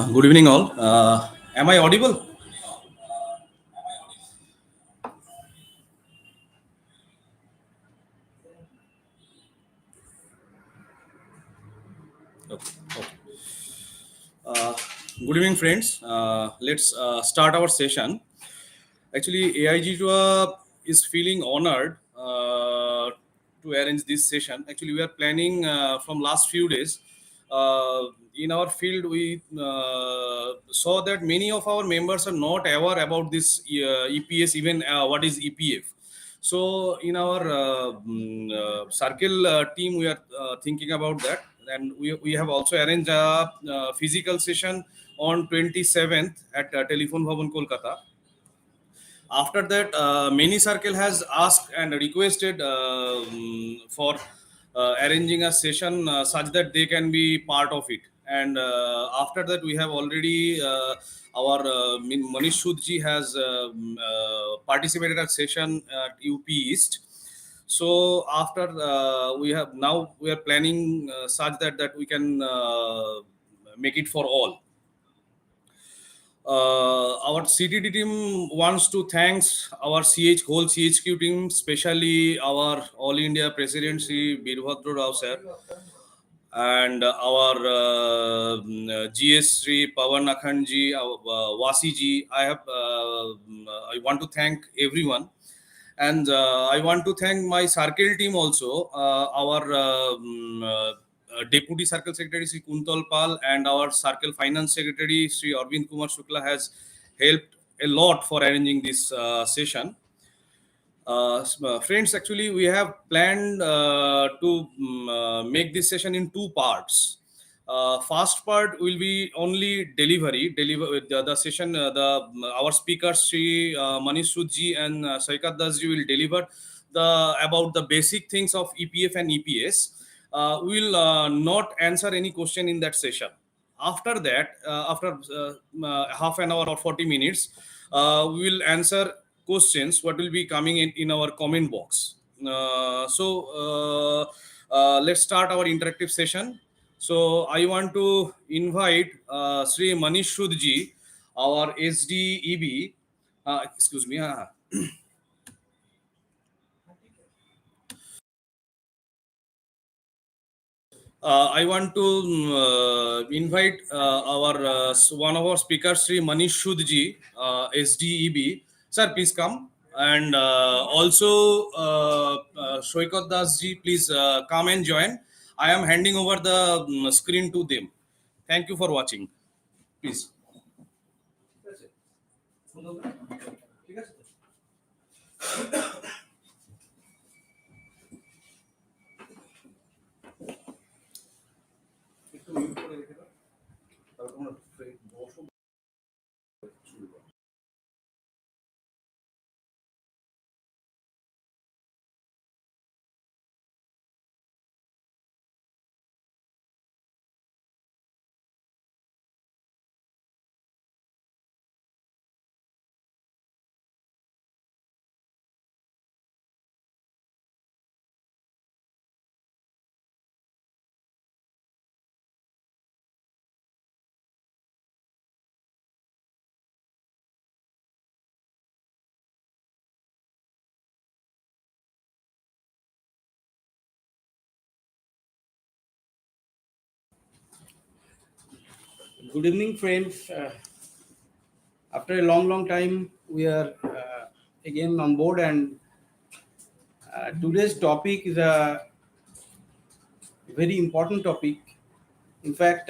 Good evening, all. Am I audible? Okay. Okay. Uh, Good evening, friends. Let's start our session. Actually, AIGETOA is feeling honored to arrange this session. Actually, we are planning from last few days. In our field, we saw that many of our members are not aware about this EPS, even what is EPF. So, in our circle team, we are thinking about that, and we have also arranged a physical session on 27th at Telephone Bhavan, Kolkata. After that, many circle has asked and requested for arranging a session such that they can be part of it. And after that, we have already our Manish Sood ji has participated at session at UP East. So after we are planning such that we can make it for all. Our CTD team wants to thanks our whole CHQ team, especially our All India President Sri Birbhadra Rao sir, and our GS Sri Pawan Akhanji, Wasi ji. I want to thank everyone, and I want to thank my circle team also, our Deputy Circle Secretary Sri Kuntal Pal and our Circle Finance Secretary Sri Arvind Kumar Shukla has helped a lot for arranging this session. Friends, actually, we have planned to make this session in two parts. First part will be only deliver the session. The Our speakers Sri Manish Sood ji and Saikat Das ji will deliver the about the basic things of EPF and EPS. We will not answer any question in that session. After that, after half an hour or 40 minutes, we will answer questions what will be coming in our comment box. Let's start our interactive session. So I want to invite Sri Manish Sood ji, our SDEB. Excuse me. I want to invite our one of our speakers, Sri Manish Sood ji, SDEB. Sir, please come. And also, Saikat Das ji, please come and join. I am handing over the screen to them. Thank you for watching. Please. Good evening, friends. After a long time, we are again on board, and today's topic is a very important topic. In fact,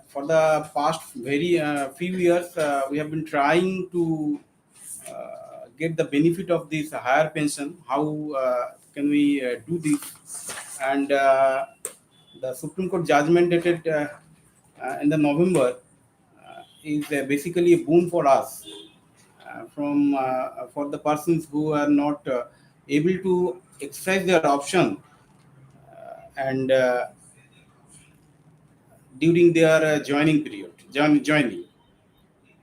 for the past very few years, we have been trying to get the benefit of this higher pension. How can we do this? And the Supreme Court judgment dated in the November is basically a boon for us from for the persons who are not able to exercise their option and during their joining period joining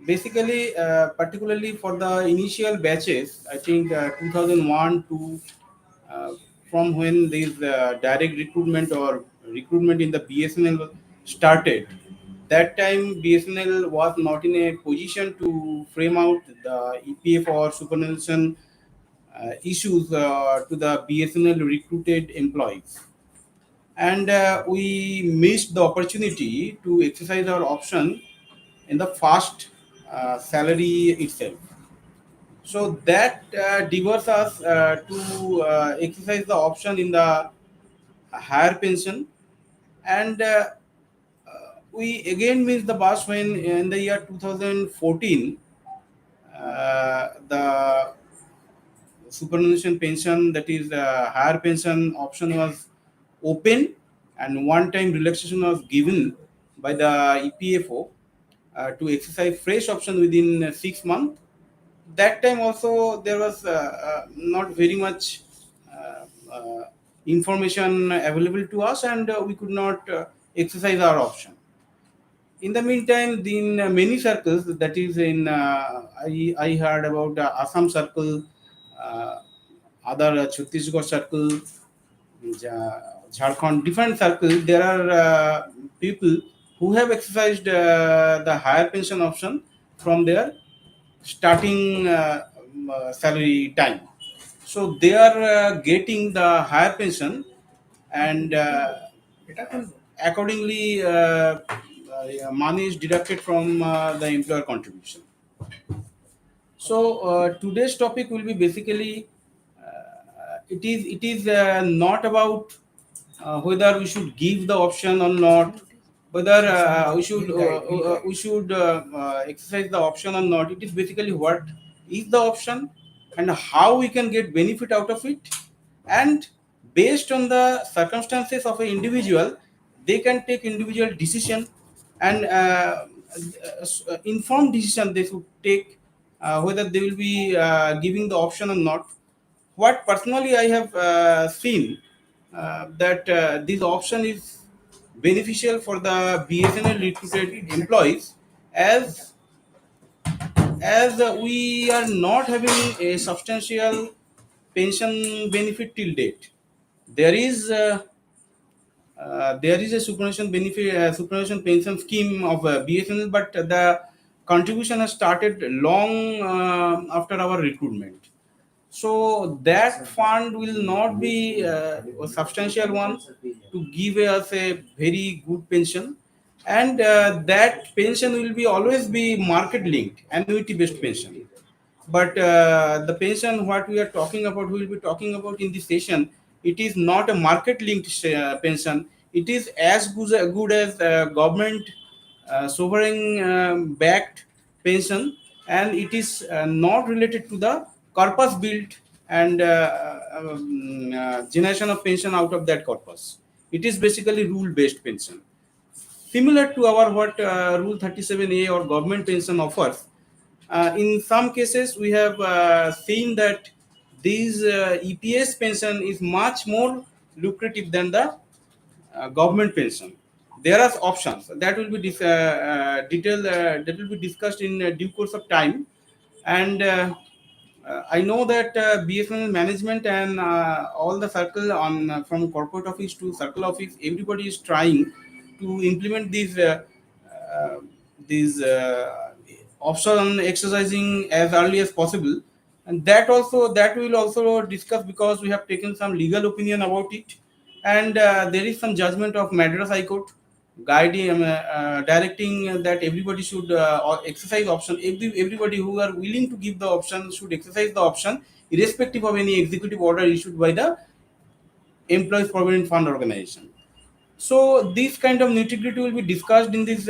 basically particularly for the initial batches. I think 2001 to uh, from when this direct recruitment or recruitment in the BSNL started. That time BSNL was not in a position to frame out the EPF or superannuation issues to the BSNL recruited employees. And we missed the opportunity to exercise our option in the first salary itself. So that diverts us to exercise the option in the higher pension, and we again missed the bus when in the year 2014 the superannuation pension, that is higher pension option, was open, and one time relaxation was given by the EPFO to exercise fresh option within 6 months. That time also there was not very much information available to us, and we could not exercise our option. In the meantime, in many circles, that is in I heard about Assam circle, uh, other Chhattisgarh circle, Jharkhand, different circles. There are people who have exercised the higher pension option from their starting salary time. So they are getting the higher pension, and accordingly money is deducted from the employer contribution. So today's topic will be basically it is not about whether we should give the option or not, whether we should exercise the option or not. It is basically what is the option and how we can get benefit out of it, and based on the circumstances of an individual, they can take individual decision, and informed decision they should take whether they will be giving the option or not. What personally I have seen that this option is beneficial for the BSNL recruited employees, as we are not having a substantial pension benefit till date. There is a superannuation benefit, superannuation pension scheme of BSNL, but the contribution has started long after our recruitment. So that fund will not be a substantial one to give us a very good pension, and that pension will be always be market linked, annuity based pension. But the pension what we are talking about, we will be talking about in this session, it is not a market linked pension. It is as good as government sovereign backed pension, and it is not related to the corpus built and generation of pension out of that corpus. It is basically rule based pension, similar to our what rule 37A or government pension offers. In some cases we have seen that these EPS pension is much more lucrative than the government pension. There are options that will be detailed, that will be discussed in due course of time, and I know that BSNL management and all the circle on from corporate office to circle office, everybody is trying to implement uh, these option exercising as early as possible, and that we will also discuss because we have taken some legal opinion about it, and there is some judgment of Madras High Court guiding directing that everybody should exercise option. Everybody who are willing to give the option should exercise the option irrespective of any executive order issued by the employees provident fund organization. So this kind of nitty-gritty will be discussed in this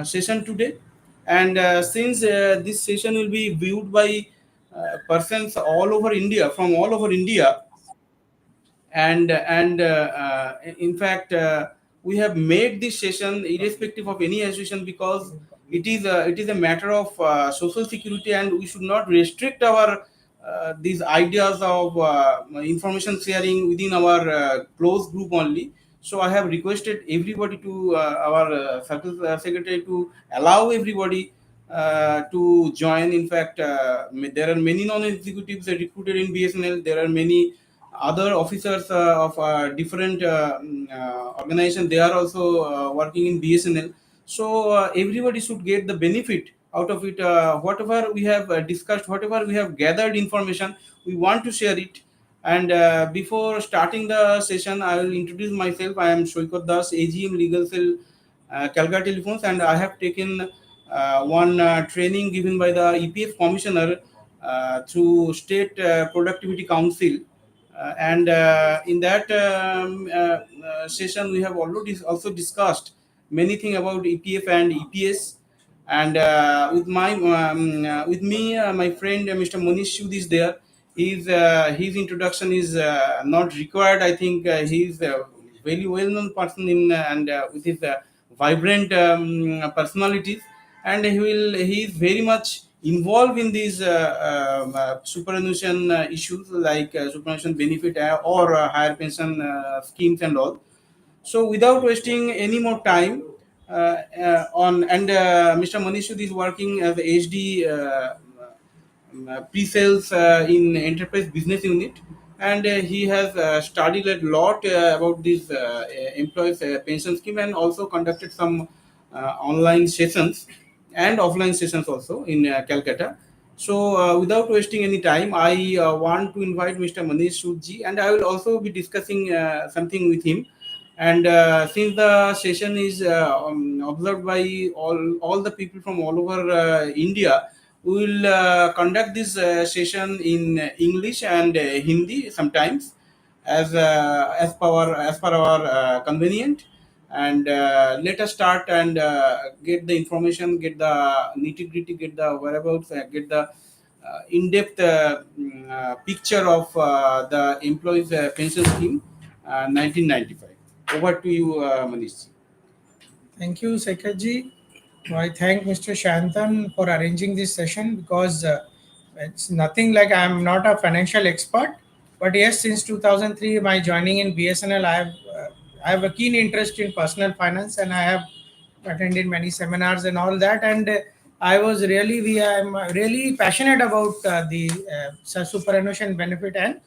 session today, and since this session will be viewed by persons all over India, from all over India, and in fact we have made this session irrespective of any association, because it is a matter of social security, and we should not restrict our these ideas of information sharing within our close group only. So I have requested everybody to our circle secretary to allow everybody to join. In fact, there are many non-executives recruited in BSNL. There are many other officers of different organizations, they are also working in BSNL. So everybody should get the benefit out of it. Whatever we have discussed, whatever we have gathered information, we want to share it. And before starting the session, I will introduce myself. I am Saikat Das, AGM Legal Cell, Calcutta Telephones, and I have taken one training given by the EPF Commissioner through State Productivity Council. And in that session, we have already also discussed many things about EPF and EPS. And with me, my friend Mr. Manish Sood is there. His introduction is not required. I think he is a very well-known person in and with his vibrant personalities, and he is very much involved in these superannuation issues like superannuation benefit or higher pension schemes and all. So without wasting any more time, on and Mr. Manishud is working as a HD pre-sales in enterprise business unit, and he has studied a lot about this employees pension scheme, and also conducted some online sessions and offline sessions also in Calcutta. So without wasting any time, I want to invite Mr. Manish Sood, and I will also be discussing something with him. And since the session is observed by all the people from all over India, we will conduct this session in English and Hindi sometimes, as per our convenient. And let us start and get the information, get the nitty gritty, get the whereabouts, get the in-depth picture of the employees pension scheme 1995. Over to you, Manish. Thank you, Saikat. I thank Mr. Shantan for arranging this session because it's nothing like I'm not a financial expert, but yes, since 2003, my joining in BSNL, I have a keen interest in personal finance, and I have attended many seminars and all that. And I'm really passionate about the superannuation benefit and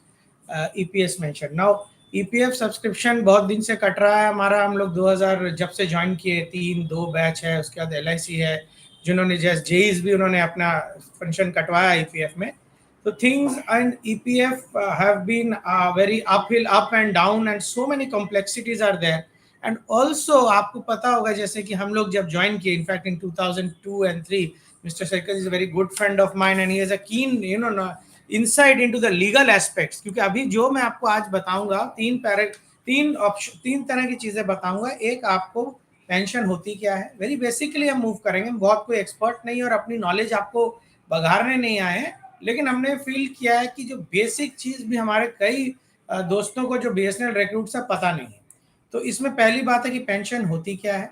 EPS mentioned. Now EPF subscription बहुत दिन से cut रहा है हमारा। हम लोग 2000 जब से ज्वाइन किए, 3-2 बैच है, उसके बाद एलआईसी है, जिन्होंने जैसे जेईज भी उन्होंने अपना पेंशन कटवाया ईपीएफ में। तो things and EPF have been very uphill, up and down, and so many complexities are there. And also आपको पता होगा जैसे कि हम लोग जब ज्वाइन किए, in fact in 2002 and 3, Mr. Saikat is a very good friend of mine, and he has a keen insight into the legal aspects. क्योंकि अभी जो मैं आपको आज बताऊंगा, तीन तरह की चीजें बताऊंगा। एक, आपको पेंशन होती क्या है, वेरी बेसिकली हम मूव करेंगे। हम बहुत कोई एक्सपर्ट नहीं और अपनी नॉलेज आपको बघारने नहीं आए हैं, लेकिन हमने फील किया है कि जो बेसिक चीज भी हमारे कई दोस्तों को जो बीएसएनएल रिक्रूट से पता नहीं है। तो इसमें पहली बात है कि पेंशन होती क्या है,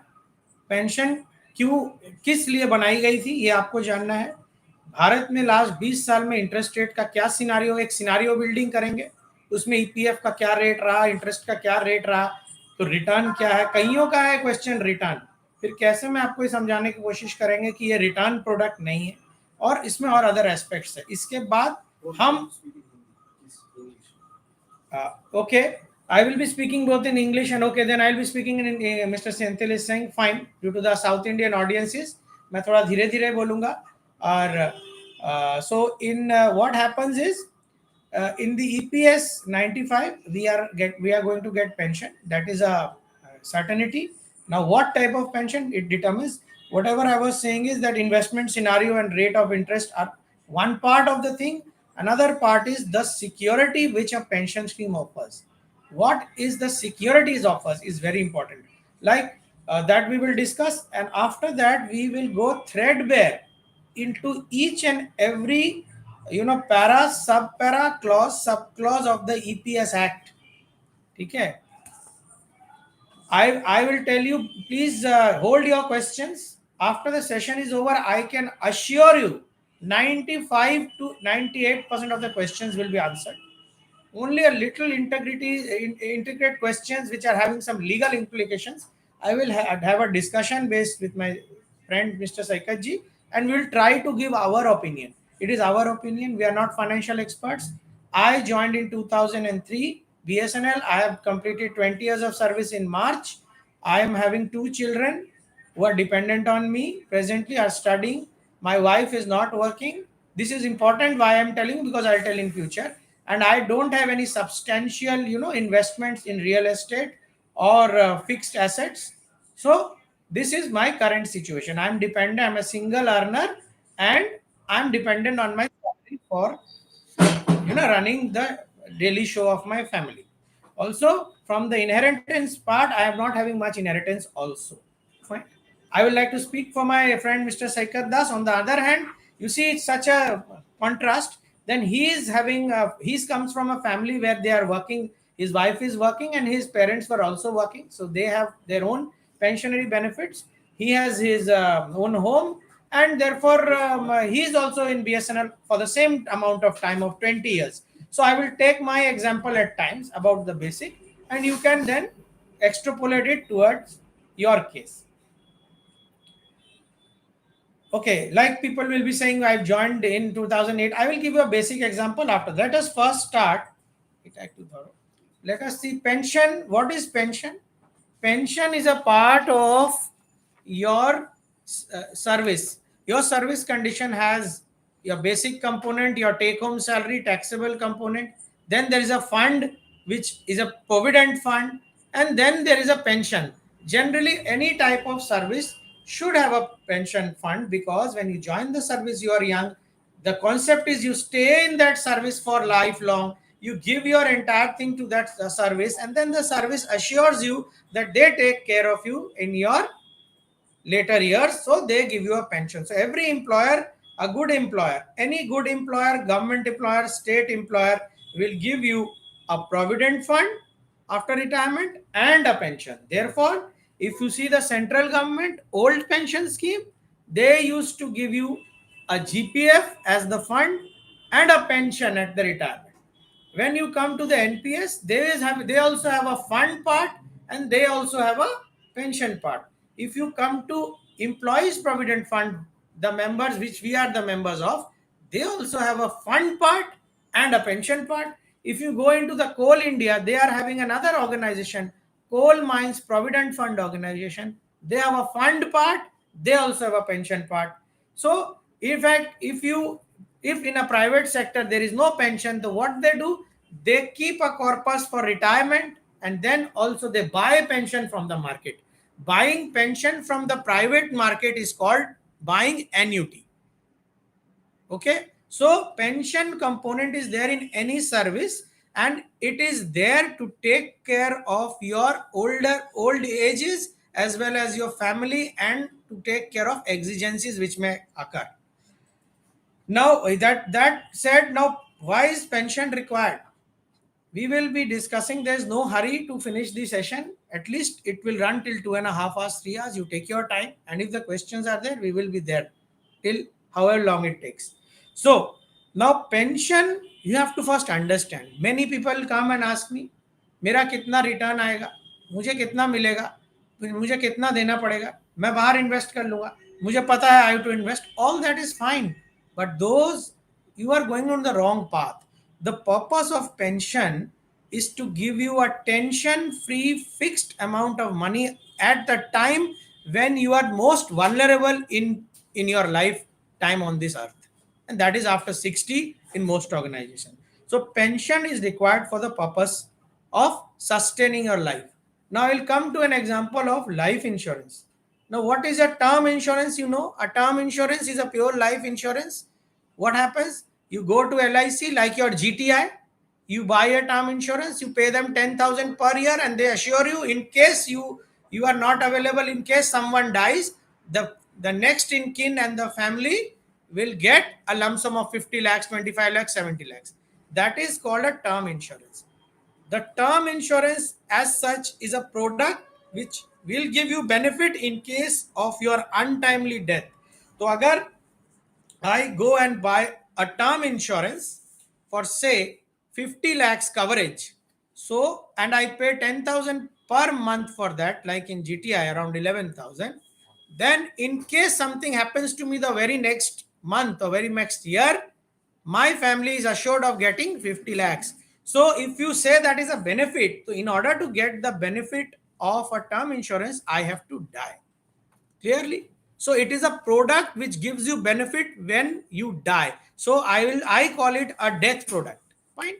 पेंशन क्यों, किस लिए बनाई गई थी, ये आपको जानना है। भारत में लास्ट 20 साल में इंटरेस्ट रेट का क्या सिनारियो, एक सिनारियो बिल्डिंग करेंगे, उसमें ईपीएफ का क्या रेट रहा, इंटरेस्ट का क्या रेट रहा, तो रिटर्न क्या है, कईयों का है क्वेश्चन रिटर्न। फिर कैसे मैं आपको ये समझाने की कोशिश करेंगे कि ये रिटर्न प्रोडक्ट नहीं है, और इसमें और अदर एस्पेक्ट्स है। इसके बाद हम okay, I will be speaking both in English and okay, then I will be speaking in Mr. Senthil is saying fine, due to the South Indian audiences मैं थोड़ा धीरे धीरे बोलूंगा। और so in what happens is in the EPS'95 we are going to get pension, that is a certainty. Now what type of pension it determines, whatever I was saying is that investment scenario and rate of interest are one part of the thing. Another part is the security which a pension scheme offers. What is the securities offers is very important, like that we will discuss, and after that we will go threadbare into each and every para, sub para, clause, sub clause of the EPS Act. Okay, I will tell you, please hold your questions. After the session is over, I can assure you 95 to 98% of the questions will be answered. Only a little integrate questions which are having some legal implications, I will have a discussion based with my friend Mr. Saikat ji, and we will try to give our opinion. It is our opinion. We are not financial experts. I joined in 2003 BSNL. I have completed 20 years of service in March. I am having 2 children who are dependent on me, presently are studying. My wife is not working. This is important why I'm telling you, because I'll tell in future. And I don't have any substantial, investments in real estate or fixed assets. So this is my current situation. I'm dependent. I'm a single earner, and I'm dependent on my salary for running the daily show of my family. Also, from the inheritance part, I am not having much inheritance also. Fine. I would like to speak for my friend Mr. Saikat Das. On the other hand, you see, it's such a contrast. Then he's comes from a family where they are working. His wife is working and his parents were also working, so they have their own pensionary benefits. He has his own home, and therefore he is also in BSNL for the same amount of time of 20 years. So I will take my example at times about the basic, and you can then extrapolate it towards your case. Okay, like people will be saying, I joined in 2008. I will give you a basic example after. Let us first start. Let us see pension. What is pension? Pension is a part of your service. Your service condition has your basic component, your take home salary, taxable component. Then there is a fund which is a provident fund, and then there is a pension. Generally, any type of service should have a pension fund, because when you join the service, you are young. The concept is you stay in that service for lifelong. You give your entire thing to that service, and then the service assures you that they take care of you in your later years, so they give you a pension. So every employer, a good employer, any good employer, government employer, state employer, will give you a provident fund after retirement and a pension. Therefore, if you see the central government old pension scheme, they used to give you a GPF as the fund and a pension at the retirement. When you come to the NPS, they also have a fund part, and they also have a pension part. If you come to employees provident fund, the members which we are the members of, they also have a fund part and a pension part. If you go into the Coal India, they are having another organization, Coal Mines Provident Fund Organization. They have a fund part, they also have a pension part. So in fact, if in a private sector there is no pension, then what they do, they keep a corpus for retirement, and then also they buy pension from the market. Buying pension from the private market is called buying annuity. Okay, so pension component is there in any service, and it is there to take care of your old ages as well as your family, and to take care of exigencies which may occur. Now that said, now why is pension required? We will be discussing. There's no hurry to finish the session. At least it will run till 2.5 hours, 3 hours. You take your time, and if the questions are there, we will be there till however long it takes. So now pension, you have to first understand. Many people come and ask me, मेरा कितना return आएगा, मुझे कितना मिलेगा, मुझे कितना देना पड़ेगा, मैं बाहर इन्वेस्ट कर लूंगा, मुझे पता है I have to invest. All that is fine, but those, you are going on the wrong path. The purpose of pension is to give you a tension free fixed amount of money at the time when you are most vulnerable in your lifetime on this earth, and that is after 60 in most organizations. So pension is required for the purpose of sustaining your life. Now I will come to an example of life insurance. Now what is a term insurance? A term insurance is a pure life insurance. What happens? You go to LIC like your GTI, you buy a term insurance, you pay them 10,000 per year, and they assure you in case you are not available, in case someone dies, the next in kin and the family will get a lump sum of 50 lakhs, 25 lakhs, 70 lakhs. That is called a term insurance. The term insurance as such is a product which will give you benefit in case of your untimely death. So agar I go and buy a term insurance for say 50 lakhs coverage, so and I pay 10,000 per month for that, like in GTI around 11,000, then in case something happens to me the very next month or very next year, My family is assured of getting 50 lakhs. So if you say that is a benefit, so in order to get the benefit of a term insurance, I have to die. Clearly. So it is a product which gives you benefit when you die. So I call it a death product. Fine.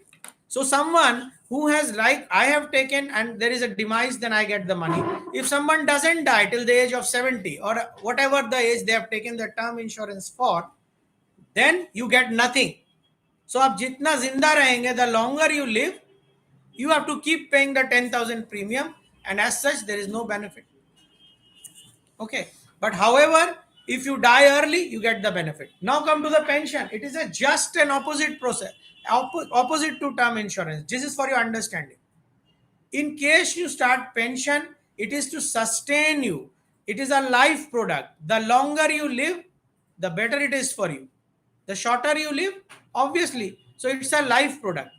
So someone who has, like I have taken, and there is a demise, then I get the money. If someone doesn't die till the age of 70 or whatever the age they have taken the term insurance for, then you get nothing. So आप जितना जिंदा रहेंगे, the longer you live, you have to keep paying the 10,000 premium, and as such there is no benefit. Okay. But however, if you die early, you get the benefit. Now come to the pension. It is a just an opposite process, opposite to term insurance. This is for your understanding. In case you start pension, it is to sustain you. It is a life product. The longer you live, the better it is for you. The shorter you live, obviously. So it's a life product.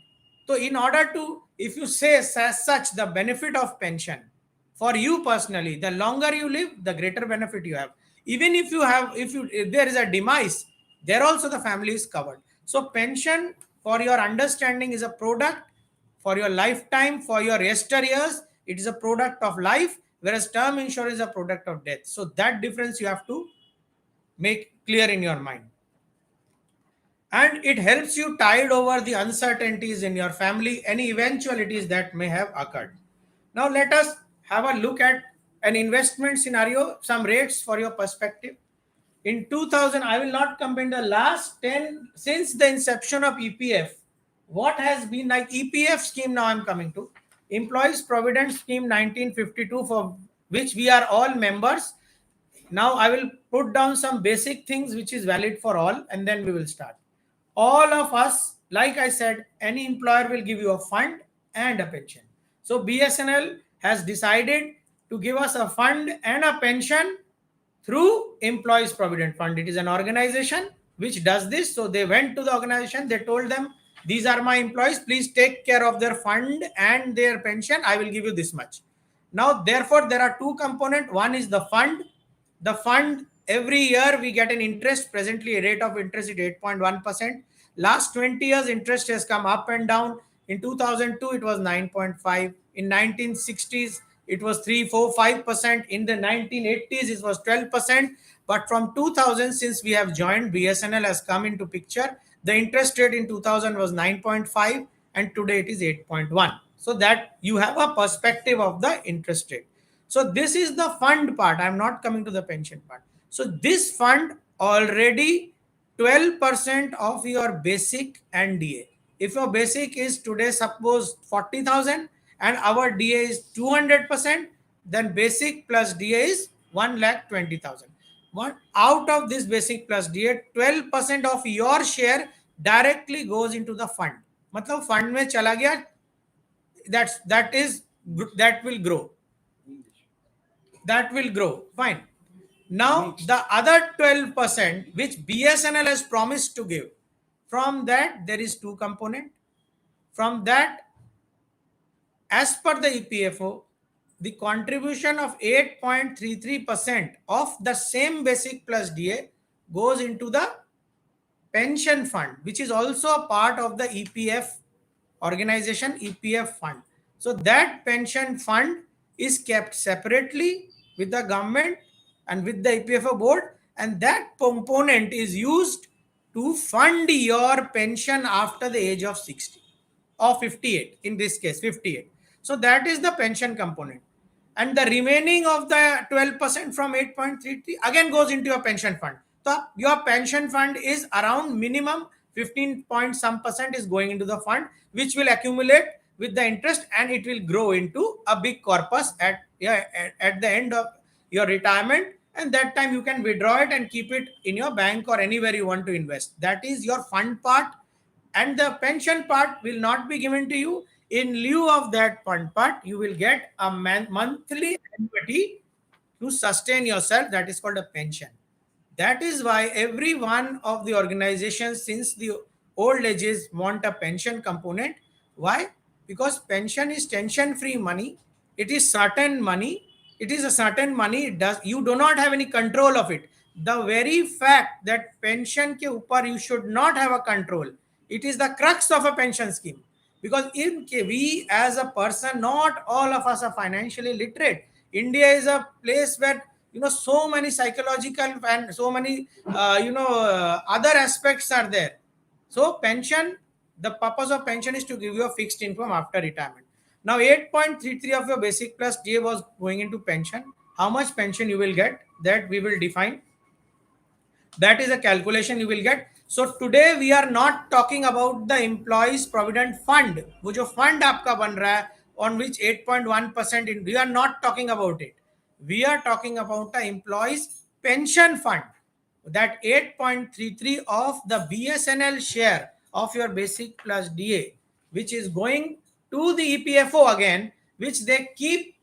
So in order to, if you say as such, the benefit of pension for you personally, the longer you live, the greater benefit you have. Even if you have, if there is a demise, there also the family is covered. So pension, for your understanding, is a product for your lifetime, for your yesteryears. It is a product of life, whereas term insurance is a product of death. So that difference you have to make clear in your mind. And it helps you tide over the uncertainties in your family, any eventualities that may have occurred. Now let us have a look at an investment scenario, some rates for your perspective. In 2000, I will not compare the last 10, since the inception of EPF, what has been like EPF scheme. Now I'm coming to Employees Provident Scheme 1952, for which we are all members. Now I will put down some basic things which is valid for all, and then we will start. All of us, like I said, any employer will give you a fund and a pension. So BSNL has decided to give us a fund and a pension through Employees Provident Fund. It is an organization which does this. So they went to the organization, they told them, these are my employees, please take care of their fund and their pension. I will give you this much. Now, therefore, there are two components. One is the fund. The fund, every year we get an interest. Presently, a rate of interest is 8.1%. Last 20 years, interest has come up and down. In 2002, it was 9.5. In 1960s, it was 3, 4, 5%. In the 1980s, it was 12%. But from 2000, since we have joined, BSNL has come into picture. The interest rate in 2000 was 9.5, and today it is 8.1. So that you have a perspective of the interest rate. So this is the fund part. I'm not coming to the pension part. So this fund already 12% of your basic and DA. If your basic is today, suppose 40,000, and our DA is 200%, then basic plus DA is 1,20,000. One out of this basic plus DA, 12% of your share directly goes into the fund. मतलब fund में चला गया, that will grow. That will grow. Fine. Now the other 12% which BSNL has promised to give, from that there is two component. From that, as per the EPFO, the contribution of 8.33% of the same basic plus DA goes into the pension fund, which is also a part of the EPF organization, EPF fund. So that pension fund is kept separately with the government and with the EPFO board, and that component is used to fund your pension after the age of 60 or 58, in this case 58. So that is the pension component, and the remaining of the 12% from 8.33 again goes into your pension fund. So your pension fund is around minimum 15 point some percent is going into the fund, which will accumulate with the interest, and it will grow into a big corpus at the end of your retirement, and that time you can withdraw it and keep it in your bank or anywhere you want to invest. That is your fund part, and the pension part will not be given to you. In lieu of that fund part, you will get a monthly annuity to sustain yourself. That is called a pension. That is why every one of the organizations since the old ages want a pension component. Why? Because pension is tension-free money. It is certain money. It is a certain money. You do not have any control of it. the very fact that pension ke upar you should not have a control, it is the crux of a pension scheme. Because we as a person, not all of us are financially literate. India is a place where so many psychological and so many other aspects are there. So pension, the purpose of pension is to give you a fixed income after retirement. Now 8.33 of your basic plus DA was going into pension. How much pension you will get, that we will define. That is a calculation you will get. So today we are not talking about the employees provident fund, wo jo fund aapka ban raha hai, on which 8.1% in, we are not talking about it. We are talking about the employees pension fund, that 8.33 of the BSNL share of your basic plus DA, which is going to the EPFO again, which they keep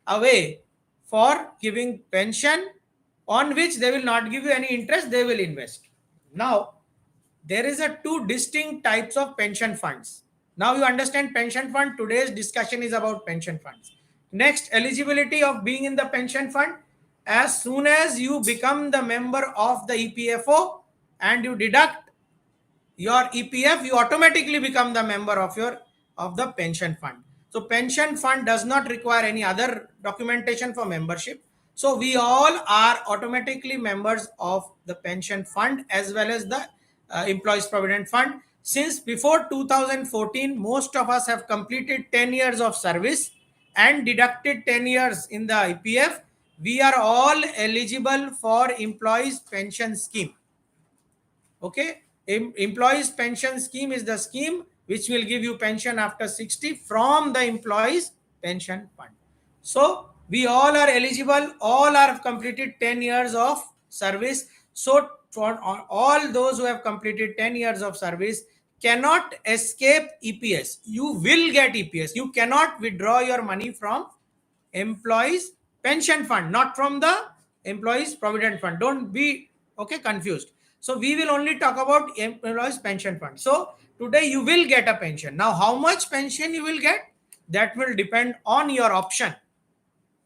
away for giving pension, on which they will not give you any interest, they will invest. Now there is a two distinct types of pension funds. Now you understand pension fund. Today's discussion is about pension funds. Next, eligibility of being in the pension fund. As soon as you become the member of the EPFO and you deduct your EPF, you automatically become the member of the pension fund. So pension fund does not require any other documentation for membership. So we all are automatically members of the pension fund as well as the employees provident fund. Since before 2014, most of us have completed 10 years of service and deducted 10 years in the EPF. We are all eligible for employees pension scheme. Okay, employees pension scheme is the scheme which will give you pension after 60 from the employees pension fund. So we all are eligible, all are completed 10 years of service. So for all those who have completed 10 years of service cannot escape EPS. You will get EPS. You cannot withdraw your money from employees pension fund, not from the employees provident fund. Don't be confused. So we will only talk about employees pension fund. So today you will get a pension. Now how much pension you will get, that will depend on your option.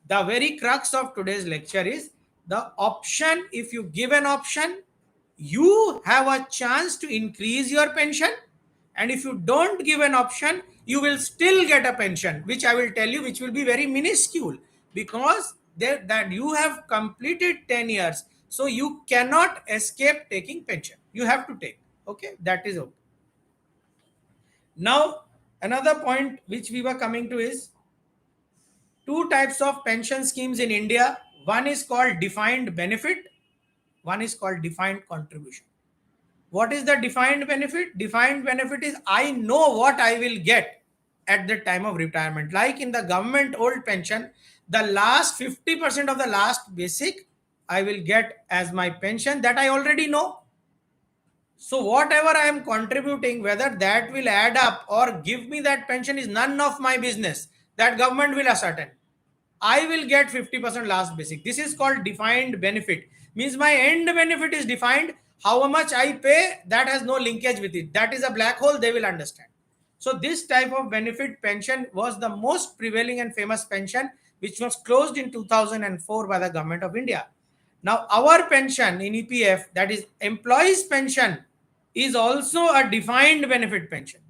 The very crux of today's lecture is the option. If you give an option, you have a chance to increase your pension, and if you don't give an option, you will still get a pension, which I will tell you, which will be very minuscule, because that you have completed 10 years, so you cannot escape taking pension. You have to take. Okay, that is okay. Now another point which we were coming to is two types of pension schemes in India. One is called defined benefit, one is called defined contribution. What is the defined benefit? Defined benefit is I know what I will get at the time of retirement. Like in the government old pension, the last 50% of the last basic I will get as my pension, that I already know. So whatever I am contributing, whether that will add up or give me that pension is none of my business. That government will ascertain. I will get 50% last basic. This is called defined benefit. Means my end benefit is defined. How much I pay, that has no linkage with it. That is a black hole, they will understand. So this type of benefit pension was the most prevailing and famous pension, which was closed in 2004 by the government of India. Now our pension in EPF, that is employees pension, is also a defined benefit pension,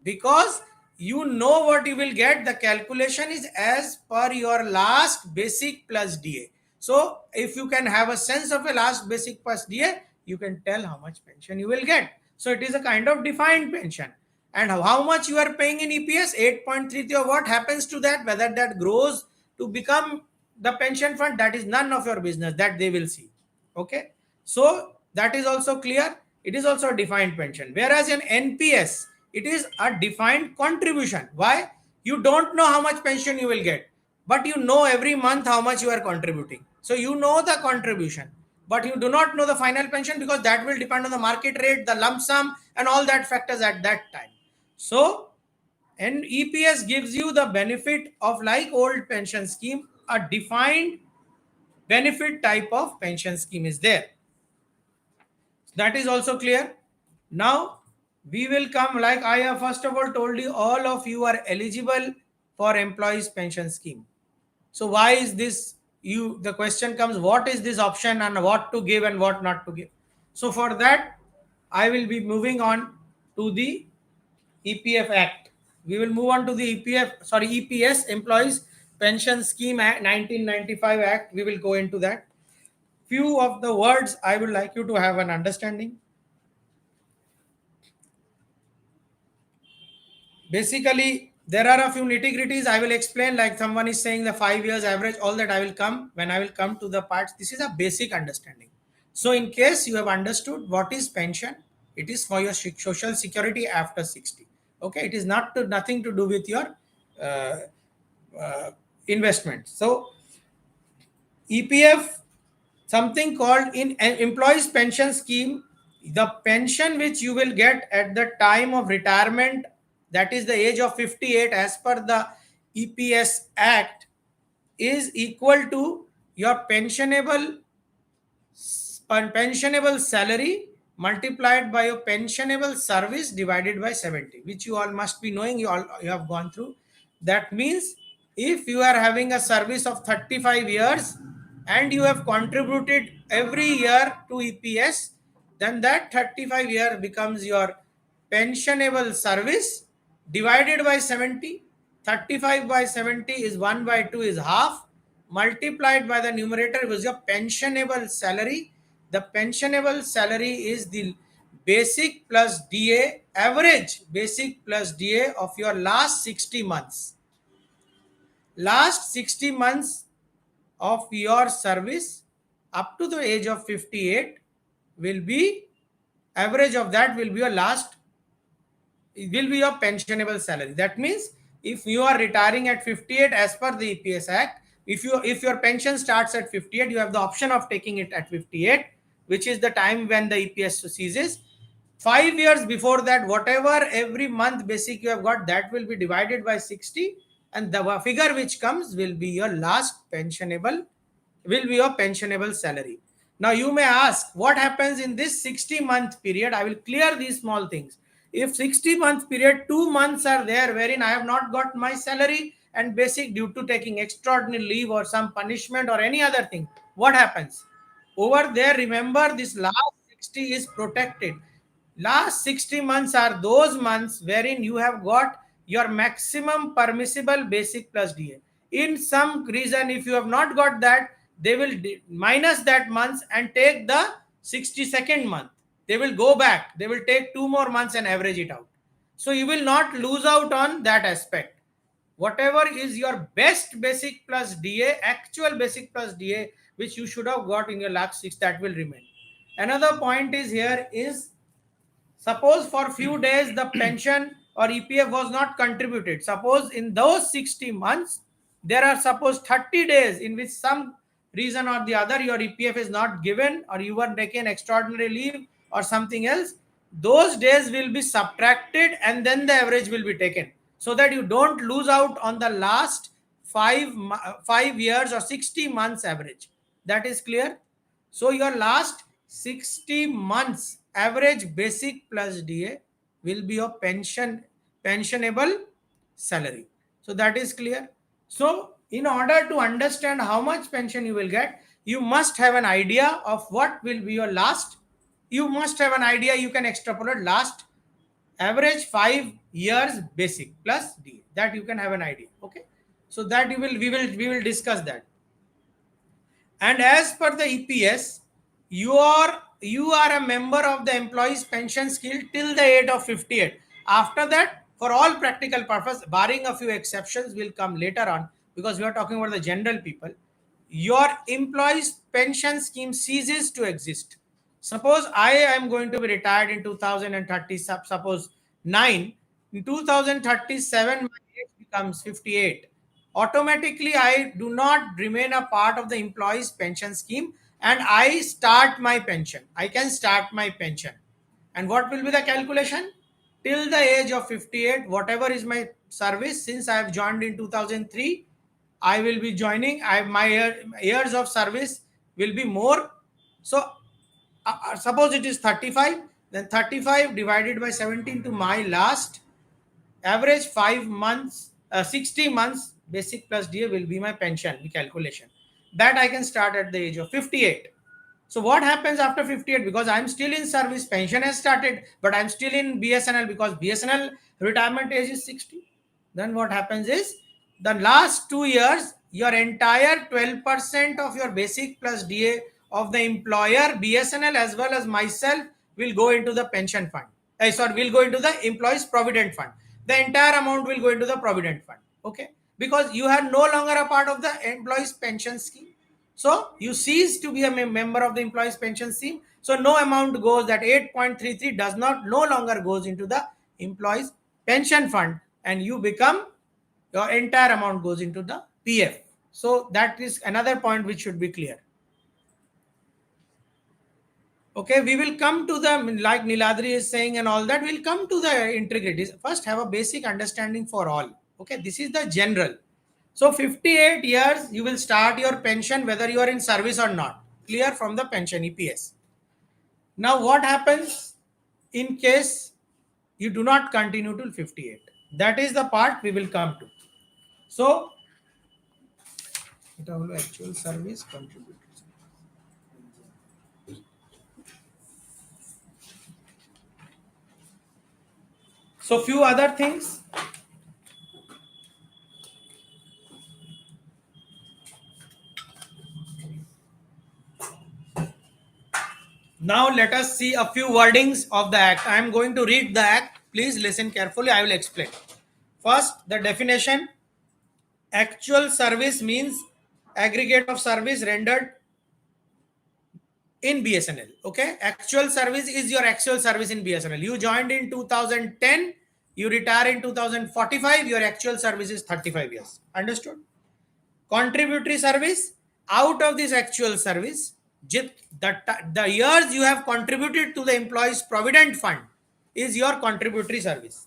because you know what you will get. The calculation is as per your last basic plus DA. So if you can have a sense of a last basic plus DA, you can tell how much pension you will get. So it is a kind of defined pension. And how much you are paying in EPS, 8.33, or what happens to that, whether that grows to become the pension fund, that is none of your business, that they will see. Okay, so that is also clear. It is also a defined pension, whereas in NPS it is a defined contribution. Why? You don't know how much pension you will get, but you know every month how much you are contributing. So you know the contribution, but you do not know the final pension, because that will depend on the market rate, the lump sum, and all that factors at that time. So and EPS gives you the benefit of, like old pension scheme, a defined benefit type of pension scheme is there. That is also clear. Now we will come, like I have first of all told you, all of you are eligible for employees pension scheme. So why is this the question comes, what is this option and what to give and what not to give. So for that, I will be moving on to the EPF Act. We will move on to the EPS, Employees Pension Scheme Act, 1995 Act. We will go into that. Few of the words I would like you to have an understanding. Basically, there are a few nitty-gritties I will explain, like someone is saying the 5 years average, all that I will come when I will come to the parts. This is a basic understanding. So in case you have understood what is pension, it is for your social security after 60. Okay, it is nothing to do with your uh, investment. So EPF, something called in an employees pension scheme, the pension which you will get at the time of retirement, that is the age of 58 as per the EPS Act, is equal to your pensionable salary multiplied by your pensionable service divided by 70, which you all must be knowing, you have gone through. That means if you are having a service of 35 years and you have contributed every year to EPS, then that 35 year becomes your pensionable service divided by 70. 35 by 70 is 1 by 2 is half, multiplied by the numerator was your pensionable salary. The pensionable salary is the basic plus DA, average basic plus DA of your last 60 months. Last 60 months of your service up to the age of 58 will be, average of that will be your last, it will be your pensionable salary. That means if you are retiring at 58 as per the EPS Act, if your pension starts at 58, you have the option of taking it at 58, which is the time when the EPS ceases. 5 years before that, whatever every month basic you have got, that will be divided by 60, and the figure which comes will be your last pensionable, will be your pensionable salary. Now you may ask, what happens in this 60-month period? I will clear these small things. If 60-month period, 2 months are there wherein I have not got my salary and basic due to taking extraordinary leave or some punishment or any other thing, what happens? Over there, remember, this last 60 is protected. Last 60 months are those months wherein you have got your maximum permissible basic plus DA. In some reason, if you have not got that, they will minus that months and take the 62nd month. They will go back. They will take 2 more months and average it out. So you will not lose out on that aspect. Whatever is your best basic plus DA, actual basic plus DA, which you should have got in your last 6, that will remain. Another point is here is, suppose for few days the pension or EPF was not contributed. Suppose in those 60 months, there are suppose 30 days in which some reason or the other your EPF is not given, or you were taken extraordinary leave or something else. Those days will be subtracted and then the average will be taken, so that you don't lose out on the last 5 years or 60 months average. That is clear. So your last 60 months average basic plus DA will be your pensionable salary. So that is clear. So in order to understand how much pension you will get, you must have an idea of what will be your last. You must have an idea. You can extrapolate last average 5 years basic plus DA. That you can have an idea. Okay. So that we will discuss that. And as per the EPS, you are a member of the employees pension scheme till the age of 58. After that, for all practical purpose, barring a few exceptions will come later on, because we are talking about the general people, your employees pension scheme ceases to exist. Suppose I am going to be retired in 2030, suppose 9. In 2037, my age becomes 58. Automatically, I do not remain a part of the employees pension scheme, and I start my pension. I can start my pension. And what will be the calculation? Till the age of 58, whatever is my service, since I have joined in 2003, I will be joining. My years of service will be more. So suppose it is 35, then 35 divided by 17 to my last average 5 months, 60 months basic plus DA will be my pension calculation. that I can start at the age of 58. So what happens after 58? Because I'm still in service, pension has started, but I'm still in BSNL because BSNL retirement age is 60. Then what happens is the last 2 years, your entire 12% of your basic plus DA of the employer, BSNL as well as myself will go into the pension fund. Will go into the employees provident fund. The entire amount will go into the provident fund. Okay, because you are no longer a part of the employees pension scheme. So you cease to be a member of the employees pension scheme. So no amount goes, that 8.33 does not no longer goes into the employees pension fund, and you become, your entire amount goes into the PF. So that is another point which should be clear. Okay, we will come to the, like Niladri is saying and all that, we'll come to the integrities. First, have a basic understanding for all. Okay, this is the general. So 58 years, you will start your pension whether you are in service or not. Clear from the pension EPS. Now, what happens in case you do not continue till 58? That is the part we will come to. So, actual service contributors. So, few other things. Now let us see a few wordings of the act. I am going to read the act. Please listen carefully. I will explain. First, the definition. Actual service means aggregate of service rendered in BSNL. Okay, actual service is your actual service in BSNL. You joined in 2010, you retire in 2045, your actual service is 35 years. Understood? Contributory service, out of this actual service, the years you have contributed to the employees provident fund is your contributory service.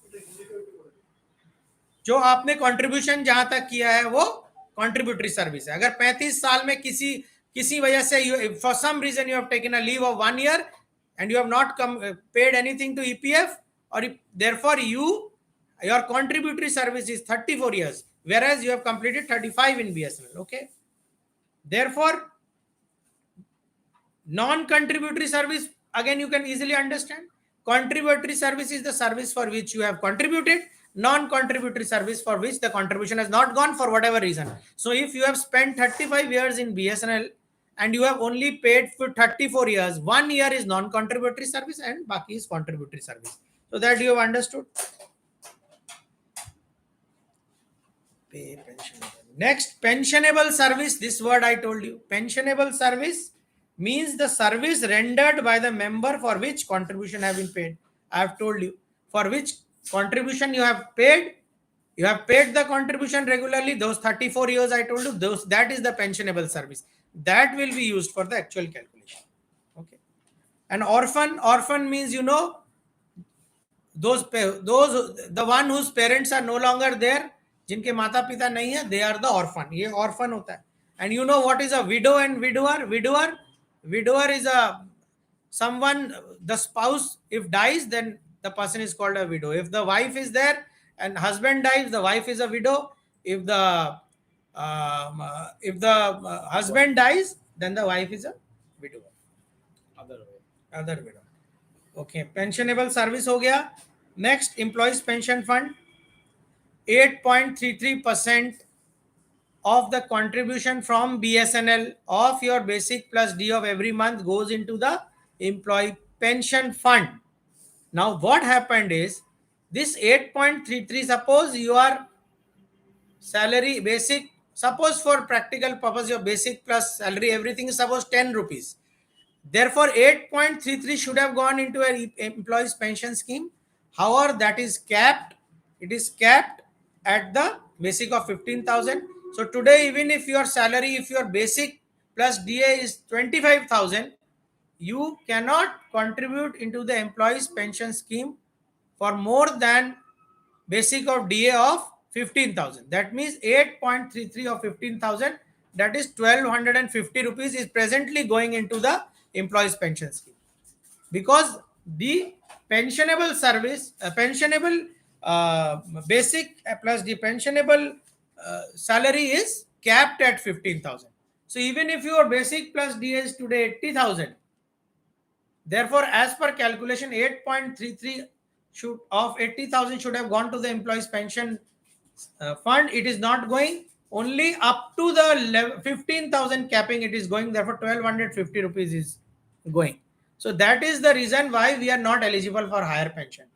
जो आपने contribution जहां तक किया है वो contributory service है. अगर 35 साल में किसी वजह से for some reason you have taken a leave of 1 year and you have not paid anything to EPF, or therefore your contributory service is 34 years, whereas you have completed 35 in BSNL. Okay, therefore non-contributory service, again you can easily understand. Contributory service is the service for which you have contributed. Non-contributory service for which the contribution has not gone for whatever reason. So if you have spent 35 years in BSNL and you have only paid for 34 years, 1 year is non-contributory service and baki is contributory service. So that you have understood. Pay pension. Next, pensionable service. This word I told you. Pensionable service means the service rendered by the member for which contribution have been paid. I have told you for which contribution you have paid. You have paid the contribution regularly. Those 34 years I told you, that is the pensionable service. That will be used for the actual calculation. Okay. And orphan means, those the one whose parents are no longer there, जिनके माता पिता नहीं है, they are the orphan. ये orphan होता है. And you know what is a widow and widower? Widower is someone, the spouse if dies, then the person is called a widow. If the wife is there and husband dies, the wife is a widow. If the husband dies, then the wife is a widower. Other widow. Okay, pensionable service हो गया. Next, employees pension fund. 8.33% of the contribution from BSNL of your basic plus D of every month goes into the employee pension fund. Now what happened is, this 8.33, suppose your salary basic, suppose for practical purpose your basic plus salary everything is suppose 10 rupees. Therefore 8.33 should have gone into an employees pension scheme. However, that is capped. It is capped at the basic of 15,000. So today, even if your salary, if your basic plus DA is 25,000, you cannot contribute into the employees pension scheme for more than basic of DA of 15,000. That means 8.33 of 15,000, that is 1,250 rupees is presently going into the employees pension scheme, because the pensionable service, pensionable basic plus the pensionable salary is capped at 15,000. So even if your basic plus DA is today 80,000, therefore, as per calculation, 8.33 should of 80,000 should have gone to the employees pension fund. It is not going, only up to the 15,000 capping it is going, therefore 1250 rupees is going. So that is the reason why we are not eligible for higher pension.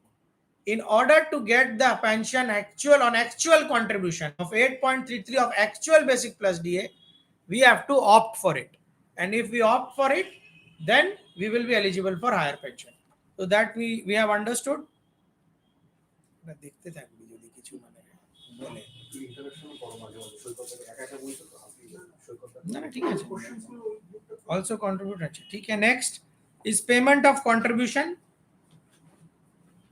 In order to get the pension actual contribution of 8.33 of actual basic plus DA, we have to opt for it. And if we opt for it, then we will be eligible for higher pension. So that we have understood. Also contribute. Okay, next is payment of contribution.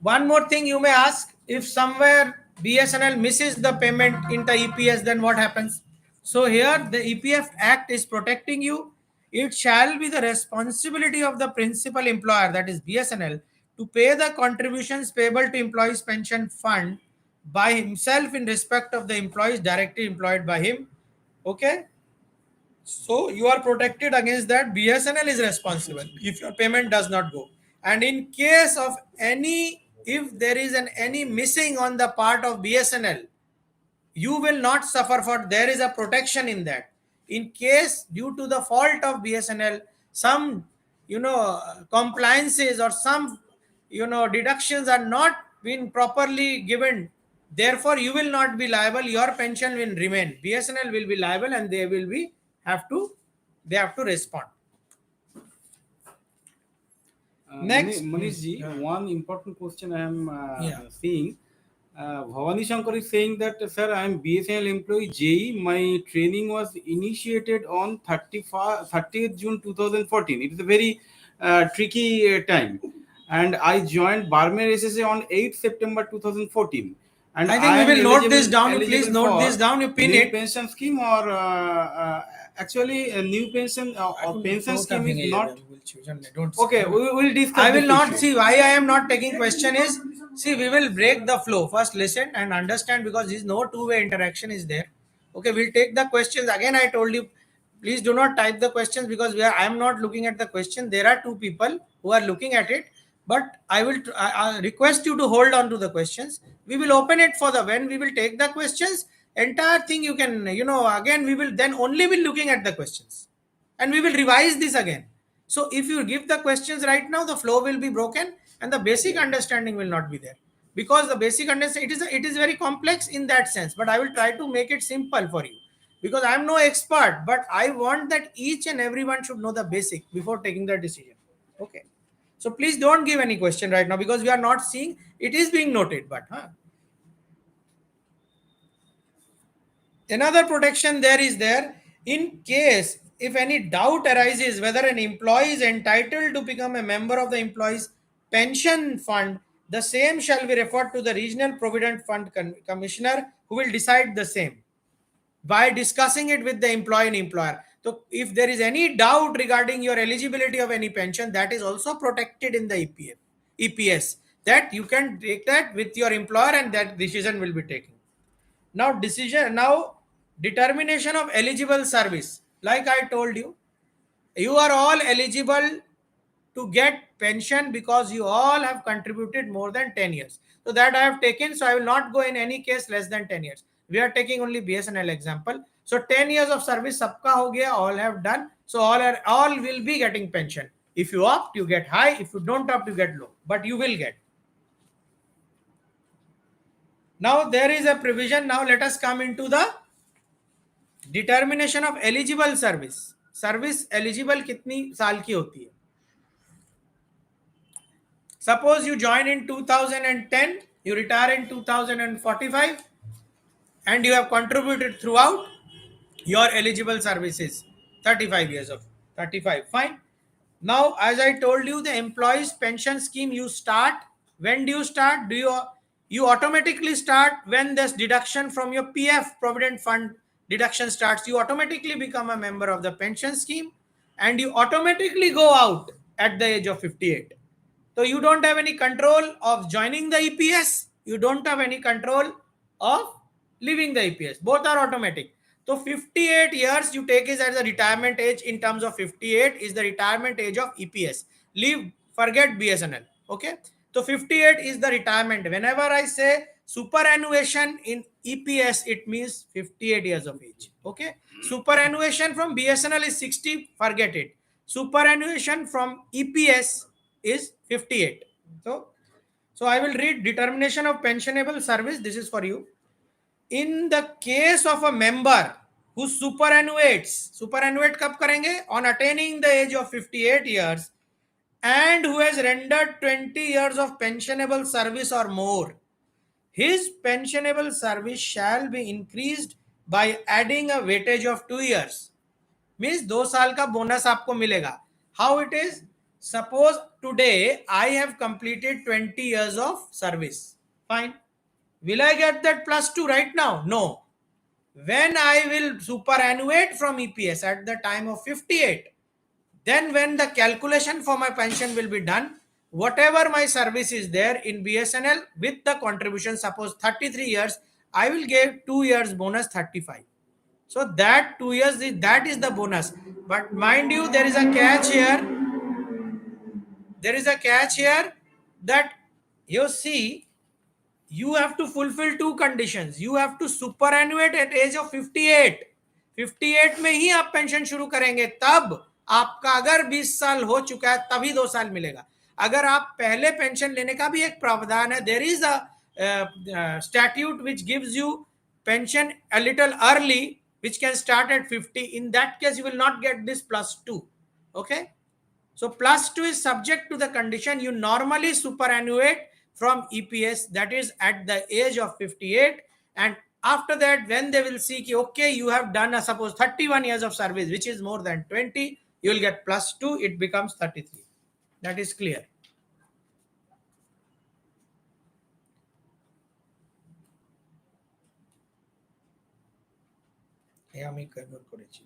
One more thing you may ask, if somewhere BSNL misses the payment in the EPS, then what happens? So here the EPF Act is protecting you. It shall be the responsibility of the principal employer, that is BSNL, to pay the contributions payable to employees pension fund by himself in respect of the employees directly employed by him. Okay. So you are protected against that. BSNL is responsible if your payment does not go. And in case of any, if there is any missing on the part of BSNL, you will not suffer for, there is a protection in that. In case due to the fault of BSNL, some, compliances or some, deductions are not been properly given, therefore you will not be liable, your pension will remain. BSNL will be liable and they will be have to respond. Next, Manish ji, one important question I am Yeah. seeing. Bhavani Shankar is saying that, sir, I am BSNL employee JE. My training was initiated on 30th June 2014. It is a very tricky time. And I joined Barmer SSA on 8th September 2014. And I think we will note this down. You please eligible note for this down. You pin new it. pension scheme or actually a new pension or pension scheme is not. Okay, we will discuss. I will this not issue. see why I am not taking question is, see, we will break the flow. First listen and understand, because there is no two-way interaction is there. Okay, we'll take the questions. Again, I told you, please do not type the questions, because I am not looking at the question. There are two people who are looking at it, but I request you to hold on to the questions. We will open it for the, when we will take the questions, entire thing you can, again, we will then only be looking at the questions and we will revise this again. So if you give the questions right now, the flow will be broken and the basic understanding will not be there, because the basic understanding, it is very complex in that sense, but I will try to make it simple for you, because I am no expert, but I want that each and everyone should know the basic before taking the decision. Okay. So please don't give any question right now, because we are not seeing, it is being noted, but another protection there is there, in case if any doubt arises whether an employee is entitled to become a member of the employee's pension fund, the same shall be referred to the regional provident fund commissioner, who will decide the same by discussing it with the employee and employer. So if there is any doubt regarding your eligibility of any pension, that is also protected in the EPS, that you can take that with your employer and that decision will be taken. Now determination of eligible service. Like I told you, you are all eligible to get pension because you all have contributed more than 10 years. So that I have taken. So I will not go in any case less than 10 years. We are taking only BSNL example. So 10 years of service, sabka ho gaya, all have done. So all will be getting pension. If you opt, you get high. If you don't opt, you get low. But you will get. Now there is a provision. Now let us come into the determination of eligible service. Service eligible कितनी साल की होती है? Suppose you join in 2010, you retire in 2045, and you have contributed throughout, your eligible services 35 years of 35. Fine. Now, as I told you, the employees pension scheme, you start. When do you start? You automatically start when this deduction from your PF provident fund deduction starts. You automatically become a member of the pension scheme, and you automatically go out at the age of 58. So you don't have any control of joining the EPS. You don't have any control of leaving the EPS. Both are automatic. So 58 years you take is as the retirement age. In terms of 58 is the retirement age of EPS. Leave, forget BSNL. Okay. So 58 is the retirement. Whenever I say superannuation in EPS, it means 58 years of age. Okay. Superannuation from BSNL is 60. Forget it. Superannuation from EPS is 58. So I will read determination of pensionable service. This is for you. In the case of a member who superannuate कब करेंगे? On attaining the age of 58 years and who has rendered 20 years of pensionable service or more, his pensionable service shall be increased by adding a weightage of 2 years. Means 2 साल का bonus आपको मिलेगा. How it is? Suppose today I have completed 20 years of service. Fine. Will I get that plus 2 right now? No. When I will superannuate from EPS at the time of 58, then when the calculation for my pension will be done, whatever my service is there in BSNL with the contribution, suppose 33 years, I will give 2 years bonus 35. So that 2 years, that is the bonus. But mind you, there is a catch here. There is a catch here that you see, you have to fulfill two conditions. You have to superannuate at age of 58. 58 में ही आप pension शुरू करेंगे, तब आपका अगर 20 साल हो चुका है तभी 2 साल मिलेगा. अगर आप पहले पेंशन लेने का भी एक प्रावधान है. There is a statute which gives you pension a little early, which can start at 50. In that case, you will not get this plus 2. Okay. So plus 2 is subject to the condition you normally superannuate from EPS, that is at the age of 58. And after that, when they will see, okay, you have done suppose 31 years of service, which is more than 20, you will get plus 2, it becomes 33. That is clear.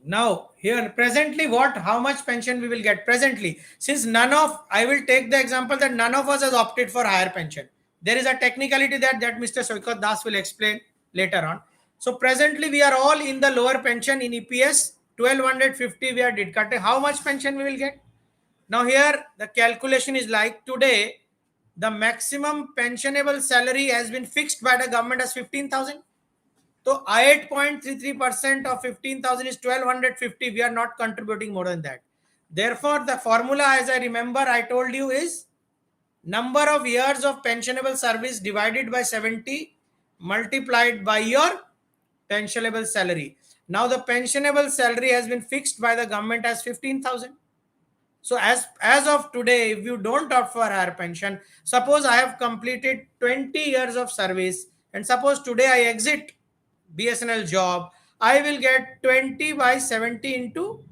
Now here presently how much pension we will get presently, since I will take the example that none of us has opted for higher pension. There is a technicality that Mr. Saikat Das will explain later on. So presently we are all in the lower pension in EPS 1250 we are deducted. How much pension we will get? Now here the calculation is like today the maximum pensionable salary has been fixed by the government as 15,000. So 8.33% of 15,000 is 1250. We are not contributing more than that. Therefore, the formula, as I remember, I told you is number of years of pensionable service divided by 70 multiplied by your pensionable salary. Now the pensionable salary has been fixed by the government as 15,000. So as of today, if you don't opt for higher pension, suppose I have completed 20 years of service and suppose today I exit BSNL job, I will get 20 by 70 into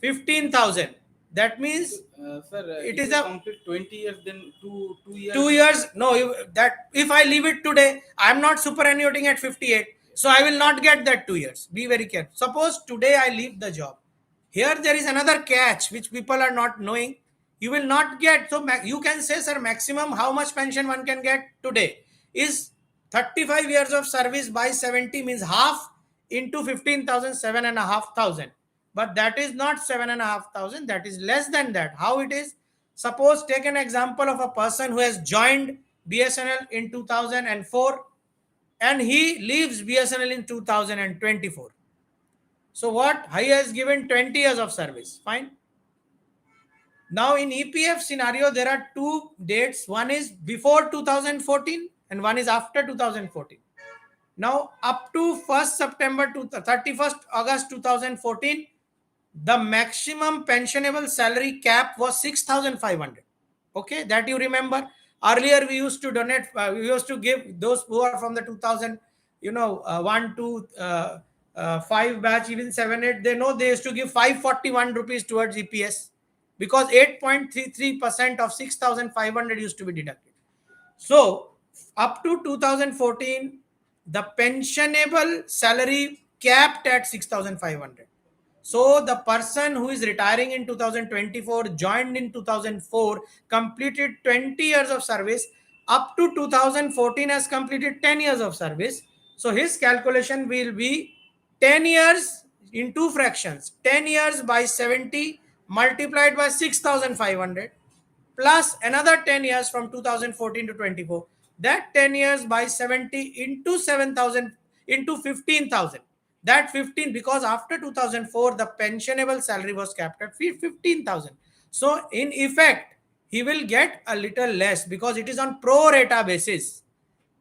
15,000. That means sir, it if is you a complete 20 years, then 2 years. 2 years. No, that if I leave it today, I am not superannuating at 58. So I will not get that 2 years. Be very careful. Suppose today I leave the job. Here there is another catch which people are not knowing. You will not get. So you can say, sir, maximum how much pension one can get today is 35 years of service by 70 means half into 15,000, 7,500. But that is not 7,500. That is less than that. How it is? Suppose take an example of a person who has joined BSNL in 2004 and he leaves BSNL in 2024. So what? He has given 20 years of service. Fine. Now in EPF scenario, there are two dates. One is before 2014 and one is after 2014. Now up to 1st September to 31st August 2014, the maximum pensionable salary cap was 6,500. Okay, that you remember. Earlier we used to donate, we used to give those who are from the 2000, 1 to 5 batch, even 7, 8, they know they used to give 541 rupees towards EPS because 8.33% of 6,500 used to be deducted. So up to 2014, the pensionable salary capped at 6,500. So the person who is retiring in 2024, joined in 2004, completed 20 years of service, up to 2014 has completed 10 years of service. So his calculation will be 10 years in two fractions. 10 years by 70 multiplied by 6,500 plus another 10 years from 2014 to 24. That 10 years by 70 into 7,000 into 15,000. That 15, because after 2004 the pensionable salary was capped at 15,000. So in effect he will get a little less because it is on pro rata basis.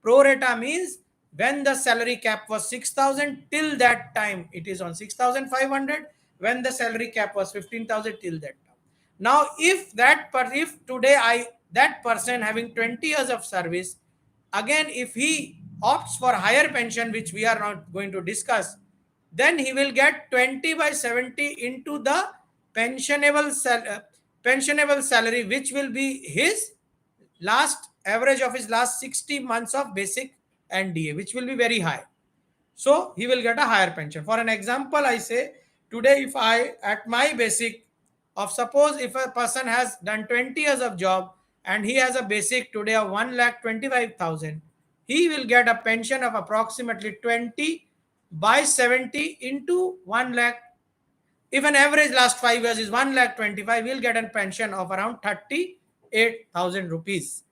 Pro rata means when the salary cap was 6,000, till that time it is on 6,500. When the salary cap was 15,000, till that time. Now, if today that person having 20 years of service, again if he opts for higher pension, which we are not going to discuss, then he will get 20 by 70 into the pensionable salary, which will be his last average of his last 60 months of basic and DA, which will be very high. So he will get a higher pension. For an example, I say today, if I at my basic of, suppose if a person has done 20 years of job and he has a basic today of 1,25,000, he will get a pension of approximately 20 by 70 into 1 lakh. If an average last 5 years is 1,25,000, we'll get a pension of around 38,000 rupees.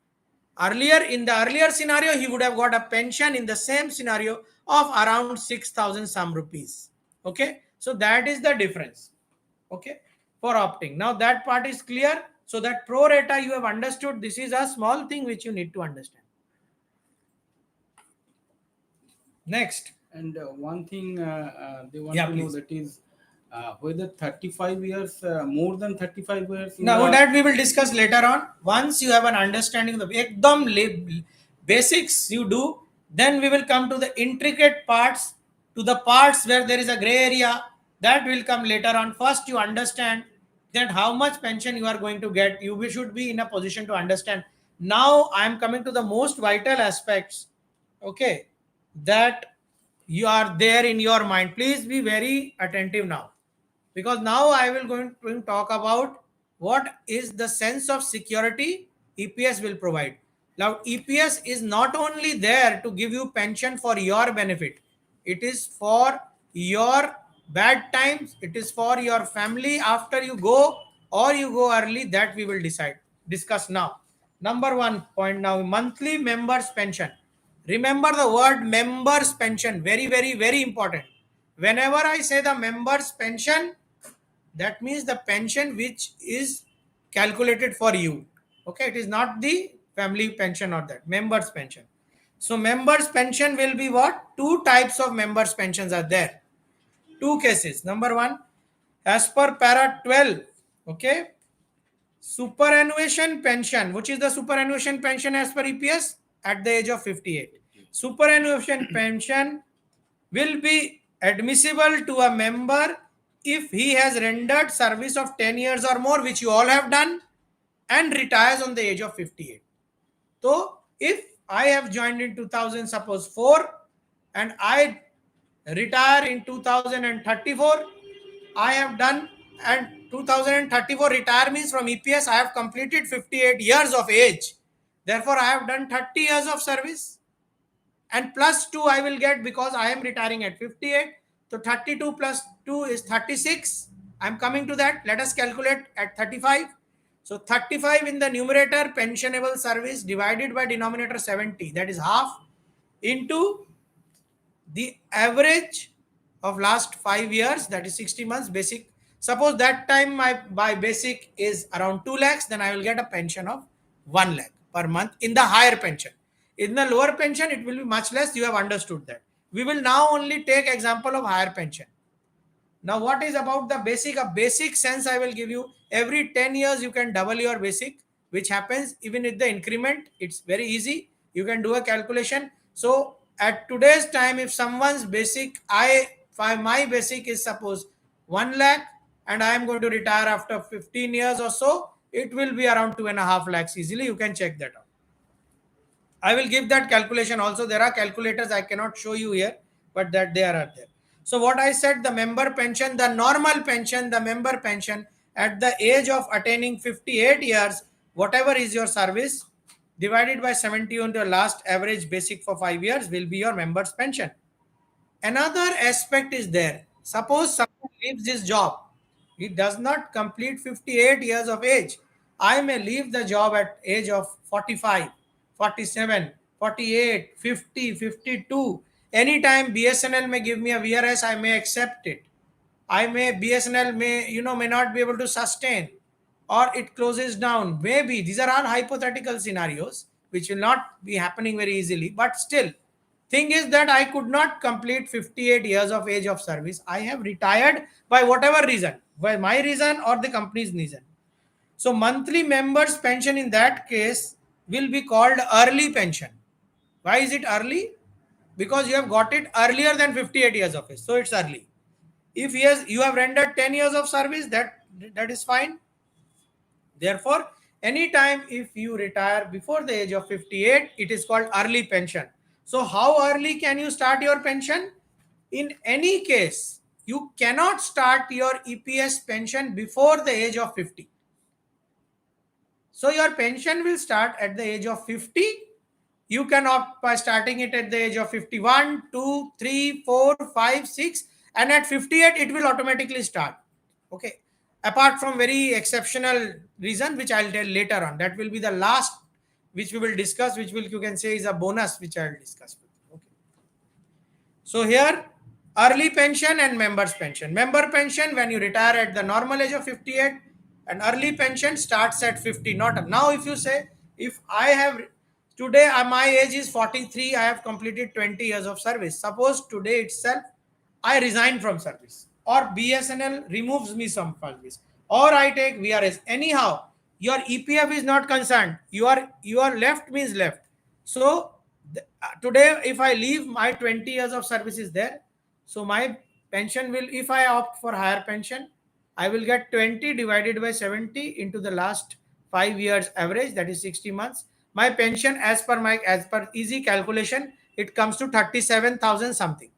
Earlier, in the earlier scenario, he would have got a pension in the same scenario of around 6,000 some rupees. Okay, so that is the difference. Okay, for opting. Now that part is clear. So that pro rata you have understood. This is a small thing which you need to understand. Next. And one thing they want Yeah, to know, please. that is whether 35 years, more than 35 years. Now that we will discuss later on. Once you have an understanding of the ekdam basics you do, then we will come to the intricate parts, to the parts where there is a gray area. That will come later on. First you understand that how much pension you are going to get. You should be in a position to understand. Now I am coming to the most vital aspects. Okay, that you are there in your mind. Please be very attentive now, because now I will going to talk about what is the sense of security EPS will provide. Now, EPS is not only there to give you pension for your benefit, it is for your bad times, it is for your family after you go or you go early. That we will discuss now. Number one point now, monthly members pension. Remember the word members pension, very, very, very important. Whenever I say the members pension, that means the pension which is calculated for you. Okay, it is not the family pension or that members pension. So members pension will be what? Two types of members pensions are there. Two cases. Number one, as per para 12, okay, superannuation pension. Which is the superannuation pension as per EPS? At the age of 58. Superannuation pension will be admissible to a member if he has rendered service of 10 years or more, which you all have done, and retires on the age of 58. So if I have joined in 2000, suppose 4, and I retire in 2034, I have done, and 2034 retire means from EPS I have completed 58 years of age. Therefore, I have done 30 years of service, and plus 2 I will get because I am retiring at 58. So 32 plus 2 is 36. I'm coming to that. Let us calculate at 35. So 35 in the numerator, pensionable service, divided by denominator 70, that is half, into the average of last 5 years, that is 60 months basic. Suppose that time my basic is around 2 lakhs, then I will get a pension of 1 lakh per month in the higher pension. In the lower pension, it will be much less. You have understood that. We will now only take example of higher pension. Now, what is about the basic? A basic sense I will give you. Every 10 years, you can double your basic, which happens even with the increment. It's very easy. You can do a calculation. So, at today's time, if someone's basic, my basic is suppose 1 lakh, and I am going to retire after 15 years or so, it will be around 2.5 lakhs easily. You can check that out. I will give that calculation also. There are calculators I cannot show you here, but that they are there. So what I said, the member pension, the normal pension, the member pension at the age of attaining 58 years, whatever is your service, divided by 70 on the last average basic for 5 years will be your member's pension. Another aspect is there. Suppose someone leaves his job, he does not complete 58 years of age. I may leave the job at age of 45, 47, 48, 50, 52. Anytime BSNL may give me a VRS, I may accept it. I may BSNL may not be able to sustain, or it closes down. Maybe these are all hypothetical scenarios which will not be happening very easily. But still, thing is that I could not complete 58 years of age of service. I have retired by whatever reason, by my reason or the company's reason. So monthly members pension in that case will be called early pension. Why is it early? Because you have got it earlier than 58 years of age. So it's early. If yes, you have rendered 10 years of service, that is fine. Therefore, anytime if you retire before the age of 58, it is called early pension. So how early can you start your pension? In any case, you cannot start your EPS pension before the age of 50. So your pension will start at the age of 50. You can opt by starting it at the age of 51, 2, 3, 4, 5, 6, and at 58 it will automatically start. Okay. Apart from very exceptional reason, which I'll tell later on. That will be the last which we will discuss, which will you can say is a bonus which I'll discuss. Okay. So here, early pension and members pension. Member pension when you retire at the normal age of 58, and early pension starts at 50. Not now. If you say, if I have today, my age is 43, I have completed 20 years of service. Suppose today itself I resign from service, or BSNL removes me from service, or I take VRS. Anyhow, your EPF is not concerned. Your left means left. So today, if I leave, my 20 years of service is there. So my pension will, if I opt for higher pension, I will get 20 divided by 70 into the last 5 years average, that is 60 months. My pension, as per easy calculation, it comes to 37,000 something.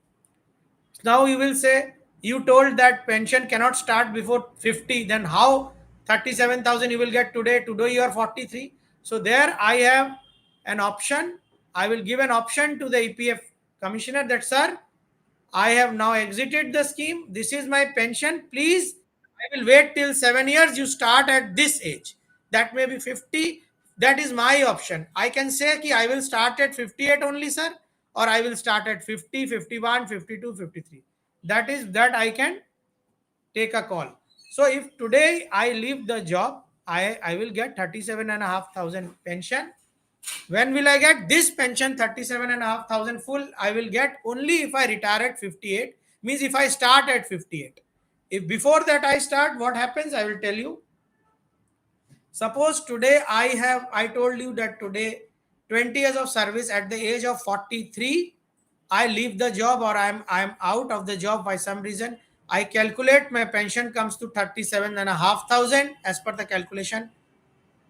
Now you will say, you told that pension cannot start before 50, then how 37,000 you will get today? Today you are 43. So there I have an option. I will give an option to the EPF commissioner that, sir, I have now exited the scheme. This is my pension. Please, I will wait till 7 years. You start at this age. That may be 50. That is my option. I can say ki I will start at 58 only, sir, or I will start at 50, 51, 52, 53. That is that I can take a call. So if today I leave the job, I will get 37,500 pension. When will I get this pension? 37,500 full I will get only if I retire at 58. Means if I start at 58. If before that I start, what happens? I will tell you. Suppose today I told you that today 20 years of service, at the age of 43, I leave the job, or I'm out of the job by some reason. I calculate my pension comes to 37,500 as per the calculation,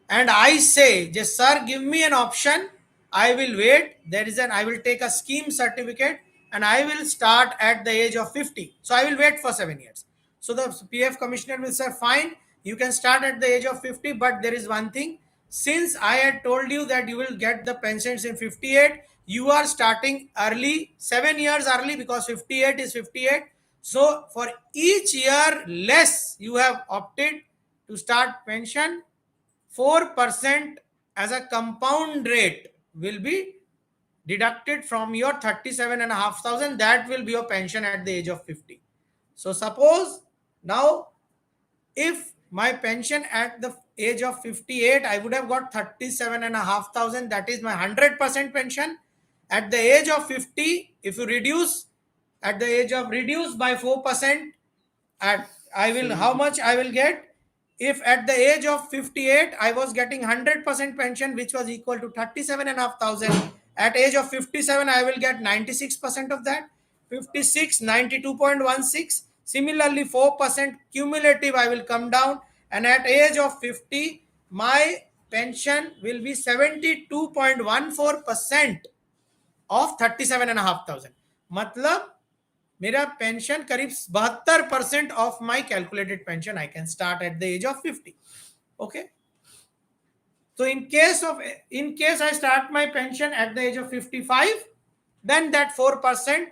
and I say, just sir, give me an option. I will wait. I will take a scheme certificate and I will start at the age of 50. So I will wait for 7 years. So the PF commissioner will say, fine, you can start at the age of 50, but there is one thing. Since I had told you that you will get the pensions in 58, you are starting early, 7 years early, because 58 is 58. So for each year less you have opted to start pension, 4% as a compound rate will be deducted from your 37,500. That will be your pension at the age of 50. So suppose now, if my pension at the age of 58, I would have got 37,500. That is my 100% pension. At the age of 50, if you reduce, at the age of reduce by 4%, at I will, how much I will get? If at the age of 58 I was getting 100% pension, which was equal to 37,500, at age of 57 I will get 96% of that. 56, 92.16. Similarly, 4% cumulative I will come down, and at age of 50 my pension will be 72.14% of 37,500. मतलब मेरा pension करीब 72% of my calculated pension I can start at the age of 50. Okay, so in case I start my pension at the age of 55, then that 4%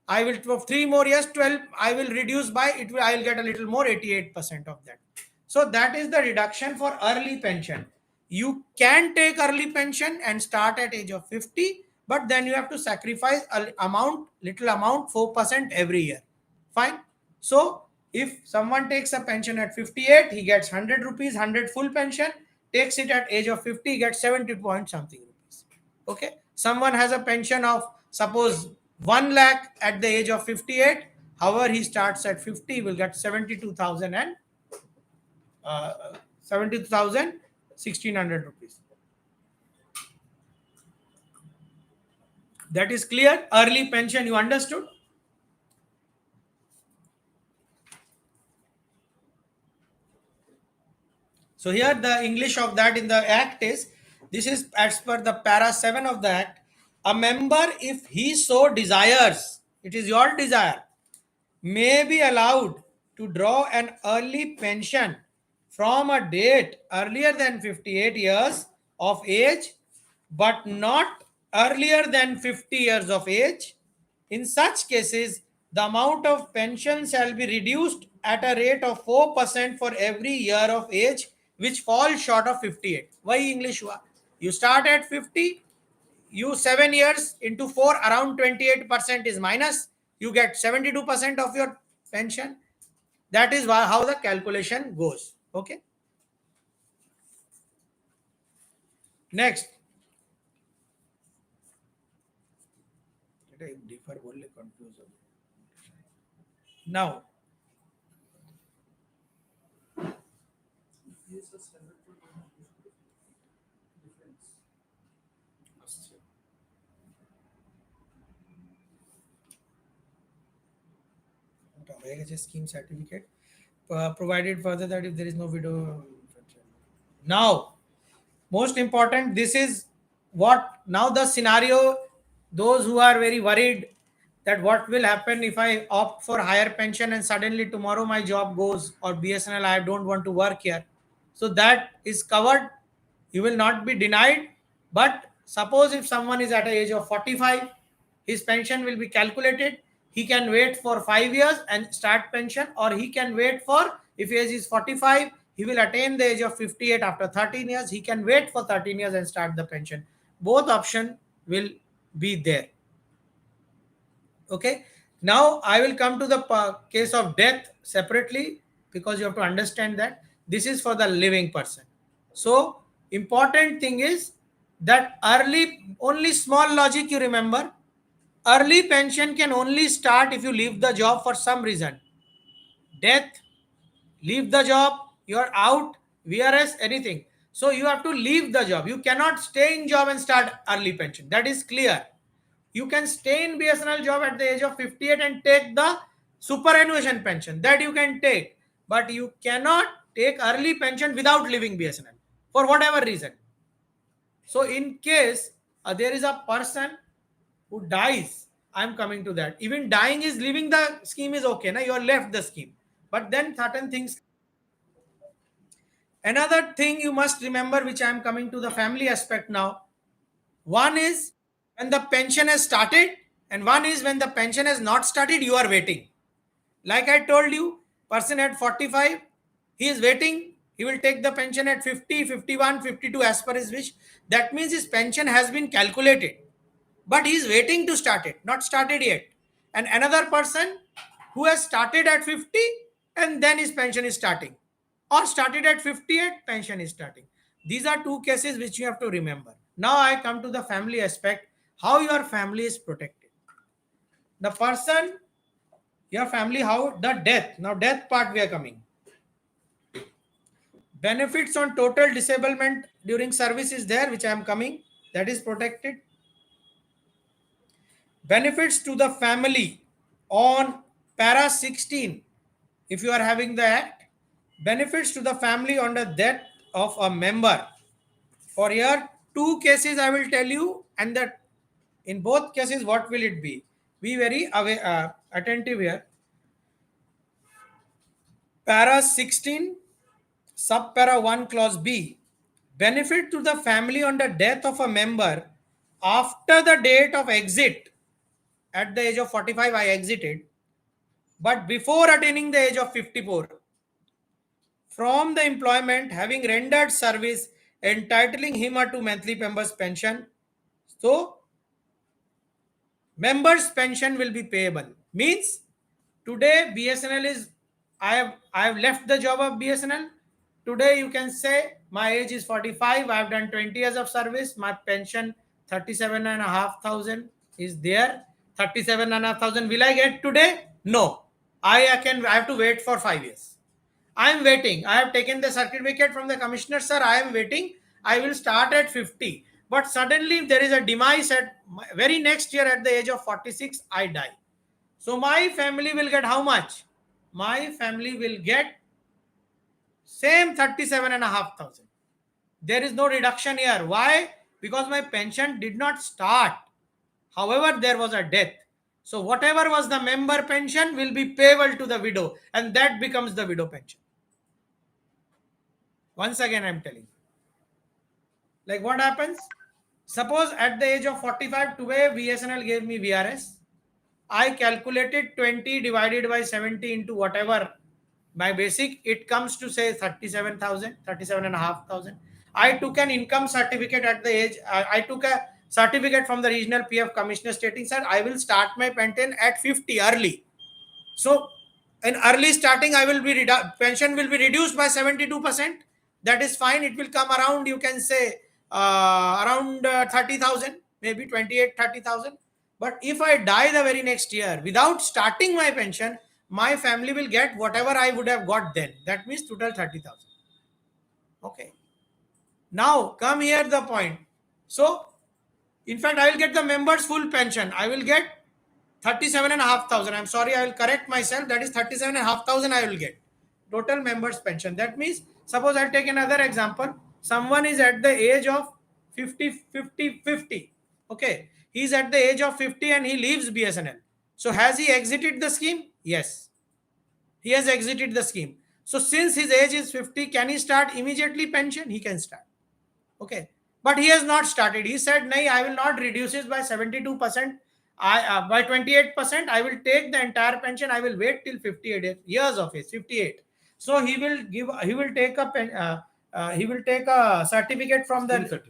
I will for 3 more years 12, I will reduce by it will, I will get a little more, 88% of that. So that is the reduction for early pension. You can take early pension and start at age of 50, but then you have to sacrifice a amount, little amount, 4% every year. Fine. So if someone takes a pension at 58, he gets 100 rupees, 100 full pension. Takes it at age of 50, he gets 70 point something rupees. Okay. Someone has a pension of suppose 1 lakh at the age of 58. However, he starts at 50, he will get 72,000 and 72,000 1,600 rupees. That is clear. Early pension, you understood? So here the English of that in the act is, this is as per the para 7 of the act. A member, if he so desires, it is your desire, may be allowed to draw an early pension from a date earlier than 58 years of age, but not earlier than 50 years of age. In such cases, the amount of pension shall be reduced at a rate of 4% for every year of age which falls short of 58. Why English? You start at 50, you 7 years into 4, around 28% is minus, you get 72% of your pension. That is how the calculation goes. Okay. Next. Now, scheme certificate provided further that if there is no video. Now, most important, this is what now the scenario, those who are very worried that what will happen if I opt for higher pension and suddenly tomorrow my job goes, or BSNL, I don't want to work here. So that is covered. You will not be denied. But suppose if someone is at the age of 45, his pension will be calculated. He can wait for 5 years and start pension, or he can wait for, if age is 45, he will attain the age of 58 after 13 years. He can wait for 13 years and start the pension. Both options will be there. Okay. Now I will come to the case of death separately, because you have to understand that this is for the living person. So important thing is that early, only small logic you remember, early pension can only start if you leave the job for some reason. Death, leave the job, you're out, VRS, anything. So you have to leave the job. You cannot stay in job and start early pension. That is clear. You can stay in BSNL job at the age of 58 and take the superannuation pension. That you can take. But you cannot take early pension without leaving BSNL for whatever reason. So in case there is a person who dies, I'm coming to that. Even dying is leaving the scheme is okay. Now you are left the scheme. But then certain things. Another thing you must remember, which I am coming to the family aspect now. One is when the pension has started, and one is when the pension has not started, you are waiting. Like I told you, person at 45, he is waiting. He will take the pension at 50, 51, 52 as per his wish. That means his pension has been calculated. But he is waiting to start it, not started yet. And another person who has started at 50 and then his pension is starting, or started at 58, pension is starting. These are two cases which you have to remember. Now I come to the family aspect, how your family is protected. The person, your family, how the death. Now death part we are coming. Benefits on total disablement during service is there, which I am coming. That is protected. Benefits to the family on para 16, if you are having the act. Benefits to the family on the death of a member. For here, two cases I will tell you, and that in both cases, what will it be? Be very attentive here. Para 16, subpara 1, clause B. Benefit to the family on the death of a member after the date of exit at the age of 45, I exited. But before attaining the age of 54, from the employment having rendered service entitling him or to monthly members pension, so members pension will be payable. Means today BSNL is, I have left the job of BSNL. Today you can say my age is 45, I have done 20 years of service, my pension 37,500 is there. 37,500 will I get today? No. I have to wait for 5 years. I am waiting. I have taken the certificate from the commissioner, sir. I am waiting. I will start at 50. But suddenly there is a demise at very next year at the age of 46, I die. So my family will get how much? My family will get same 37,500. There is no reduction here. Why? Because my pension did not start. However, there was a death. So whatever was the member pension will be payable to the widow, and that becomes the widow pension. Once again, I'm telling you. Like what happens? Suppose at the age of 45, today BSNL gave me VRS. I calculated 20 divided by 70 into whatever my basic, it comes to say 37,000, 37,500. I took an income certificate at the age, I took a certificate from the regional PF commissioner stating, sir, I will start my pension at 50 early. So in early starting, I will be pension will be reduced by 72%. That is fine. It will come around, you can say, around 30,000, maybe 28, 30,000. But if I die the very next year without starting my pension, my family will get whatever I would have got then. That means total 30,000. Okay. Now come here the point. So in fact, I will get the members full pension. I will get 37,500. I'm sorry, I will correct myself. That is 37,500 I will get. Total members pension. That means, suppose I'll take another example. Someone is at the age of 50. Okay. He's at the age of 50 and he leaves BSNL. So has he exited the scheme? Yes. He has exited the scheme. So since his age is 50, can he start immediately pension? He can start. Okay. But he has not started. He said, "Nay, I will not reduce it by 72%. By 28%, I will take the entire pension. I will wait till 58 years of age, 58. So he will take a certificate from the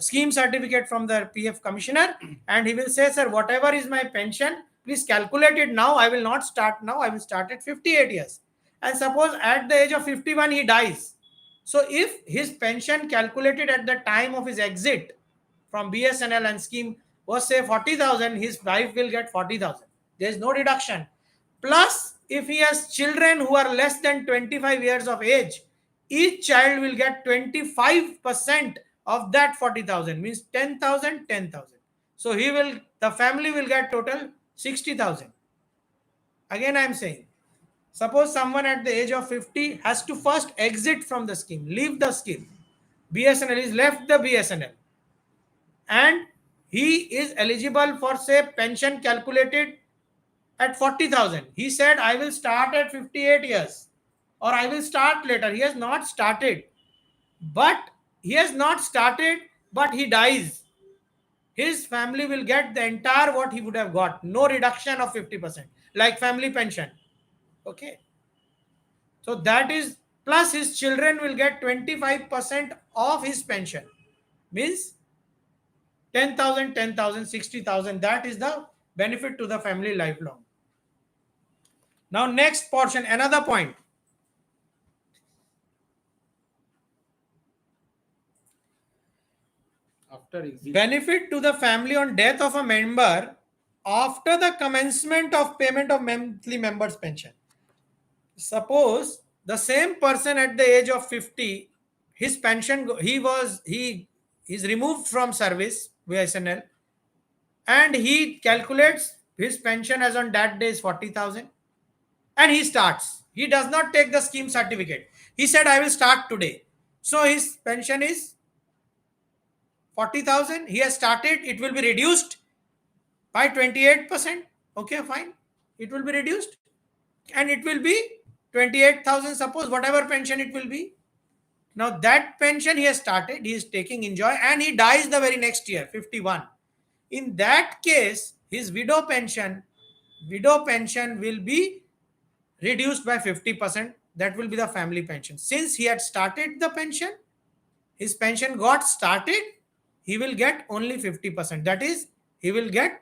scheme certificate from the PF commissioner, and he will say, sir, whatever is my pension, please calculate it now. I will not start now. I will start at 58 years. And suppose at the age of 51, he dies. So if his pension calculated at the time of his exit from BSNL and scheme was say 40,000, his wife will get 40,000. There is no reduction. Plus, if he has children who are less than 25 years of age, each child will get 25% of that 40,000, means 10,000, 10,000. So the family will get total 60,000. Again, I am saying, suppose someone at the age of 50 has to first exit from the scheme, leave the scheme. BSNL is left the BSNL. And he is eligible for, say, pension calculated at 40,000. He said, I will start at 58 years or I will start later. He has not started. But he dies. His family will get the entire what he would have got. No reduction of 50%. Like family pension. Okay. So that is, plus his children will get 25% of his pension. Means 10,000, 10,000, 60,000. That is the benefit to the family lifelong. Now next portion, another point. Benefit to the family on death of a member after the commencement of payment of monthly members pension. Suppose the same person at the age of 50, his pension, he is removed from service, BSNL, and he calculates his pension as on that day is 40,000, and he starts. He does not take the scheme certificate. He said, I will start today. So his pension is 40,000. He has started. It will be reduced by 28%. Okay, fine. It will be reduced. And it will be 28,000, suppose, whatever pension it will be. Now that pension he has started, he is taking enjoy, and he dies the very next year, 51. In that case, his widow pension will be reduced by 50%. That will be the family pension. Since he had started the pension, his pension got started, he will get only 50%. That is, he will get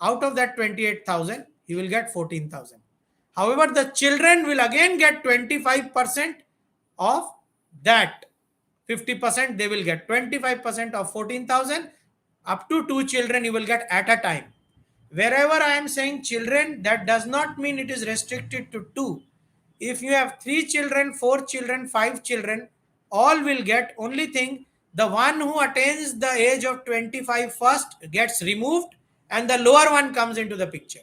out of that 28,000, he will get 14,000. However, the children will again get 25% of that 50%. They will get 25% of 14,000. Up to 2 children you will get at a time. Wherever I am saying children, that does not mean it is restricted to 2. If you have 3 children, 4 children, 5 children, all will get. Only thing, the one who attains the age of 25 first gets removed and the lower one comes into the picture.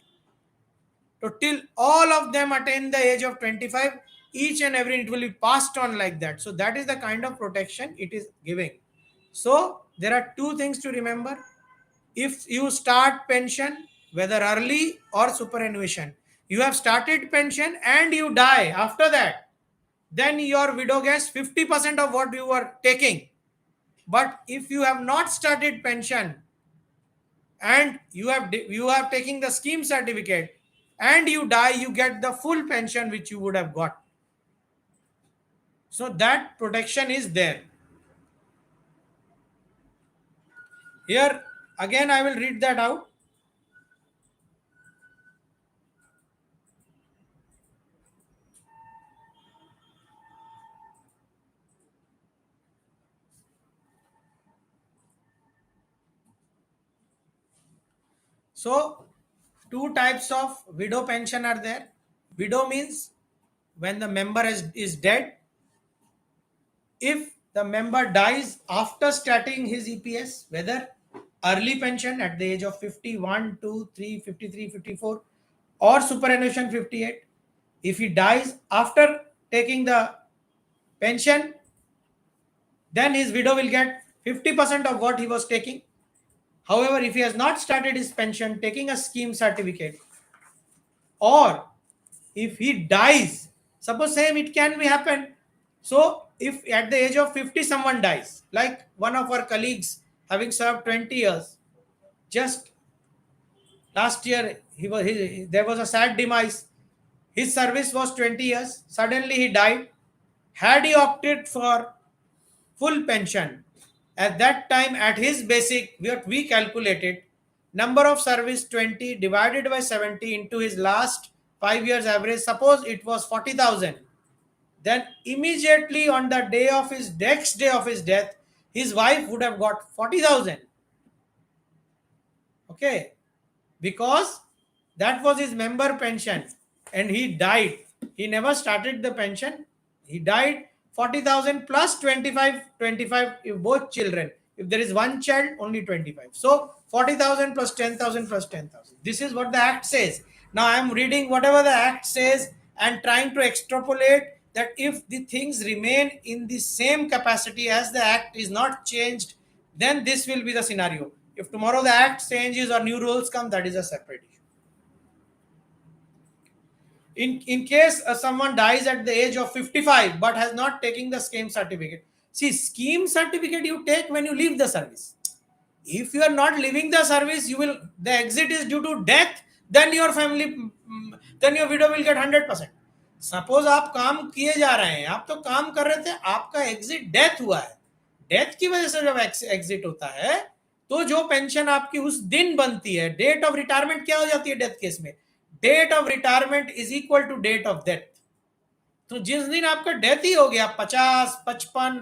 So till all of them attain the age of 25, each and every, it will be passed on like that. So that is the kind of protection it is giving. So there are 2 things to remember. If you start pension, whether early or superannuation, you have started pension and you die after that, then your widow gets 50% of what you were taking. But if you have not started pension and you have taking the scheme certificate and you die, you get the full pension which you would have got. So that protection is there. Here again I will read that out. So 2 types of widow pension are there. Widow means when the member is dead. If the member dies after starting his EPS, whether early pension at the age of 51, 2, 3, 53, 54, or superannuation 58, if he dies after taking the pension, then his widow will get 50% of what he was taking. However, if he has not started his pension, taking a scheme certificate, or if he dies, suppose same it can be happen. So if at the age of 50 someone dies, like one of our colleagues having served 20 years, just last year there was a sad demise. His service was 20 years, suddenly he died. Had he opted for full pension, at that time at his basic, what we calculated, number of service 20 divided by 70 into his last 5 years average, suppose it was 40,000, then immediately on the day of his next day of his death, his wife would have got 40,000. Okay, because that was his member pension and he died. He never started the pension. He died. 40,000 plus 25 if both children. If there is one child, only 25. So 40,000 plus 10,000 plus 10,000. This is what the act says. Now I am reading whatever the act says and trying to extrapolate that if the things remain in the same capacity as the act is not changed, then this will be the scenario. If tomorrow the act changes or new rules come, that is a separate issue. In case someone dies at the age of 55 but has not taken the scheme certificate. See, scheme certificate you take when you leave the service. If you are not leaving the service, the exit is due to death, then your widow will get 100%. Suppose आप काम किए जा रहे हैं, आप तो काम कर रहे थे, आपका एग्जिट डेथ हुआ है, डेथ की वजह से जब एग्जिट होता है तो जो पेंशन आपकी उस दिन बनती है, डेट ऑफ रिटायरमेंट क्या हो जाती है डेथ केस में, date of retirement is equal to date of death. तो जिस दिन आपका डेथ ही हो गया, 50, 55,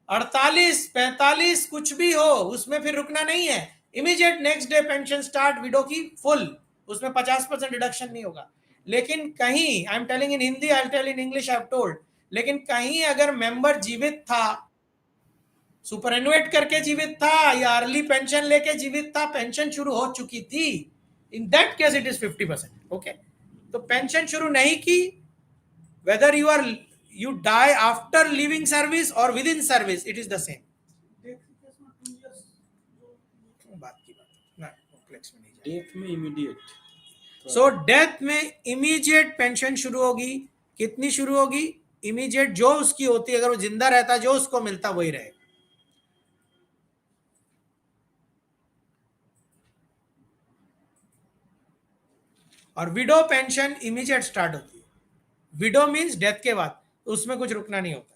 48, 45 कुछ भी हो, उसमें फिर रुकना नहीं है, immediate next day pension start, widow की फुल, उसमें 50% डिडक्शन नहीं होगा. लेकिन कहीं, I am telling in Hindi, I tell in English, I have told, लेकिन कहीं अगर मेंबर जीवित था, सुपरएनुएट करके जीवित था या अर्ली पेंशन लेके जीवित था, पेंशन शुरू हो चुकी थी, in that case it is 50%. Okay, तो पेंशन शुरू नहीं की, whether you die after leaving service or within service, it is the same. Death में इमीडिएट, सो डेथ में इमीडिएट पेंशन शुरू होगी. कितनी शुरू होगी? इमीडिएट जो उसकी होती है, अगर वो जिंदा रहता जो उसको मिलता वही रहे. और विडो पेंशन इमीडिएट स्टार्ट होती है. विडो मीन्स डेथ के बाद, उसमें कुछ रुकना नहीं होता.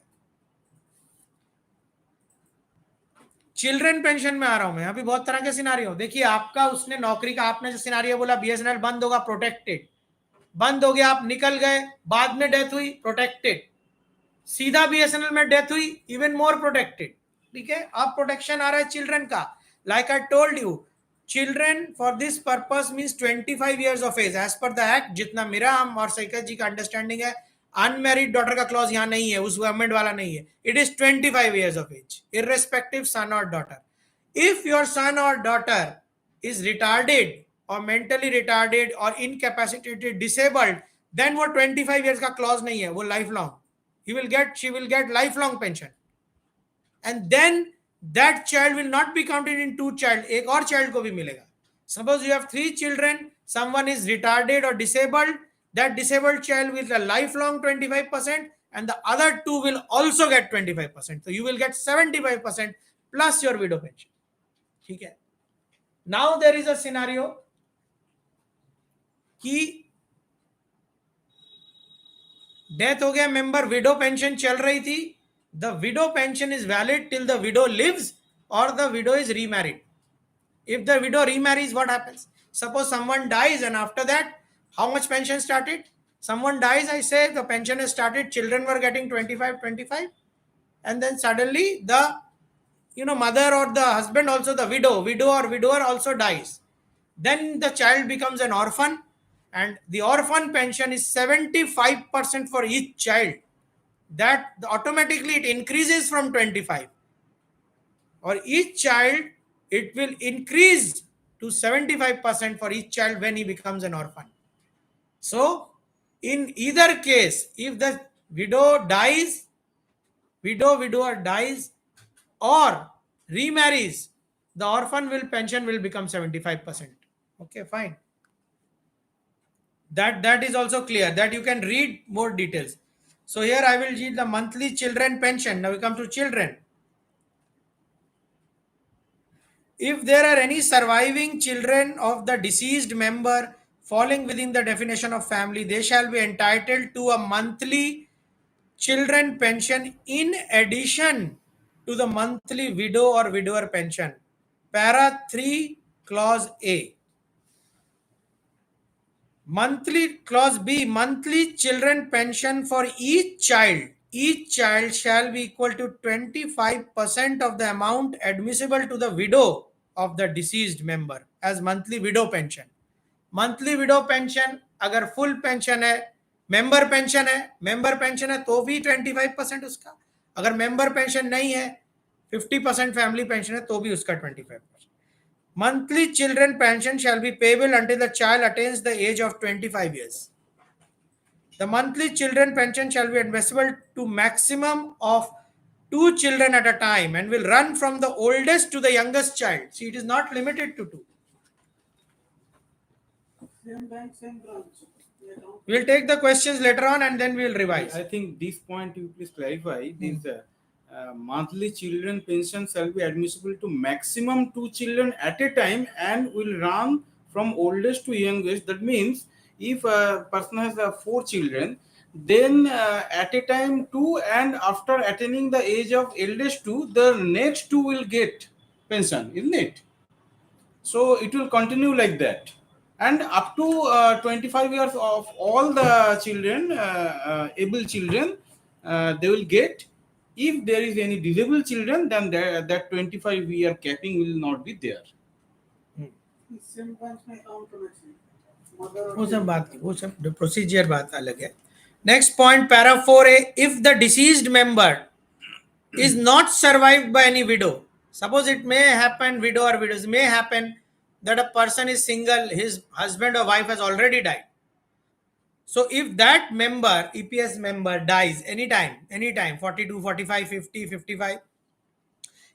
चिल्ड्रन पेंशन में आ रहा हूं मैं. अभी बहुत तरह के सिनारियो. देखिए, आपका उसने नौकरी का, आपने जो सिनारियो बोला बीएसएनएल बंद होगा, प्रोटेक्टेड. बंद हो गया, आप निकल गए, बाद में डेथ हुई, प्रोटेक्टेड. सीधा बीएसएनएल में डेथ हुई, इवन मोर प्रोटेक्टेड. ठीक है, अब प्रोटेक्शन आ रहा है चिल्ड्रन का. Like I told you, children for this purpose means 25 years of age as per the act. जितना मेरा हम और सैकत जी का अंडरस्टैंडिंग है, अनमैरिड डॉटर का क्लॉज यहां नहीं है, उस गवर्नमेंट वाला नहीं है. इट इज 25 years ऑफ एज, irrespective son or daughter. If your son or daughter is retarded or mentally retarded or incapacitated, disabled, then वो 25 years का क्लॉज नहीं है, वो life long. she will get lifelong pension, and then that child will not be counted in two child. एक और child को भी मिलेगा. Suppose you have 3 children, someone is retarded or disabled, that disabled child will get lifelong 25%, and the other 2 will also get 25%. So you will get 75% plus your widow pension. ठीक है. Now there is a scenario कि death हो गया member, widow pension चल रही थी. The widow pension is valid till the widow lives or the widow is remarried. If the widow remarries, what happens? Suppose someone dies and after that, how much pension started? Someone dies, I say the pension has started, children were getting 25, and then suddenly the mother or the husband, also the widow or widower also dies. Then the child becomes an orphan, and the orphan pension is 75% for each child. That automatically it increases from 25, or each child it will increase to 75% for each child when he becomes an orphan. So in either case, if the widower dies or remarries, the orphan pension will become 75%. Okay, fine. That is also clear, that you can read more details. So here I will read the monthly children pension. Now we come to children. If there are any surviving children of the deceased member falling within the definition of family, they shall be entitled to a monthly children pension in addition to the monthly widow or widower pension. Para 3, clause A. Monthly, clause B, monthly children pension for each child. Each child shall be equal to 25% of the amount admissible to the widow of the deceased member as monthly widow pension. Monthly widow pension अगर full pension है, member pension है तो भी 25% उसका. अगर member pension नहीं है, 50% family pension है तो भी उसका 25%. Monthly children pension shall be payable until the child attains the age of 25 years. The monthly children pension shall be admissible to maximum of 2 children at a time and will run from the oldest to the youngest child. See, it is not limited to 2. Same bank, same branch. We will take the questions later on and then we will revise. I think this point you please clarify. This monthly children pension shall be admissible to maximum 2 children at a time and will run from oldest to youngest. That means if a person has 4 children, then at a time 2, and after attaining the age of eldest 2, the next 2 will get pension, isn't it? So it will continue like that, and up to 25 years of all the children, able children, they will get. If there is any disabled children, then that 25-year capping will not be there. वो सब बात की, वो सब procedure बात अलग है. Next point, para 4A. If the deceased member is not survived by any widow, suppose it may happen, widow or widows may happen that a person is single, his husband or wife has already died. So if that member, EPS member, dies anytime, 42, 45, 50, 55,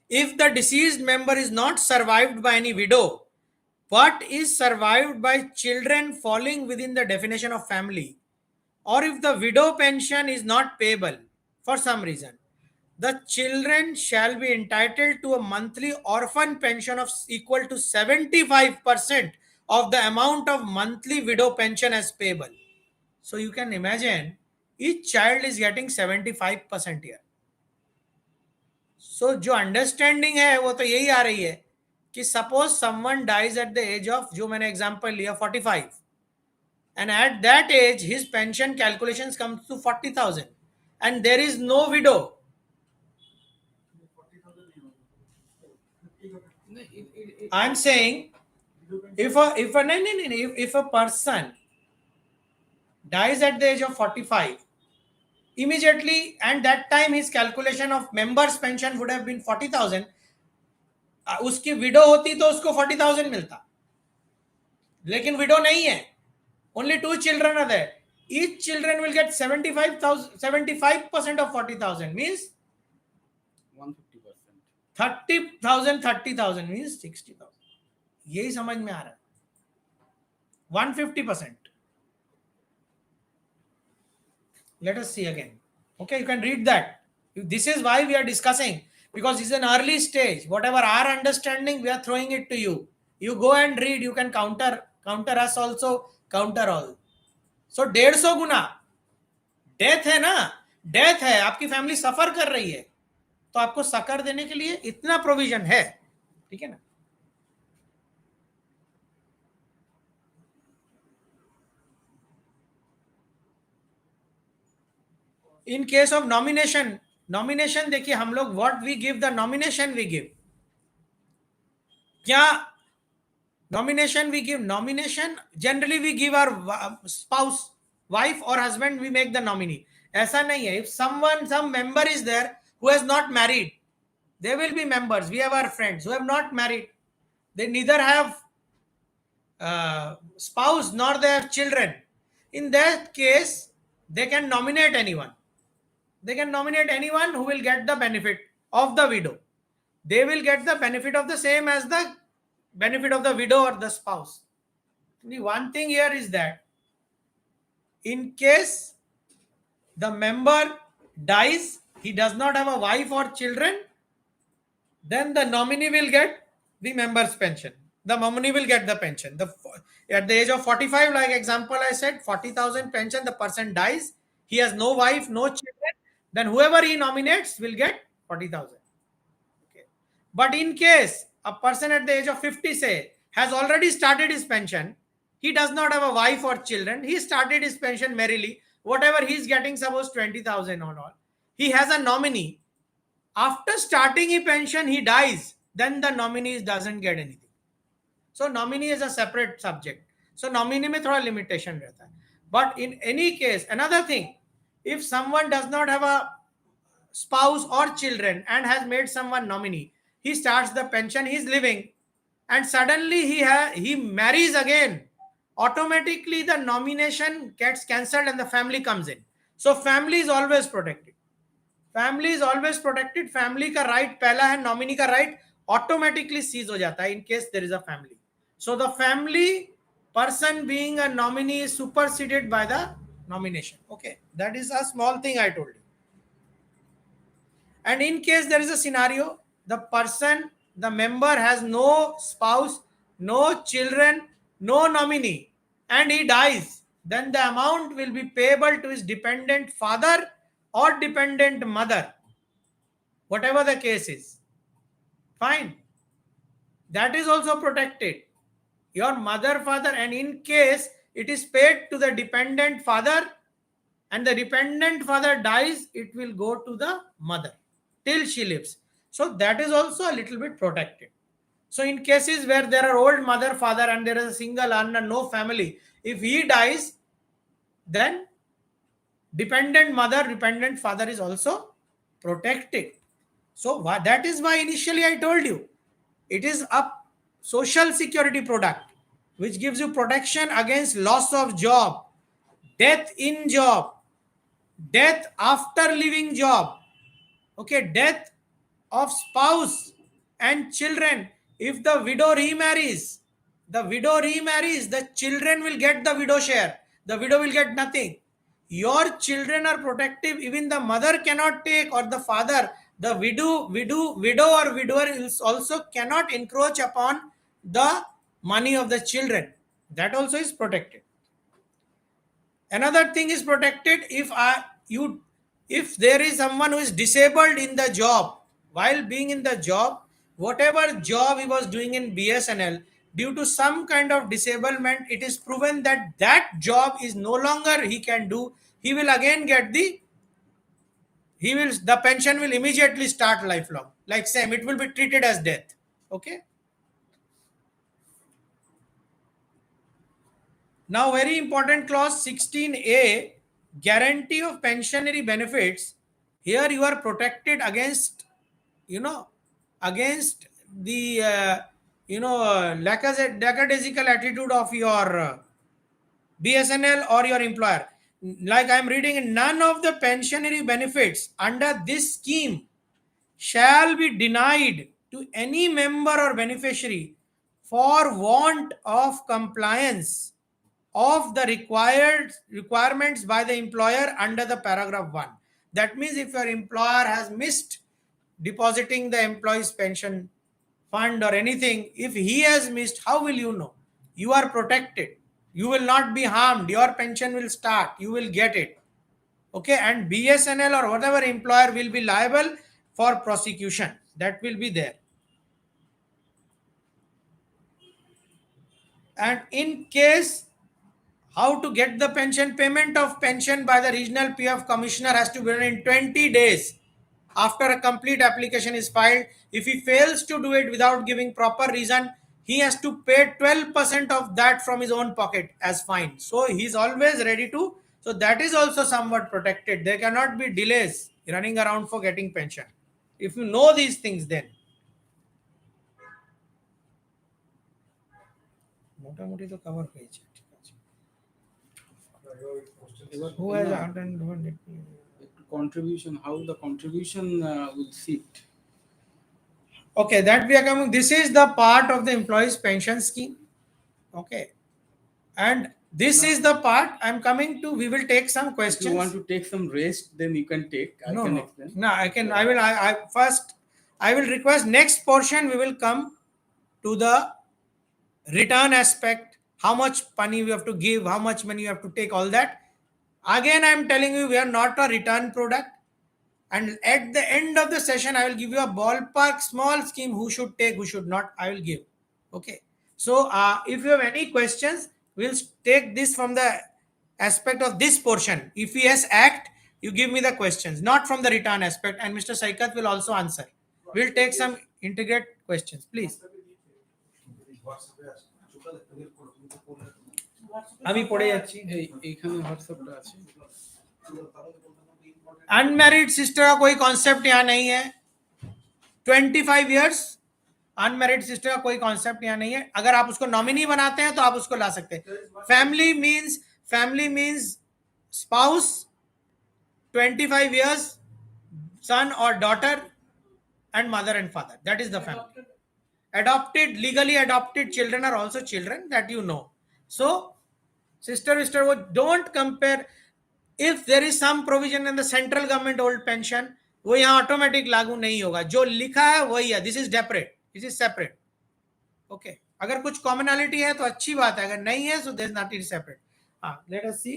if the deceased member is not survived by any widow, but is survived by children falling within the definition of family, or if the widow pension is not payable for some reason, the children shall be entitled to a monthly orphan pension of equal to 75% of the amount of monthly widow pension as payable. So you can imagine each child is getting 75% here. So जो understanding है वो तो यही आ रही है कि suppose someone dies at the age of, जो मैंने एग्जांपल लिया 45, and at that age his pension calculations comes to 40,000 and there is no widow. I'm saying if a person dies at the age of 45 immediately, and that time his calculation of members pension would have been 40,000, उसकी window होती तो उसको 40,000 मिलता, लेकिन window नहीं है, only 2 children are there, each children will get 75% of 40,000 means 150%. 30,000 means 60,000. यही समझ में आ रहा है. 150%. Let us see again. Okay, you can read that. This is why we are discussing, because it's an early stage. Whatever our understanding, we are throwing it to you. You go and read. You can counter us also, counter all. So 150 Guna death है ना, death है, आपकी family सफर कर रही है, तो आपको sucker देने के लिए इतना प्रोविजन है. ठीक है ना. In case of nomination, nomination देखिए हम लोग what we give, the nomination we give, क्या nomination we give, nomination generally we give our spouse, wife or husband, we make the nominee. ऐसा नहीं है. If someone, some member is there who has not married, they will be members. We have our friends who have not married, they neither have spouse nor they have children. In that case they can nominate anyone. They can nominate anyone who will get the benefit of the widow. They will get the benefit of the same as the benefit of the widow or the spouse. The one thing here is that in case the member dies, he does not have a wife or children, then the nominee will get the member's pension. The nominee will get the pension. At the age of 45, like example I said, 40,000 pension, the person dies, he has no wife, no children, then whoever he nominates will get 40,000. Okay. But in case a person at the age of 50, say, has already started his pension, he does not have a wife or children, he started his pension merrily, whatever he is getting, suppose 20,000 or all, he has a nominee. After starting a pension, he dies, then the nominee doesn't get anything. So nominee is a separate subject. So nominee में थोड़ा limitation रहता है. But in any case, another thing, if someone does not have a spouse or children and has made someone nominee, he starts the pension, he is living, and suddenly he marries again, automatically the nomination gets cancelled and the family comes in. So family is always protected. Family is always protected. Family का right पहला है, nominee का right automatically seize हो जाता है in case there is a family. So the family person being a nominee is superseded by the nomination. Okay, that is a small thing I told you. And in case there is a scenario, the person, the member has no spouse, no children, no nominee, and he dies, then the amount will be payable to his dependent father or dependent mother, whatever the case is. Fine. That is also protected. Your mother, father, and in case it is paid to the dependent father and the dependent father dies, it will go to the mother till she lives. So that is also a little bit protected. So in cases where there are old mother, father, and there is a single and no family, if he dies, then dependent mother, dependent father is also protected. So that is why initially I told you it is a social security product which gives you protection against loss of job, death in job, death after leaving job, okay, death of spouse and children. If the widow remarries, the children will get the widow share, the widow will get nothing. Your children are protective. Even the mother cannot take, or the father, the widow or widower also cannot encroach upon the money of the children. That also is protected. Another thing is protected if there is someone who is disabled in the job while being in the job, whatever job he was doing in BSNL, due to some kind of disablement, it is proven that that job is no longer he can do. He will again get the pension will immediately start lifelong. Like same, it will be treated as death. Okay. Now, very important clause 16A, guarantee of pensionary benefits. Here you are protected against, against the, lackadaisical attitude of your BSNL or your employer. Like I am reading, none of the pensionary benefits under this scheme shall be denied to any member or beneficiary for want of compliance of the requirements by the employer under the paragraph 1. That means if your employer has missed depositing the employee's pension fund or anything, if he has missed, how will you know? You are protected. You will not be harmed. Your pension will start. You will get it. Okay, and BSNL or whatever employer will be liable for prosecution. That will be there. And in case how to get the pension, payment of pension by the regional PF commissioner has to be done in 20 days after a complete application is filed. If he fails to do it without giving proper reason, he has to pay 12% of that from his own pocket as fine. So he's always ready to. So that is also somewhat protected. There cannot be delays running around for getting pension. If you know these things, then. মোটামুটি তো cover হয়েছে, ঠিক আছে। Who has contribution, how the contribution will sit? Okay, that we are coming. This is the part of the employees pension scheme. Okay, and this is the part I'm coming to. We will take some questions. If you want to take some rest, then you can take. I can explain. No, I can. I will. I first. I will request next portion. We will come to the return aspect. How much money we have to give? How much money you have to take? All that. Again, I'm telling you, we are not a return product. And at the end of the session, I will give you a ballpark small scheme who should take, who should not. I will give. Okay. So if you have any questions, we'll take this from the aspect of this portion. EPS Act, you give me the questions, not from the return aspect. And Mr. Saikat will also answer. We'll take some integrate questions, please. আমি পড়ে যাচ্ছি এইখানে হোয়াটসঅ্যাপটা আছে unmarried sister का कोई concept यहाँ नहीं है 25 इयर्स अनमैरिड सिस्टर का कोई कॉन्सेप्ट यहाँ नहीं है अगर आप उसको नॉमिनी बनाते हैं तो आप उसको ला सकते हैं family means spouse 25 years sun or daughter and mother and father that is the family adopted legally adopted children are also children that you know so sister don't compare if there is some provision in the central government old pension वो यहाँ automatic लागू नहीं होगा जो लिखा है वही है दिस इज सेपरेट ओके अगर कुछ कॉमनैलिटी है तो अच्छी बात है अगर नहीं है so there is not it separate let us see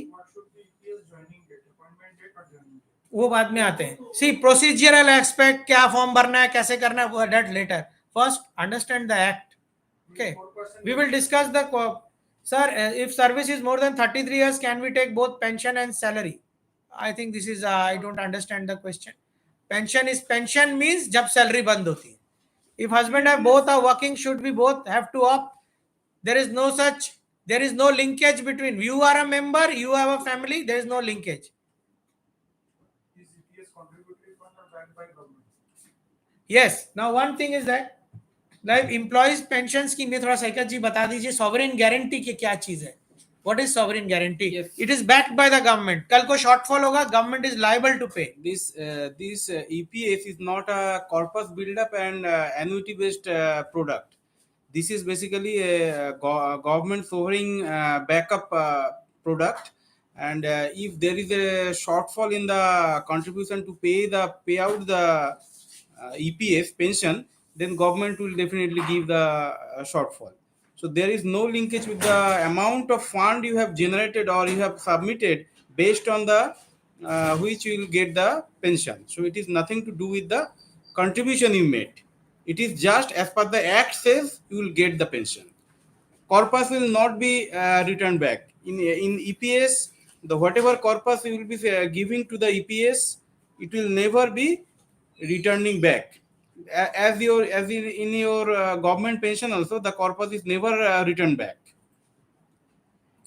वो बाद में आते हैं सी प्रोसीजरल एस्पेक्ट क्या फॉर्म भरना है कैसे करना है वो that letter first understand the act okay we will discuss the sir if service is more than 33 years can we take both pension and salary I think this is I don't understand the question pension means jab salary band hoti hai if husband and both are working should we both have to opt there is no linkage between you are a member you have a family there is no linkage is EPS contributory fund or backed by government yes now one thing is that like employees pension scheme में थोड़ा सैकत जी बता दीजिए sovereign guarantee की क्या चीज है what is sovereign guarantee it is backed by the government कल को शॉर्टफॉल होगा गवर्नमेंट इज लायबल टू पे this EPS is not a corpus build up and annuity based product this is basically a government sovereign backup product and if there is a shortfall in the contribution to pay out the EPS pension then government will definitely give the shortfall So there is no linkage with the amount of fund you have generated or you have submitted based on the which you will get the pension. So it is nothing to do with the contribution you made. It is just as per the act says you will get the pension. Corpus will not be returned back. In EPS, the whatever corpus you will be giving to the EPS, it will never be returning back. In your government pension also, the corpus is never returned back.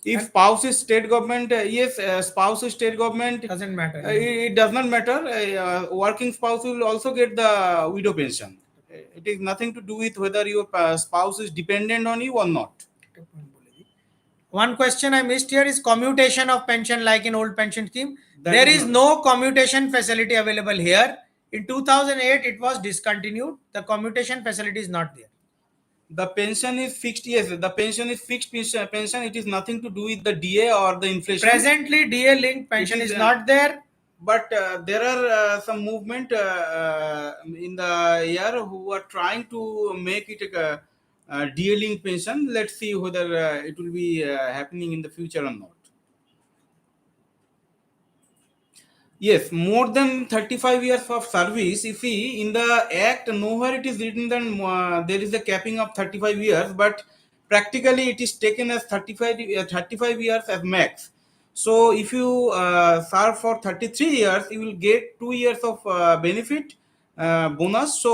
If And- spouse is state government, yes, spouse is state government, Doesn't matter. it does not matter. Working spouse will also get the widow pension. It is nothing to do with whether your spouse is dependent on you or not. One question I missed here is commutation of pension like in old pension scheme. That There is is not- no commutation facility available here. In 2008, it was discontinued. The commutation facility is not there. The pension is fixed. Yes, the pension is fixed pension. It is nothing to do with the DA or the inflation. Presently, DA linked pension It is, is not there. But there are some movement in the year who are trying to make it a DA link pension. Let's see whether it will be happening in the future or not. Yes, more than 35 years of service. You see, in the Act, nowhere it is written that there is a capping of 35 years, but practically it is taken as 35 years as max. So, if you serve for 33 years, you will get 2 years of benefit bonus. So,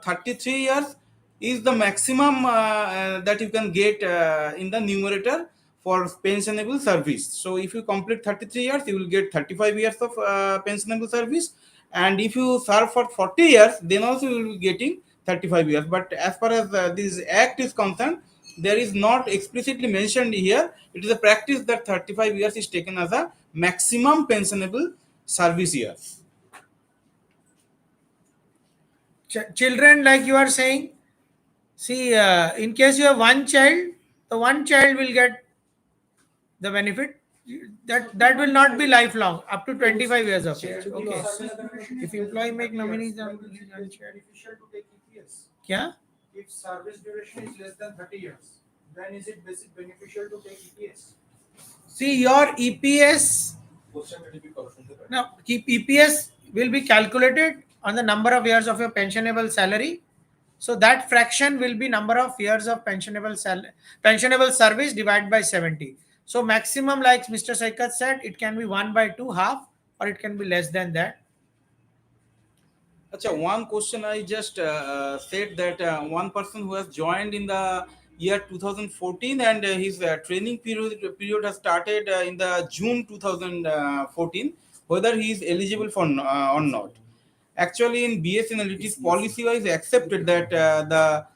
33 years is the maximum that you can get in the numerator for pensionable service. So if you complete 33 years, you will get 35 years of pensionable service. And if you serve for 40 years, then also you will be getting 35 years. But as far as this act is concerned, there is not explicitly mentioned here. It is a practice that 35 years is taken as a maximum pensionable service years. Children, like you are saying, see, in case you have one child, the one child will get the benefit. That will not be lifelong, up to 25 years of age. Okay. If employee make nominees, then beneficial to take EPS? kya? If service duration is less than 30 years, then is it basic beneficial to take EPS? See, your EPS, now keep EPS will be calculated on the number of years of your pensionable salary. So that fraction will be number of years of pensionable service divided by 70. So maximum, like Mr. Saikat said, it can be 1/2 half, or it can be less than that. Acha, one question I just said that one person who has joined in the year 2014 and his training period has started in the June 2014, whether he is eligible for or not. Actually, in BSNL, it is policy wise accepted that the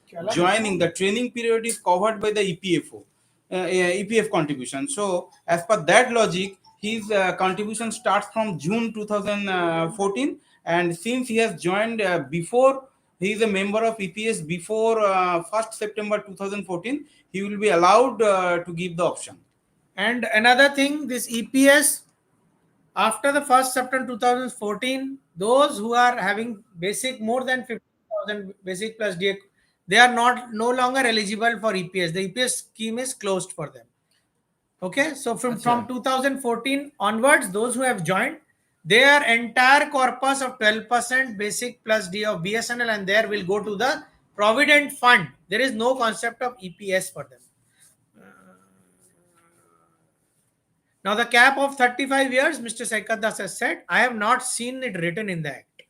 training period is covered by the EPF contribution. So, as per that logic, his contribution starts from June 2014, and since he has joined before, he is a member of EPS before 1st September 2014, he will be allowed to give the option. And another thing, this EPS, after the 1st September 2014, those who are having basic more than 50,000 basic plus DA, they are no longer eligible for EPS. The EPS scheme is closed for them. Okay, so from 2014 onwards, those who have joined, their entire corpus of 12% basic plus D of BSNL and there will go to the provident fund. There is no concept of EPS for them. Now the cap of 35 years, Mr. Saikat Das has said, I have not seen it written in the act.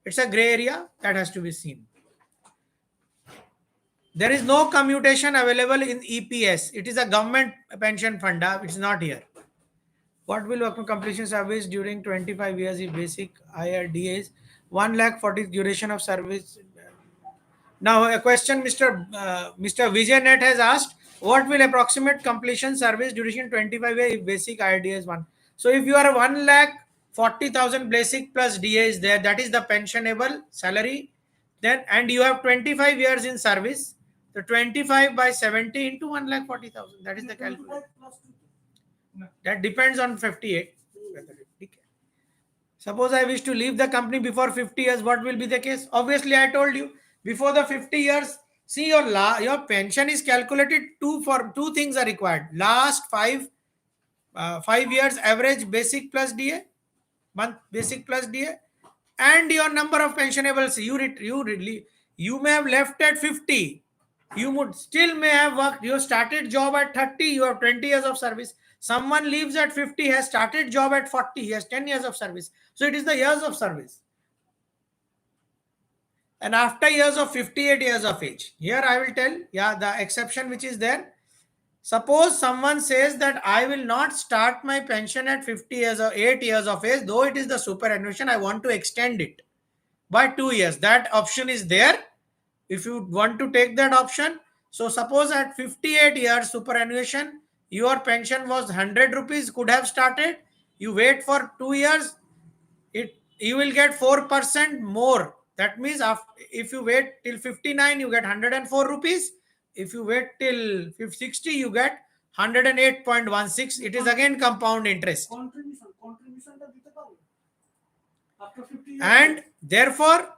It's a gray area that has to be seen. There is no commutation available in EPS. It is a government pension fund. It's not here. What will work completion service during 25 years if basic IRDA is 1 lakh 40 duration of service? Now a question Mr. Vijay Net has asked, what will approximate completion service duration 25 years if basic IRDA is 1? So if you are 1 lakh 40,000 basic plus DA is there, that is the pensionable salary, then and you have 25 years in service, the 25 by 70 into 1 lakh 40,000, that is the calculation. That depends on 58. Suppose I wish to leave the company before 50 years, what will be the case? Obviously, I told you, before the 50 years, See, your pension is calculated for two things are required. Last 5 years average basic plus DA, month basic plus DA, and your number of pensionables. You may have left at 50. You would still may have worked. You started job at 30. You have 20 years of service. Someone leaves at 50, has started job at 40. He has 10 years of service. So it is the years of service. And after years of 58 years of age, here I will tell, yeah, the exception which is there. Suppose someone says that I will not start my pension at 50 years or 8 years of age, though it is the superannuation, I want to extend it by 2 years. That option is there. If you want to take that option, so suppose at 58 years superannuation, your pension was 100 rupees, could have started. You wait for 2 years, you will get 4% more. That means if you wait till 59, you get 104 rupees. If you wait till 60, you get 108.16. It is again compound interest. contribution after 50 years. And therefore,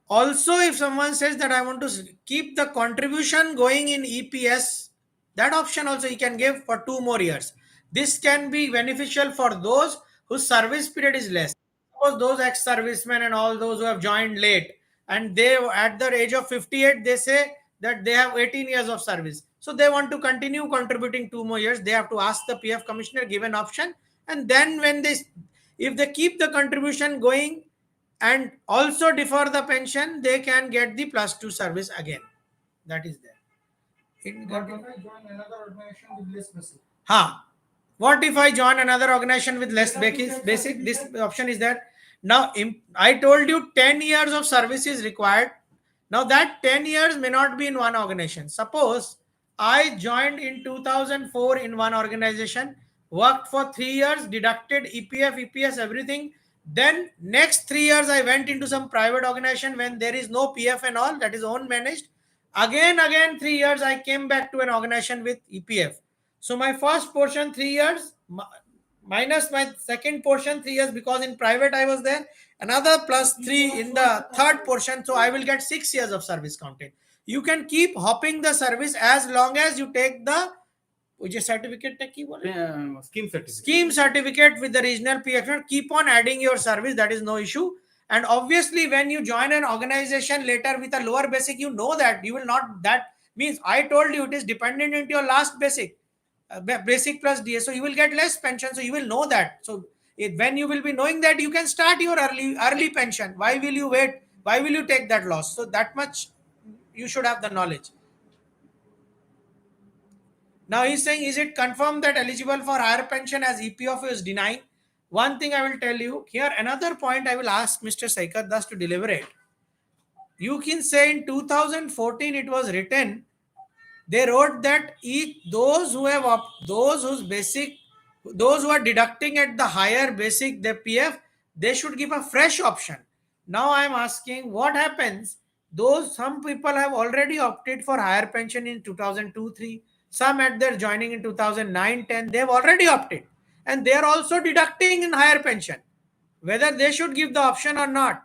also if someone says that I want to keep the contribution going in EPS, that option also you can give for 2 more years. This can be beneficial for those whose service period is less. Suppose those ex-servicemen and all those who have joined late, and they at the age of 58 they say that they have 18 years of service, so they want to continue contributing 2 more years. They have to ask the PF commissioner, give an option, and then if they keep the contribution going and also defer the pension, they can get the +2 service again. That is there. What if I join another organization with less basic? What if I join another organization with less basic? This option is there. Now, I told you 10 years of service is required. Now, that 10 years may not be in one organization. Suppose I joined in 2004 in one organization, worked for 3 years, deducted EPF, EPS, everything. Then next 3 years, I went into some private organization when there is no PF and all, that is own managed. Again 3 years, I came back to an organization with EPF. So my first portion 3 years minus my second portion 3 years, because in private I was there, another +3 in the third portion. So I will get 6 years of service counted. You can keep hopping the service as long as you take the certificate, scheme certificate with the regional PF. Keep on adding your service, that is no issue. And obviously when you join an organization later with a lower basic, you know that you will not, that means I told you it is dependent into your last basic. Basic plus DA, so you will get less pension, so you will know that. So when you will be knowing that, you can start your early pension. Why will you wait? Why will you take that loss? So that much you should have the knowledge. Now he's saying, is it confirmed that eligible for higher pension as EPF is denying? One thing I will tell you here, another point I will ask Mr. Saikat thus to deliberate. You can say in 2014 it was written, they wrote that those who are deducting at the higher basic, the PF, they should give a fresh option. Now I am asking, what happens? Some people have already opted for higher pension in 2002-3. Some at their joining in 2009-10, they have already opted, and they are also deducting in higher pension. Whether they should give the option or not,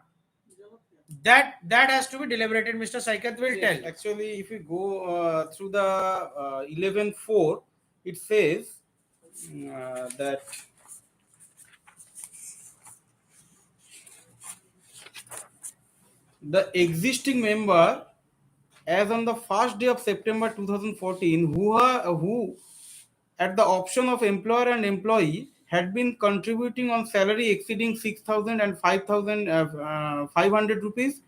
that has to be deliberated. Mr. Saikat will tell. Actually, if we go through the 11.4, it says that the existing member as on the first day of September 2014 who at the option of employer and employee had been contributing on salary exceeding 6,000 and 5,500 rupees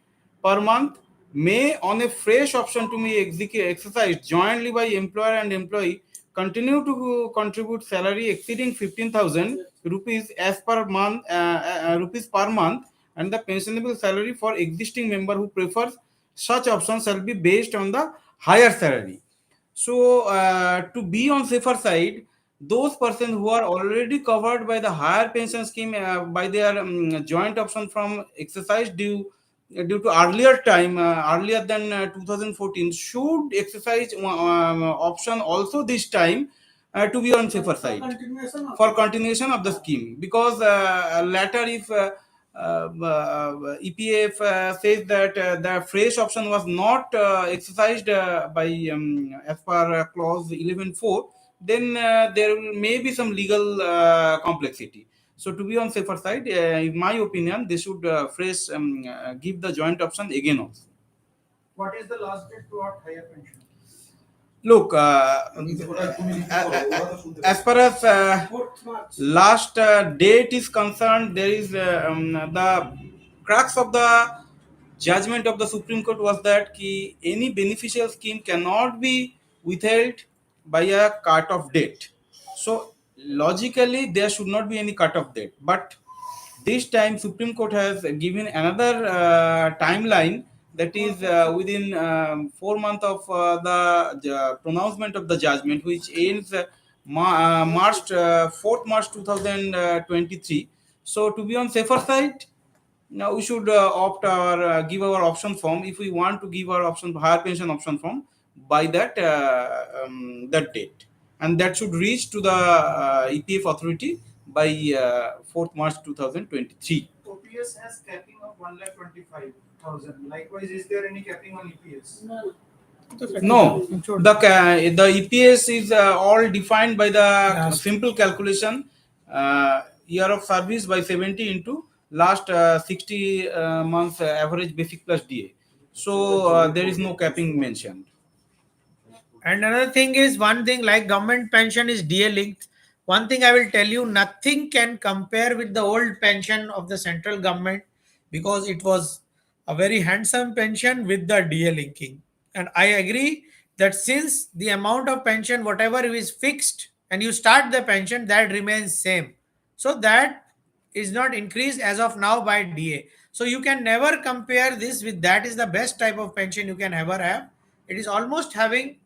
per month may, on a fresh option to be exercised jointly by employer and employee, continue to contribute salary exceeding 15,000 rupees as per month rupees per month, and the pensionable salary for existing member who prefers such option shall be based on the higher salary. So to be on safer side, those persons who are already covered by the higher pension scheme by their joint option from exercise due to earlier time, earlier than 2014, should exercise option also this time to be on safer side for continuation of the scheme. Because later if EPF says that the fresh option was not exercised by as per clause 11.4, then there may be some legal complexity. So to be on safer side, in my opinion, they should fresh give the joint option again also. What is the last date to opt higher pension? Look, as far as 4th March. last date is concerned, there is the crux of the judgment of the Supreme Court was that any beneficial scheme cannot be withheld by a cut-off date. So logically, there should not be any cut-off date. But this time, Supreme Court has given another timeline, that is within 4 months of the pronouncement of the judgment, which ends March 4th March 2023. So to be on safer side, now we should opt or give our option form, if we want to give our option higher pension option form by that date, and that should reach to the EPF authority by 4th March 2023. OPS has capping of 1,25,000. Likewise, is there any capping on EPS? No, the EPS is all defined by the Last. simple calculation, year of service by 70 into last 60 months average basic plus DA. So there is no capping mentioned. And another thing is, one thing like government pension is DA linked. One thing I will tell you, nothing can compare with the old pension of the central government, because it was a very handsome pension with the DA linking. And I agree that since the amount of pension, whatever is fixed, and you start the pension, that remains same. So that is not increased as of now by DA. So you can never compare this with that. Is the best type of pension you can ever have. It is almost having,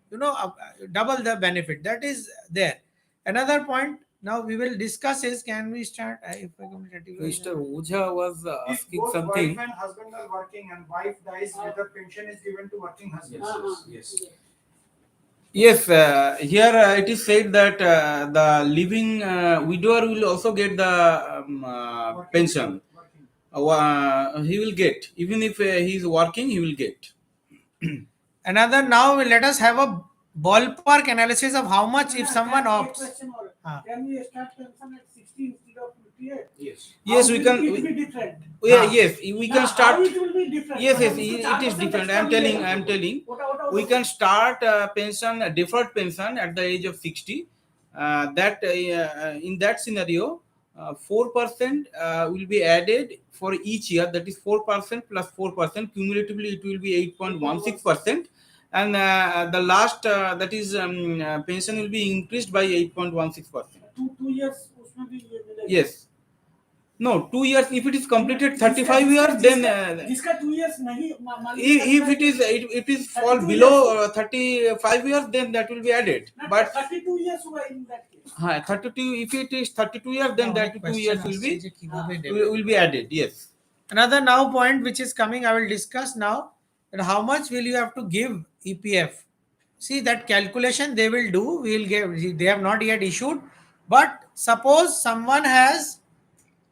double the benefit that is there. Another point now we will discuss is, can we start if I come to Mr. Oja was If asking both something. wife and husband are working and wife dies, whether pension is given to working husband? Yes. Yes, here it is said that the living widower will also get the pension. Working. He will get, even if he is working, he will get. Another, now let us have a ballpark analysis of how much if someone opts. Can we start pension at 60 instead of 58? Yes. Yes, we can. It will be different. Yes, we can start. How it will be different? Yes, it is different. I am telling. We can start pension, deferred pension at the age of 60. That in that scenario, 4% will be added for each year. That is 4% plus 4%. Cumulatively, it will be 8.16%. And the last, that is pension will be increased by 8.16%. 2 years उसमें भी ये मिलेगा. Yes. No, 2 years. If it is completed 35 years, then जिसका 2 years नहीं if it is fall below 35 years, then that will be added. But 32 years हुआ in that case. 32. If it is 32 years, then that 2 years will be added. Yes. Another now point which is coming, I will discuss now, that how much will you have to give EPF. See, that calculation they will do, we will give, they have not yet issued. But suppose someone has,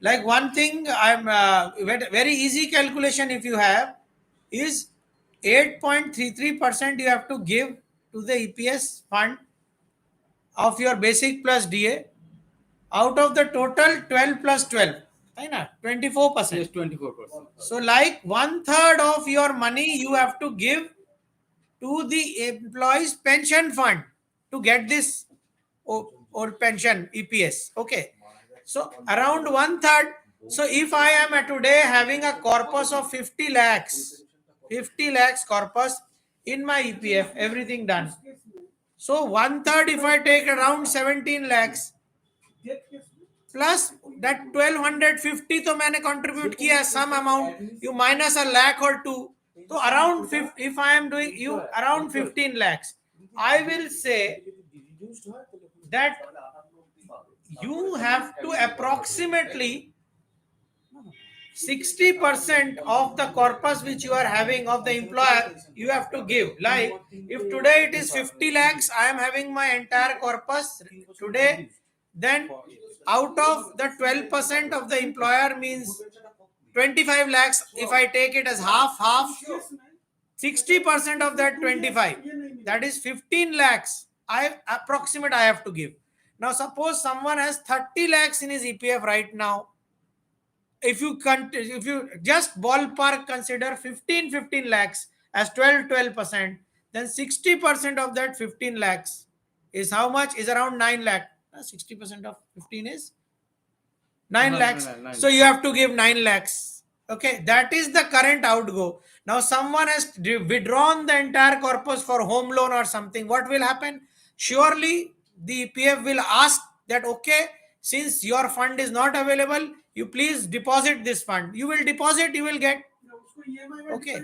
like one thing, I'm very easy calculation if you have is 8.33% you have to give to the EPS fund of your basic plus DA out of the total 12 plus 12. 24%. Yes, 24%. So, like 1/3 of your money you have to give to the employees' pension fund to get this or pension EPS. Okay. So, around 1/3. So, if I am today having a corpus of 50 lakhs corpus in my EPF, everything done. So, 1/3 if I take around 17 lakhs. Plus that 1250 तो मैंने contribute किया some amount, you minus a lakh or two, so around if I am doing you around 15 lakhs, I will say that you have to approximately 60% of the corpus which you are having of the employer you have to give. Like if today it is 50 lakhs, I am having my entire corpus today, then out of the 12% of the employer means 25 lakhs, if I take it as half, 60% of that 25, that is 15 lakhs. I have to give. Now suppose someone has 30 lakhs in his EPF right now. If you just ballpark consider 15 lakhs as 12%, then 60% of that 15 lakhs is how much? Is around 9 lakh. 60% of 15 is 9 lakhs. So you have to give 9 lakhs. Okay, that is the current outgo. Now someone has withdrawn the entire corpus for home loan or something. What will happen? Surely the PF will ask that, okay, since your fund is not available, you please deposit this fund. You will deposit, you will get. Okay,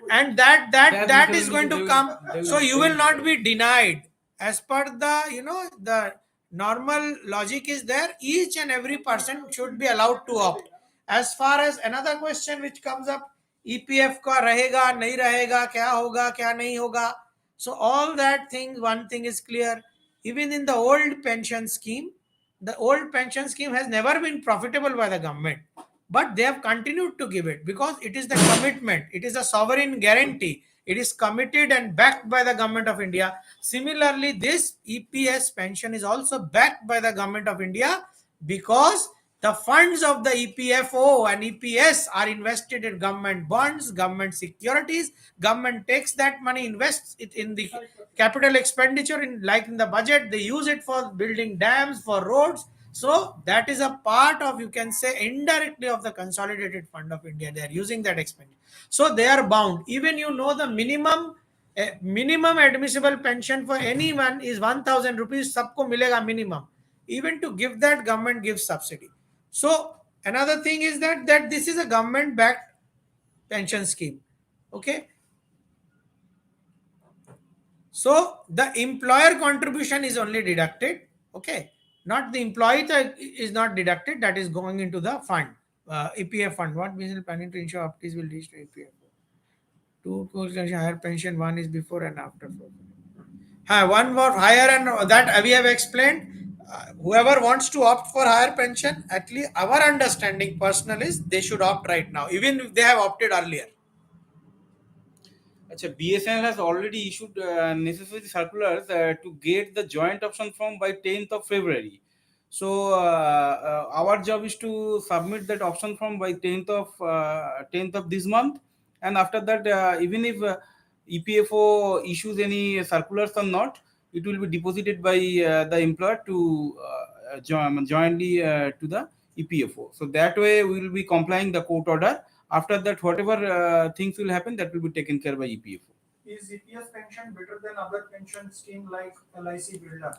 and that is going to come. So you will not be denied as per the the normal logic is there. Each and every person should be allowed to opt. As far as another question which comes up, EPF का रहेगा नहीं रहेगा, क्या होगा क्या नहीं होगा. So all that thing, one thing is clear. Even in the old pension scheme, the old pension scheme has never been profitable by the government, but they have continued to give it because it is the commitment. It is a sovereign guarantee. It is committed and backed by the government of India. Similarly, this EPS pension is also backed by the government of India because the funds of the EPFO and EPS are invested in government bonds, government securities. Government takes that money, invests it in the capital expenditure, in the budget. They use it for building dams, for roads. So that is a part of, you can say, indirectly of the consolidated fund of India. They are using that expenditure. So they are bound. Even the minimum admissible pension for anyone is 1,000 rupees. Sabko milega minimum. Even to give that, government gives subsidy. So another thing is that this is a government-backed pension scheme. Okay. So the employer contribution is only deducted. Okay. Not the employee is not deducted. That is going into the fund, EPF fund. What business planning to ensure optees will reach to EPF? Two higher pension. One is before and after. One more higher, and that we have explained. Whoever wants to opt for higher pension, at least our understanding personal is they should opt right now, even if they have opted earlier. Achha, BSNL has already issued necessary circulars to get the joint option form by 10th of February. So our job is to submit that option form by 10th of this month, and after that, even if EPFO issues any circulars or not, it will be deposited by the employer to jointly to the EPFO. So that way we will be complying the court order. After that, whatever things will happen, that will be taken care by EPFO. Is EPS pension better than other pension scheme like LIC builder?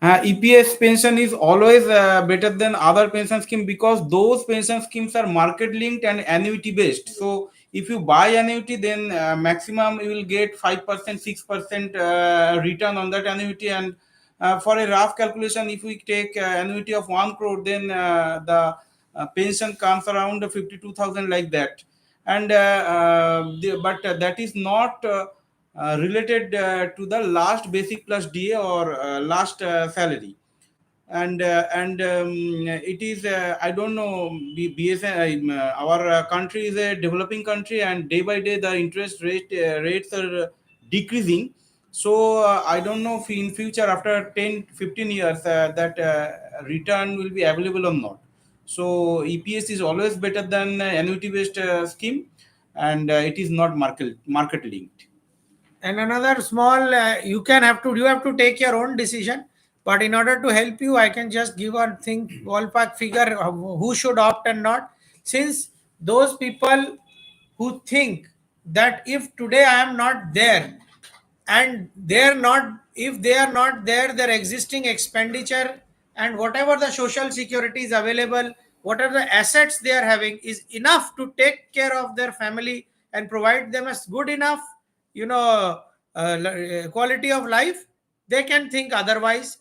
EPS pension is always better than other pension scheme because those pension schemes are market linked and annuity based. So if you buy annuity, then maximum you will get 5%, 6% return on that annuity. And for a rough calculation, if we take annuity of 1 crore, then the pension comes around 52,000 like that. And but that is not related to the last basic plus DA or last salary. And it is I don't know, BSN, our country is a developing country, and day by day the interest rates are decreasing. So I don't know if in future after 10-15 years that return will be available or not. So EPS is always better than annuity based scheme, and it is not market linked. And another small, you have to take your own decision. But in order to help you, I can just give a ballpark figure of who should opt and not. Since those people who think that if today I am not there, and if they are not there, their existing expenditure and whatever the social security is available, whatever the assets they are having is enough to take care of their family and provide them as good enough quality of life, they can think otherwise.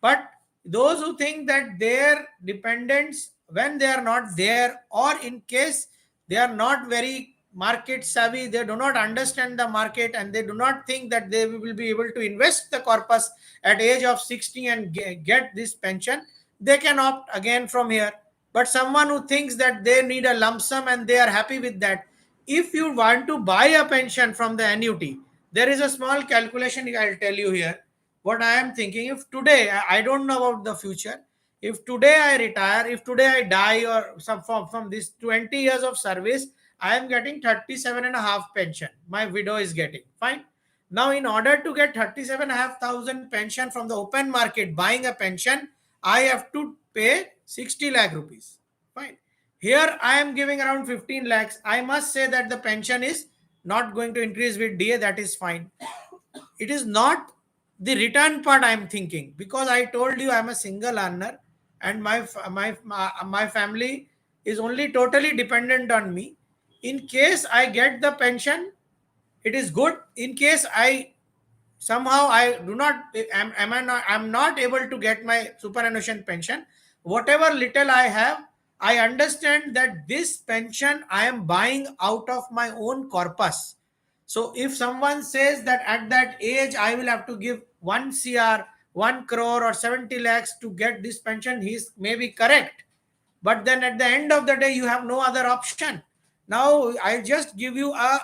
But those who think that their dependents, when they are not there, or in case they are not very market savvy, they do not understand the market, and they do not think that they will be able to invest the corpus at age of 60 and get this pension, they can opt again from here. But someone who thinks that they need a lump sum and they are happy with that, if you want to buy a pension from the annuity, there is a small calculation I'll tell you here. What I am thinking, if today, I don't know about the future, if today I retire, if today I die, or some from this 20 years of service, I am getting 37 and a half pension. My widow is getting. Fine. Now, in order to get 37,500 pension from the open market, buying a pension, I have to pay 60 lakh rupees. Fine. Here I am giving around 15 lakhs. I must say that the pension is not going to increase with DA. That is fine. It is not the return part I am thinking, because I told you I am a single earner and my family is only totally dependent on me. In case I get the pension, it is good. In case I somehow I do not am I not I'm not able to get my superannuation pension, whatever little I have, I understand that this pension I am buying out of my own corpus. So if someone says that at that age I will have to give 1 cr, 1 crore or 70 lakhs to get this pension, he is maybe correct. But then at the end of the day, you have no other option. Now I just give you a,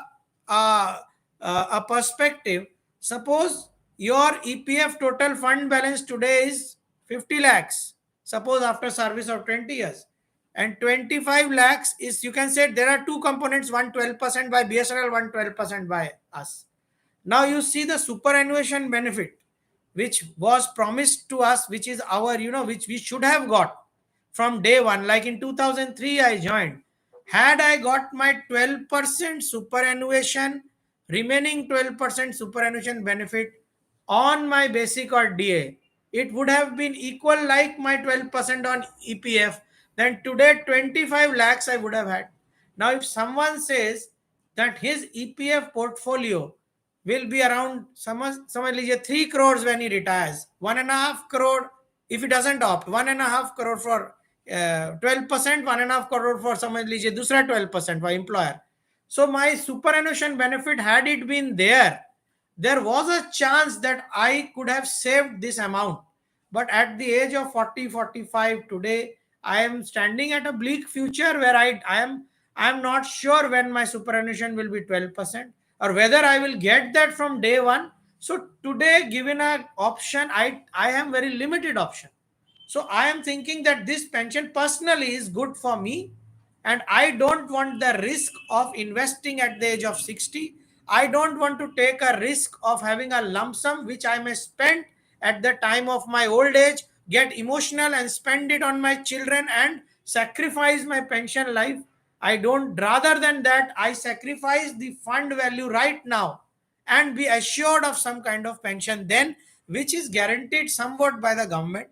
a perspective. Suppose your EPF total fund balance today is 50 lakhs, suppose after service of 20 years, and 25 lakhs is, you can say there are two components, one 12% by BSNL, one 12% by us. Now you see the superannuation benefit which was promised to us, which is our, which we should have got from day one. Like in 2003, I joined. Had I got my 12% superannuation, remaining 12% superannuation benefit on my basic or DA, it would have been equal like my 12% on EPF. Then today, 25 lakhs I would have had. Now, if someone says that his EPF portfolio will be around समझ लीजिए 3 crores when he retires, 1.5 crore if he doesn't opt, 1.5 crore for 12%, 1.5 crore for समझ लीजिए दूसरा 12% for employer. So my superannuation benefit, had it been there was a chance that I could have saved this amount. But at the age of 40, 45 today, I am standing at a bleak future where I am not sure when my superannuation will be 12% or whether I will get that from day one. So today, given an option, I am very limited option. So I am thinking that this pension personally is good for me, and I don't want the risk of investing at the age of 60. I don't want to take a risk of having a lump sum which I may spend at the time of my old age, get emotional and spend it on my children and sacrifice my pension life. I don't, rather than that, I sacrifice the fund value right now and be assured of some kind of pension then, which is guaranteed somewhat by the government.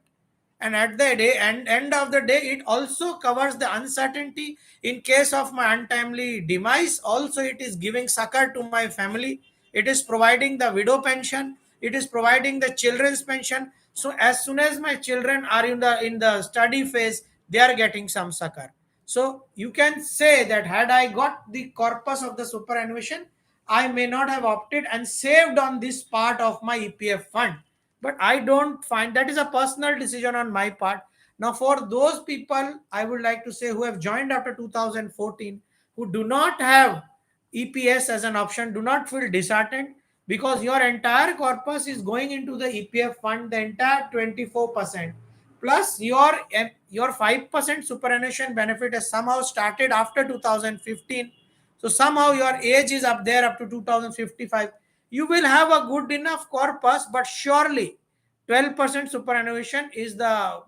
And at the end of the day, it also covers the uncertainty in case of my untimely demise. Also, it is giving succor to my family. It is providing the widow pension. It is providing the children's pension. So as soon as my children are in the study phase, they are getting some succor. So you can say that had I got the corpus of the superannuation, I may not have opted and saved on this part of my EPF fund. But I don't find that is a personal decision on my part. Now, for those people, I would like to say, who have joined after 2014, who do not have EPS as an option, do not feel disheartened, because your entire corpus is going into the EPF fund, the entire 24%, plus your 5% superannuation benefit has somehow started after 2015. So somehow your age is up there up to 2055. You will have a good enough corpus, but surely 12% superannuation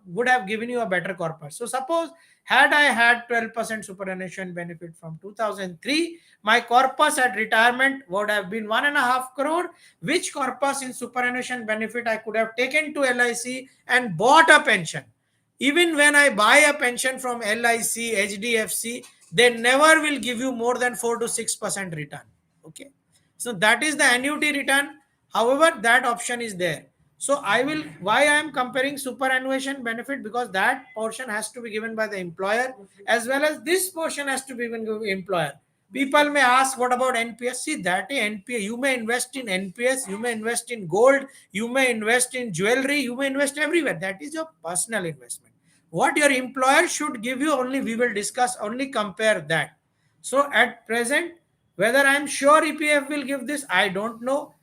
would have given you a better corpus. So suppose had I had 12% superannuation benefit from 2003, my corpus at retirement would have been 1.5 crore, which corpus in superannuation benefit I could have taken to LIC and bought a pension. Even when I buy a pension from LIC, HDFC, they never will give you more than 4 to 6% return. Okay. So that is the annuity return. However, that option is there. So why I am comparing superannuation benefit, because that portion has to be given by the employer as well as this portion has to be given by the employer. People may ask, what about NPS? See, that is NPS. You may invest in NPS, you may invest in gold, you may invest in jewelry, you may invest everywhere. That is your personal investment. What your employer should give you, only we will discuss, only compare that. So at present, whether I'm sure EPF will give this, I don't know.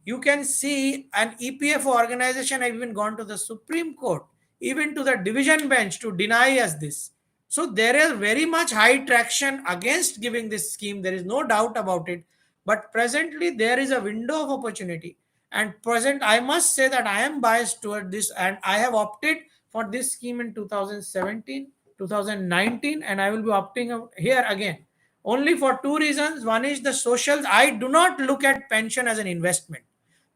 You can see an EPF organization have even gone to the Supreme Court, even to the division bench to deny us this. So there is very much high traction against giving this scheme. There is no doubt about it. But presently there is a window of opportunity. And present, I must say that I am biased toward this, and I have opted for this scheme in 2017, 2019, and I will be opting out here again. Only for two reasons. One is the social. I do not look at pension as an investment.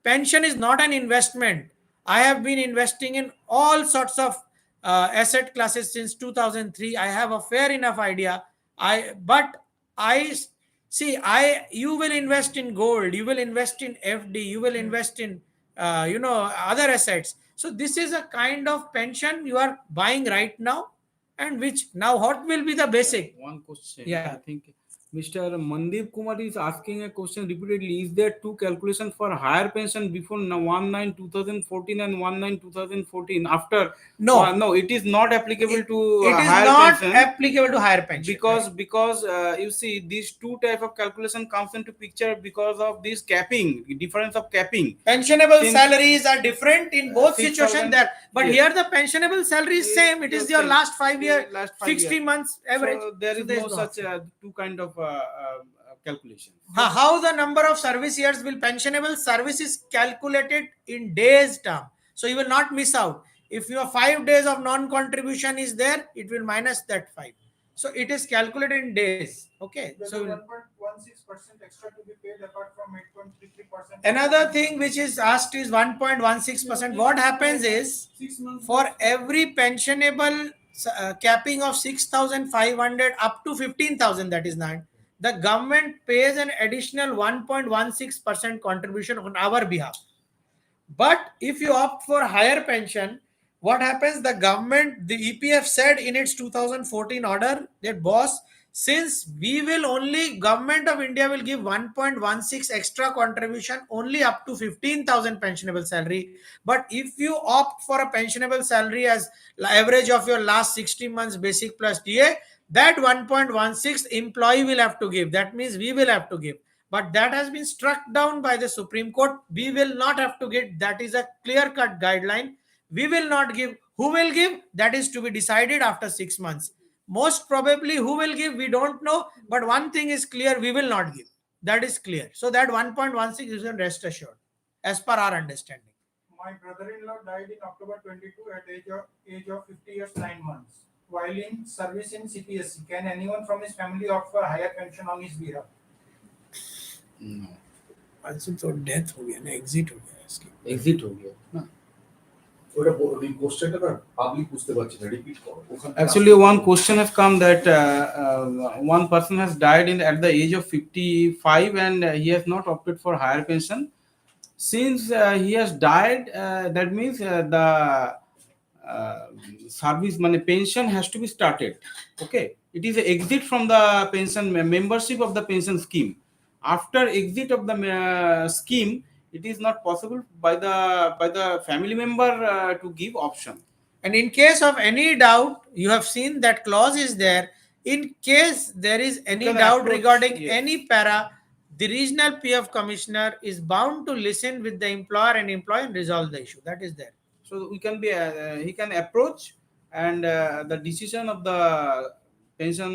Pension is not an investment. I have been investing in all sorts of asset classes since 2003. I have a fair enough idea. I see. You will invest in gold. You will invest in FD. You will invest in other assets. So this is a kind of pension you are buying right now, and which now what will be the basic? One question. Yeah. I think Mr. Mandeep Kumar is asking a question repeatedly. Is there two calculations for higher pension before 1/9/2014 and 1/9/2014? After No. no, it is not applicable to It is higher not pension. applicable to higher pension Because you see these two type of calculation comes into picture because of this capping, difference of capping. Pensionable Since- salaries are different in both 6,000 situations there, but yes. here the pensionable salary is same. It is your same. last 5 year, Last 5 60 years. months average. So there is there's no such two kind of calculation. How the number of service years will pensionable service is calculated in days term, so you will not miss out. If your 5 days of non-contribution is there, it will minus that 5. So it is calculated in days. Okay, There's so 1.16% extra to be paid apart from 8.33%. another thing which is asked is 1.16%. What happens is, 6 months for every pensionable capping of 6,500 up to 15,000, that is 9, the government pays an additional 1.16% contribution on our behalf. But if you opt for higher pension, what happens? The government, the EPF said in its 2014 order that, boss, since we will only, government of India will give 1.16 extra contribution only up to 15,000 pensionable salary. But if you opt for a pensionable salary as average of your last 60 months basic plus DA, that 1.16 employee will have to give. That means we will have to give. But that has been struck down by the Supreme Court. We will not have to get. That is a clear-cut guideline. We will not give. Who will give? That is to be decided after 6 months. Most probably, who will give? We don't know. But one thing is clear: we will not give. That is clear. So that 1.16 is on rest assured, as per our understanding. My brother-in-law died in October 22 at age of 50 years 9 months while in service in CPSC. Can anyone from his family opt for higher pension on his behalf? No. Also, तो death हो गया ना, exit हो गया इसकी. Exit हो गया ना. ওটা ওই কোশ্চেনটা না পাবলিক বুঝতে পারছে না রিপিট করো ওখানে Actually, one question has come that one person has died at the age of 55 and he has not opted for higher pension. Since he has died, that means the service money pension has to be started. Okay, it is an exit from the pension membership of the pension scheme. After exit of the scheme, it is not possible by the family member to give option. And in case of any doubt, you have seen that clause is there. In case there is any can doubt approach, regarding yes. any para, the regional PF commissioner is bound to listen with the employer and employee and resolve the issue. That is there. So we can be he can approach and the decision of the pension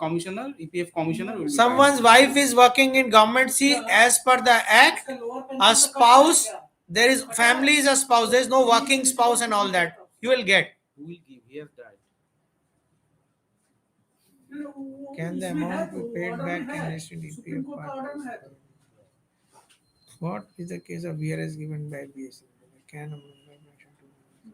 commissioner, EPF commissioner will be Someone's wife is working in government. See, as per the act, a spouse, there is family is a spouse. There is no working spouse and all that. You will get. who will give. He has died. Can the amount be paid back in relation to EPF part? What is the case of VRS given by BSNL? Can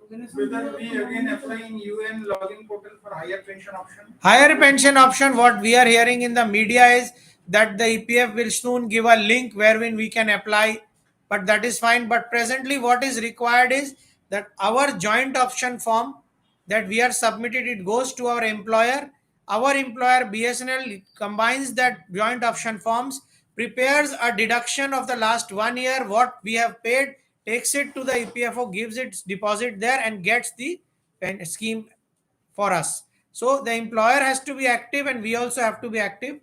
Whether we again apply in UN login portal for higher pension option? higher pension option, what we are hearing in the media is that the EPF will soon give a link wherein we can apply, but that is fine. But presently what is required is that our joint option form that we are submitted, it goes to our employer. Our employer BSNL combines that joint option forms, prepares a deduction of the last 1 year what we have paid, takes it to the EPFO, gives its deposit there and gets the scheme for us. So the employer has to be active and we also have to be active.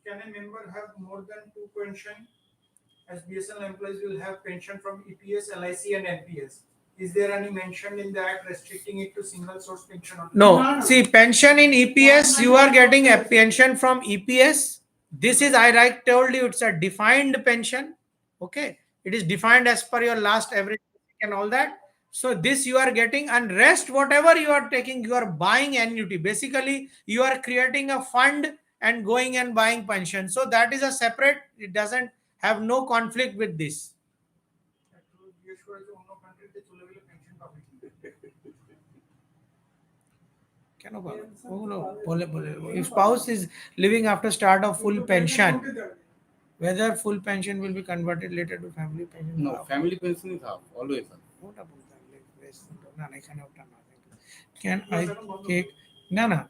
Can a member have more than two pension? As BSNL employees will have pension from EPS, LIC and NPS. Is there any mention in the act restricting it to single source pension? No, see, pension in EPS, you are getting a pension from EPS. This is, I told you, it's a defined pension. Okay, it is defined as per your last average and all that. So this you are getting, and rest whatever you are taking, you are buying annuity. Basically, you are creating a fund and going and buying pension. So that is a separate. It doesn't have no conflict with this. কেন পাবে? ওগুলো বলে if spouse is living after start of full pension, whether full pension will be converted later to family pension. No, family pension is half, always half. ওটা বলতে হবে, না এখানে ওটা না। Can I take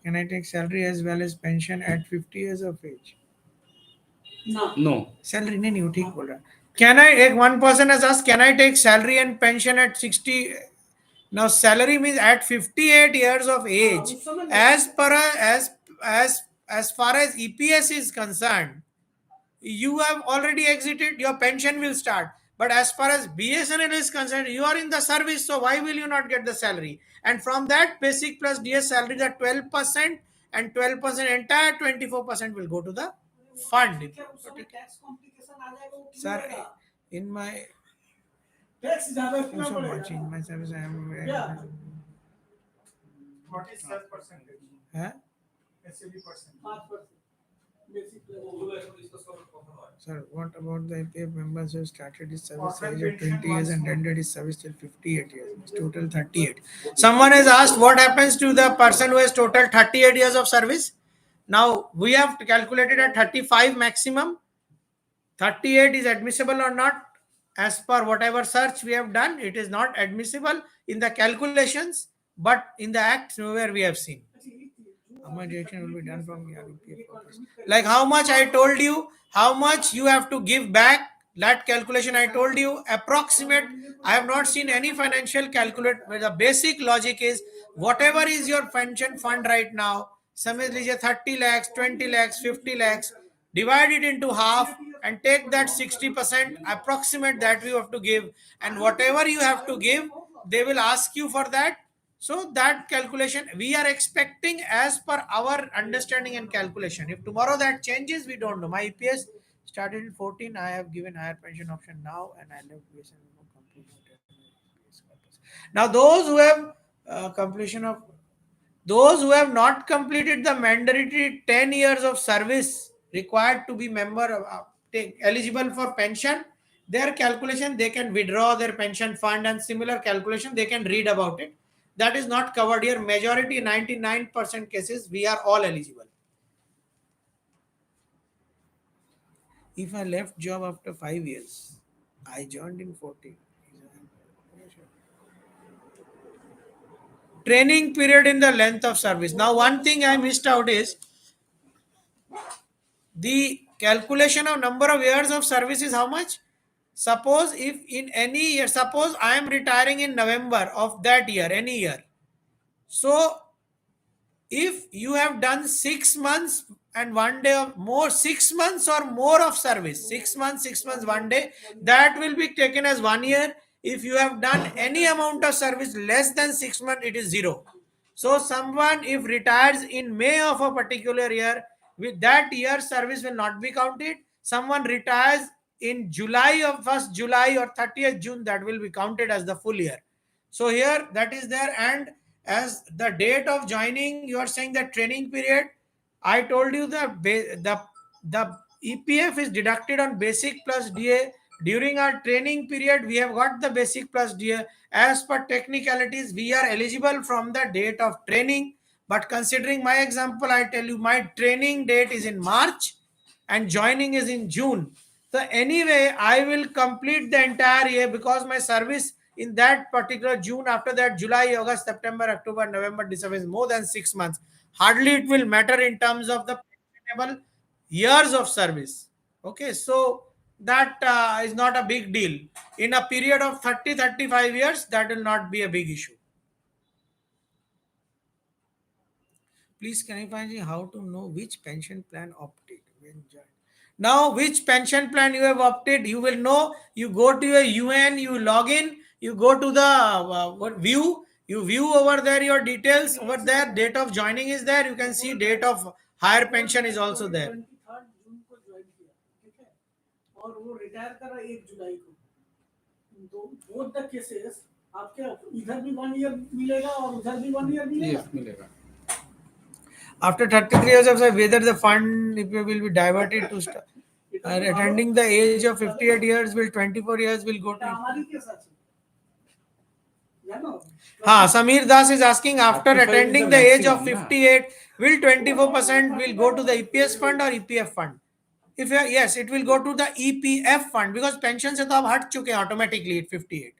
can I take salary as well as pension at 50 years of age? No. Salary नहीं वो ठीक बोल रहा। Can I, one person has asked, can I take salary and pension at 60? Now salary means at 58 years of age. As far as EPS is concerned, you have already exited, your pension will start. But as far as BSNL is concerned, you are in the service, so why will you not get the salary? And from that basic plus DS salary, the 12% and 12% entire 24% will go to the fund. Sir, in my so much in my service, I am What is that percentage? huh? SAB percent. Sir, what about the EPF members who started his service age at 20 years and ended his service till 58 years? It's total 38. Someone has asked what happens to the person who has total 38 years of service. Now we have calculated at 35 maximum. 38 is admissible or not? As per whatever search we have done, it is not admissible in the calculations, but in the act nowhere we have seen. How much deduction will be done from your EPF purpose? Like how much I told you, how much you have to give back, that calculation I told you, approximate. I have not seen any financial calculate, where the basic logic is whatever is your pension fund right now, समझ लीजिए 30 lakhs, 20 lakhs, 50 lakhs, divide it into half and take that 60% approximate that you have to give, and whatever you have to give, they will ask you for that. So that calculation we are expecting as per our understanding and calculation. If tomorrow that changes, we don't know. My EPS started in 14. I have given higher pension option now, and I left BSNL completion. Now those who have completion of those who have not completed the mandatory 10 years of service required to be member eligible for pension, their calculation, they can withdraw their pension fund, and similar calculation they can read about it. That is not covered here. Majority, 99% cases, we are all eligible. If I left job after 5 years, I joined in 14. Training period in the length of service. Now one thing I missed out is the calculation of number of years of service is how much? Suppose if in any year, suppose I am retiring in November of that year, any year. So if you have done 6 months and 1 day of more, 6 months or more of service, 6 months, 1 day, that will be taken as 1 year. If you have done any amount of service less than 6 months, it is 0. So someone if retires in May of a particular year, with that year service will not be counted. Someone retires in July of 1st July or 30th June, that will be counted as the full year. So here that is there, and as the date of joining, you are saying that training period. I told you the EPF is deducted on basic plus DA. During our training period, we have got the basic plus DA. As per technicalities, we are eligible from the date of training. But considering my example, I tell you my training date is in March and joining is in June. So anyway, I will complete the entire year because my service in that particular June, after that July, August, September, October, November, December is more than 6 months. Hardly it will matter in terms of the pensionable years of service. Okay, so that is not a big deal. In a period of 30-35 years, that will not be a big issue. Please can you find me how to know which pension plan opted when joined? Now, which pension plan you have opted, you will know. You go to your UN, you log in, you go to the what view, you view over there your details over there. Date of joining is there. You can see date of higher pension is also there. 23 जून को join किया, ठीक है, और वो retire करा 1 जुलाई को, तो both the cases आपके इधर भी 1 ईयर मिलेगा और उधर भी 1 ईयर मिलेगा. After 33 years of service, whether the fund will be diverted to attending the age of 58 years, will 24 years will go to. हमारी के साथ हाँ, Samir Das is asking, after attending the age of 58, will 24% will go to the EPS fund or EPF fund? If yes, it will go to the EPF fund because pension से तो आप हट चुके हैं automatically at 58.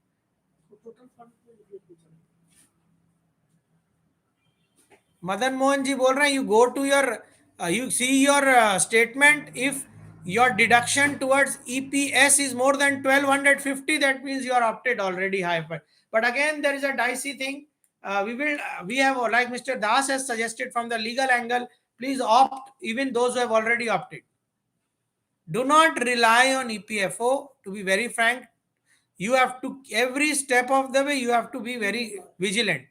मदन मोहन जी बोल रहे हैं, you go to your, you see your statement. If your deduction towards EPS is more than 1250, that means you are opted already high. But again, there is a dicey thing. We have, like Mr. Das has suggested from the legal angle, please opt even those who have already opted. Do not rely on EPFO. To be very frank, you have to, every step of the way, you have to be very vigilant.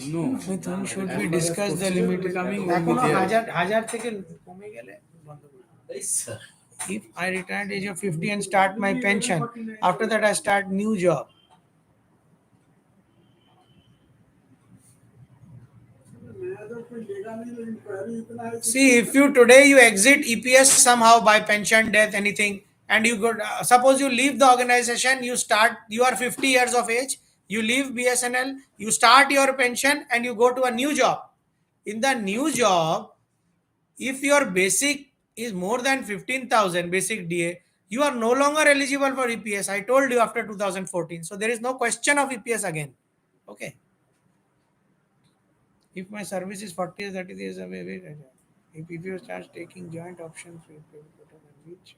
No, with whom should we discuss the limit? If I retire at age of 50 and start my pension, after that I start new job. See, if you today you exit EPS somehow by pension, death, anything, and you go, suppose you leave the organization, you are 50 years of age, you leave BSNL, you start your pension and you go to a new job. In the new job, if your basic is more than 15,000 basic DA, you are no longer eligible for EPS. I told you after 2014. So there is no question of EPS again. Okay. If my service is 40 years, 30 years away, if you start taking joint options, which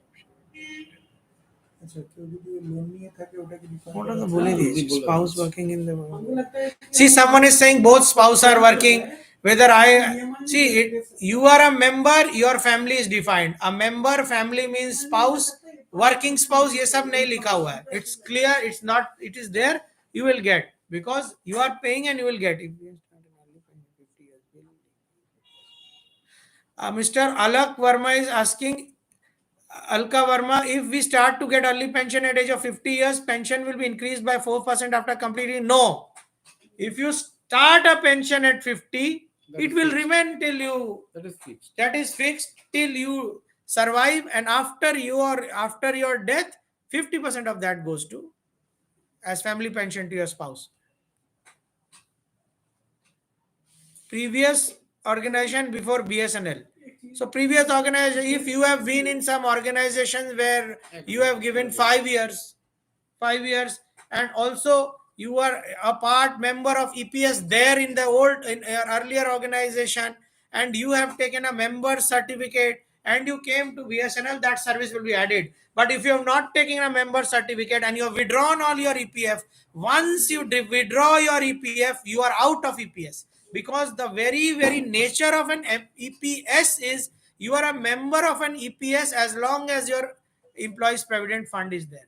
what are the bully spouse working in the see, someone is saying both spouse are working. Whether I see it, you are a member, your family is defined. A member family means spouse, working spouse. ये सब नहीं लिखा हुआ है. It's clear. It's not. It is there. You will get because you are paying and you will get. Mr. Alak Verma is asking, Alka Verma, if we start to get early pension at age of 50 years, pension will be increased by 4% after completing. No. If you start a pension at 50, it will remain till you. That is fixed till you survive, and after your death, 50% of that goes to as family pension to your spouse. Previous organization before BSNL. So previous organization, if you have been in some organizations where you have given 5 years, and also you are a part member of EPS there in the earlier organization, and you have taken a member certificate and you came to BSNL, that service will be added. But if you have not taken a member certificate and you have withdrawn all your EPF, once you withdraw your EPF, you are out of EPS. Because the very nature of an EPS is you are a member of an EPS as long as your employees provident fund is there.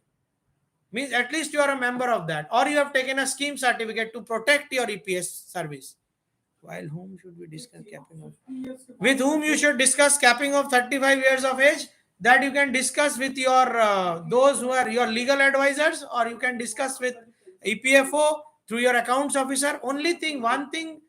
Means at least you are a member of that, or you have taken a scheme certificate to protect your EPS service. While whom should we discuss capping of? With whom you should discuss capping of 35 years of age? That you can discuss with your those who are your legal advisors, or you can discuss with EPFO through your accounts officer. Only thing, one thing,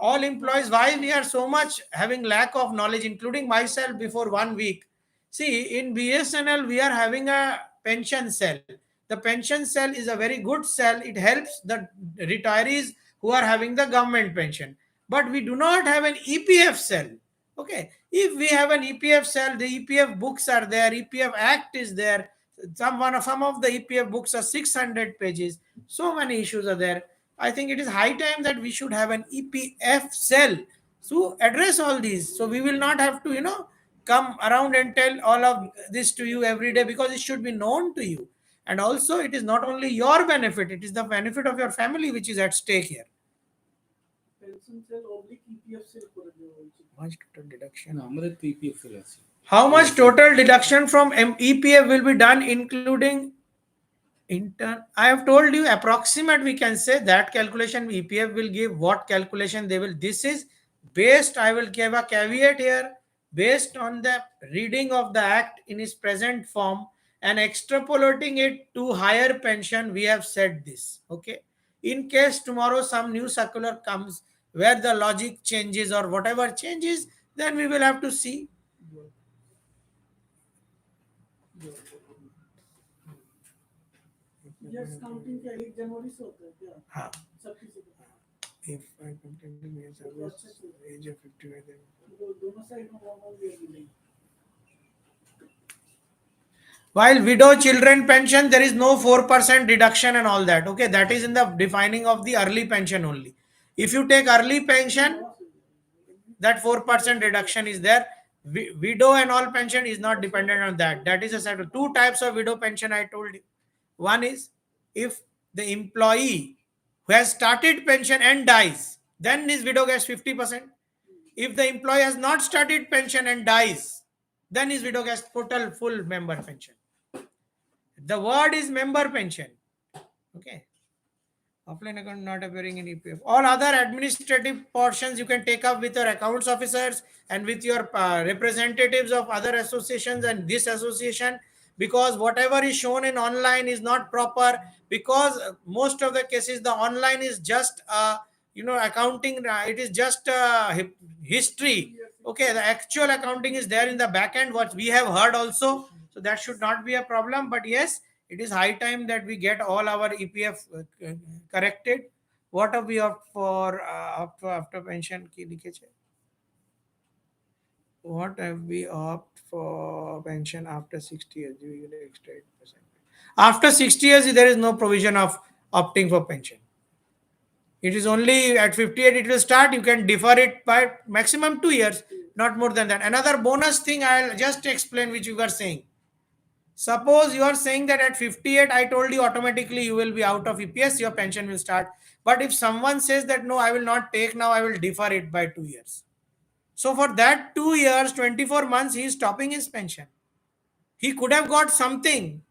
all employees, why we are so much having lack of knowledge, including myself before 1 week. See, in BSNL, we are having a pension cell. The pension cell is a very good cell. It helps the retirees who are having the government pension. But we do not have an EPF cell. Okay. If we have an EPF cell, the EPF books are there, EPF Act is there. Some of the EPF books are 600 pages. So many issues are there. I think it is high time that we should have an EPF cell to address all these. So we will not have to, come around and tell all of this to you every day, because it should be known to you. And also, it is not only your benefit, it is the benefit of your family which is at stake here. Pension sell অবলিক EPF sell করে দেওয়া উচিত। How much total deduction? না, আমাদের তো EPF এর আছে। How much total deduction from EPF will be done, including intern? I have told you approximate, we can say that calculation EPF will give what calculation they will. This is based, I will give a caveat here, based on the reading of the act in its present form and extrapolating it to higher pension. We have said this. Okay. In case tomorrow some new circular comes where the logic changes or whatever changes, then we will have to see. Yes counting का 1 जनवरी से होता है क्या? हाँ. सब किसी को If I continue my service age of 55, then दोनों साइड में 1 ईयर मिलेगी। while widow children pension, there is no 4% deduction and all that. Okay, that is in the defining of the early pension only. If you take early pension, that 4% deduction is there. Widow and all pension is not dependent on that. That is a set of 2 types of widow pension I told you. One is if the employee who has started pension and dies, then his widow gets 50%. If the employee has not started pension and dies, then his widow gets total full member pension. The word is member pension. Okay. Offline account not appearing in EPF. All other administrative portions you can take up with your accounts officers and with your representatives of other associations and this association, because whatever is shown in online is not proper, because most of the cases the online is just accounting, it is just history. Okay, the actual accounting is there in the back end, what we have heard also. So that should not be a problem. But yes, it is high time that we get all our EPF corrected. What have we opt for after pension? What have we opt for pension after 60 years? Extra 8%. After 60 years, there is no provision of opting for pension. It is only at 58 it will start. You can defer it by maximum 2 years, not more than that. Another bonus thing I'll just explain, which you were saying. Suppose you are saying that at 58, I told you automatically you will be out of EPS, your pension will start. But if someone says that no, I will not take now, I will defer it by 2 years. So for that 2 years, 24 months, he is stopping his pension. He could have got something,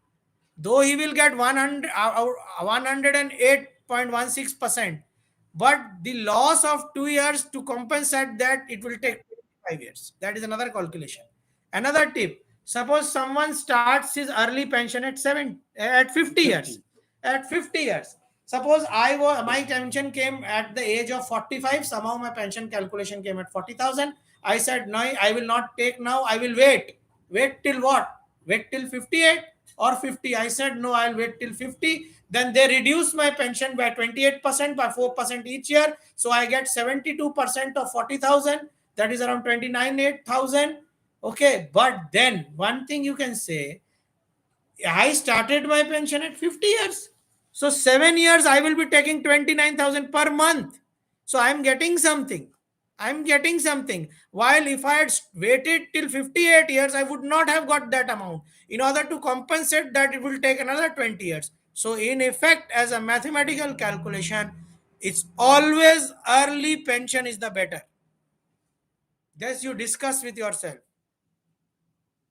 though he will get 108.16%. But the loss of 2 years to compensate that, it will take 25 years. That is another calculation. Another tip. Suppose someone starts his early pension at 50 years. At 50 years. Suppose my pension came at the age of 45. Somehow my pension calculation came at 40,000. I said, no, I will not take now. I will wait. Wait till what? Wait till 58 or 50. I said, no, I'll wait till 50. Then they reduce my pension by 28%, by 4% each year. So I get 72% of 40,000. That is around 29,800. Okay, but then one thing you can say, I started my pension at 50 years. So 7 years, I will be taking 29,000 per month. So I'm getting something. While if I had waited till 58 years, I would not have got that amount. In order to compensate that, it will take another 20 years. So in effect, as a mathematical calculation, it's always early pension is the better. This you discuss with yourself.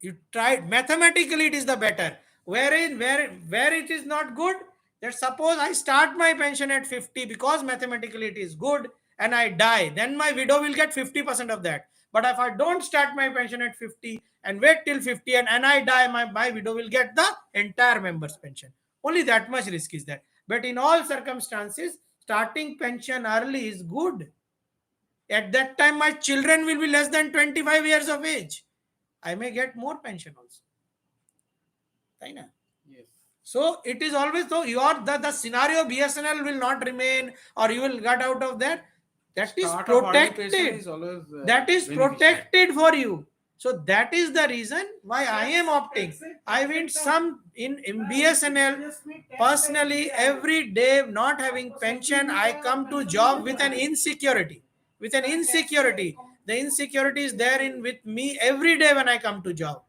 You try mathematically, it is the better. Where it is not good, that suppose I start my pension at 50 because mathematically it is good and I die, then my widow will get 50% of that. But if I don't start my pension at 50 and wait till 50 and I die, my widow will get the entire member's pension. Only that much risk is there. But in all circumstances, starting pension early is good. At that time, my children will be less than 25 years of age. I may get more pension also. Yes. So it is always so the scenario BSNL will not remain or you will get out of that. That is protected. That is protected for you. So that is the reason why I am opting. I went some in BSNL personally every day not having pension. I come to job with an insecurity. The insecurity is there with me every day when I come to job.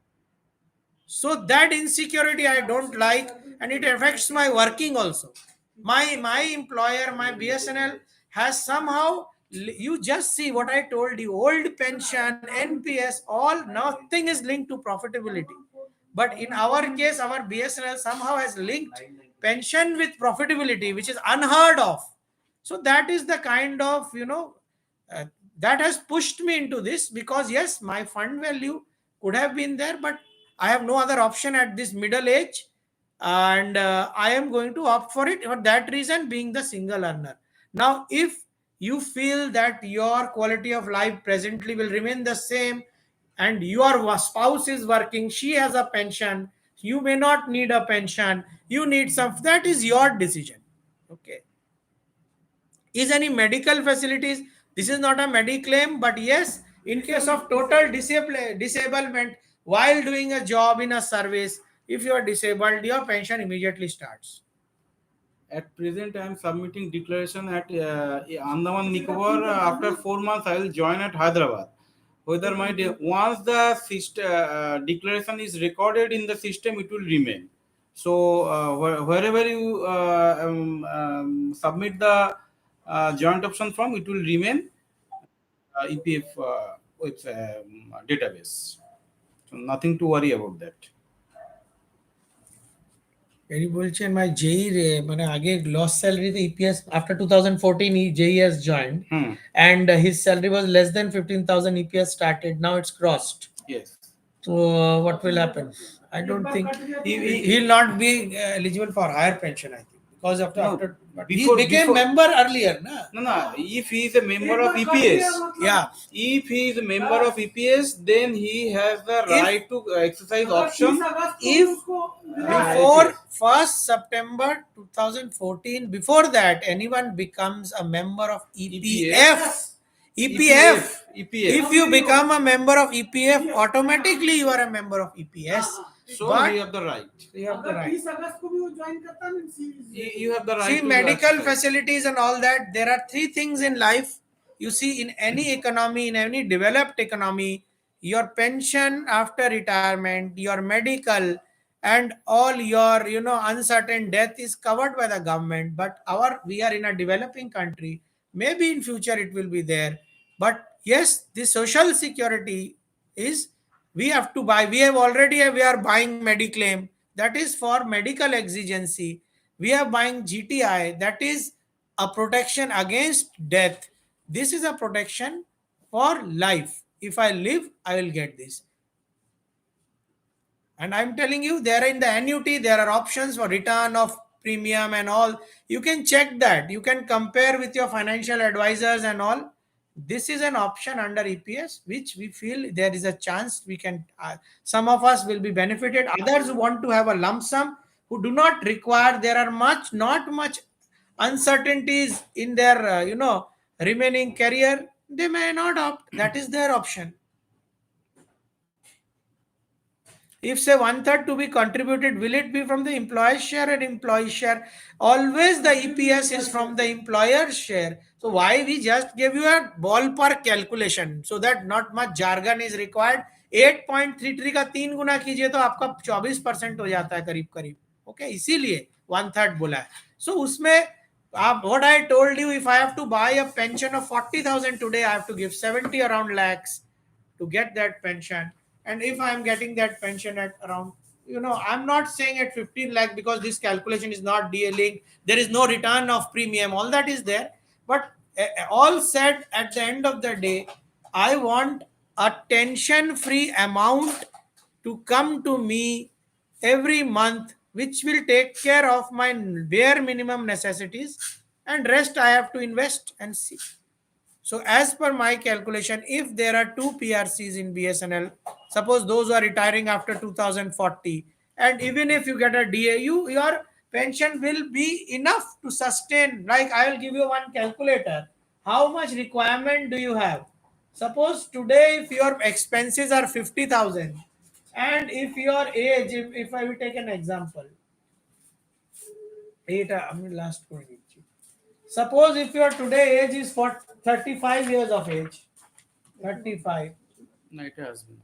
So that insecurity I don't like. and it affects my working also. My employer, my BSNL has somehow, you just see what I told you, old pension, NPS, all, nothing is linked to profitability. But in our case, our BSNL somehow has linked pension with profitability, which is unheard of. So that is the kind of, uh, that has pushed me into this, because yes, my fund value could have been there, but I have no other option at this middle age, and I am going to opt for it for that reason, being the single earner. Now, if you feel that your quality of life presently will remain the same, and your spouse is working, she has a pension, you may not need a pension, you need some, that is your decision. Okay. Is any medical facilities, this is not a mediclaim, but yes, in case of total disablement while doing a job in a service, if you are disabled, your pension immediately starts. At present, I am submitting declaration at Andaman Nicobar. After 4 months, I will join at Hyderabad. Whether once the declaration is recorded in the system, it will remain. So wherever you submit the joint option from, it will remain EPF with database. So nothing to worry about that. Very বলছেন my JEE মানে আগে lost salary the EPS after 2014 he JEE has joined, and his salary was less than 15,000, EPS started, now it's crossed. Yes. So what will happen? I don't think he'll not be eligible for higher pension, I think, because after but he became member earlier, na? No. If he is a member of EPS, Yeah. If he is a member of EPS, then he has the right to exercise option. If before 1st September 2014, before that, anyone becomes a member of EPF. If you become a member of EPF, automatically you are a member of EPS. So But you have the right. you have the right. 30 अगस्त को भी वो join करता है ना, You have the right. See, to medical exercise. facilities and all that, there are three things in life. You see, in any economy, in any developed economy, your pension after retirement, your medical, and all your, uncertain death is covered by the government. But we are in a developing country. Maybe in future it will be there. But yes, the social security is, we have to buy. We are buying mediclaim, that is for medical exigency. We are buying GTI, that is a protection against death. This is a protection for life. If I live, I will get this. And I'm telling you, there in the annuity, there are options for return of premium and all. You can check that. You can compare with your financial advisors and all. This is an option under EPS, which we feel there is a chance we can, some of us will be benefited. Others who want to have a lump sum, who do not require, there are not much uncertainties in their, remaining career, they may not opt. That is their option. If say 1/3 to be contributed, will it be from the employer's share and employee share? Always the EPS is from the employer's share. So why we just give you a ballpark calculation so that not much jargon is required. 8.33 का 3 गुना कीजिए तो आपका 24% हो जाता है करीब करीब. Okay, इसीलिए 1/3 बोला है. So उसमें आप, what I told you, if I have to buy a pension of 40,000 today, I have to give 70 around lakhs to get that pension. And if I'm getting that pension at around, I'm not saying at 15 lakh, because this calculation is not DA-linked. There is no return of premium. All that is there. But all said, at the end of the day, I want a tension-free amount to come to me every month, which will take care of my bare minimum necessities, and rest I have to invest and see. So as per my calculation, if there are two PRCs in BSNL, suppose those who are retiring after 2040, and even if you get a DAU, your pension will be enough to sustain. Like, I will give you one calculator. How much requirement do you have? Suppose today, if your expenses are 50,000, and if your age, if I will take an example, last point. Suppose if your today age is for 35 years of age, 35. No, it has been.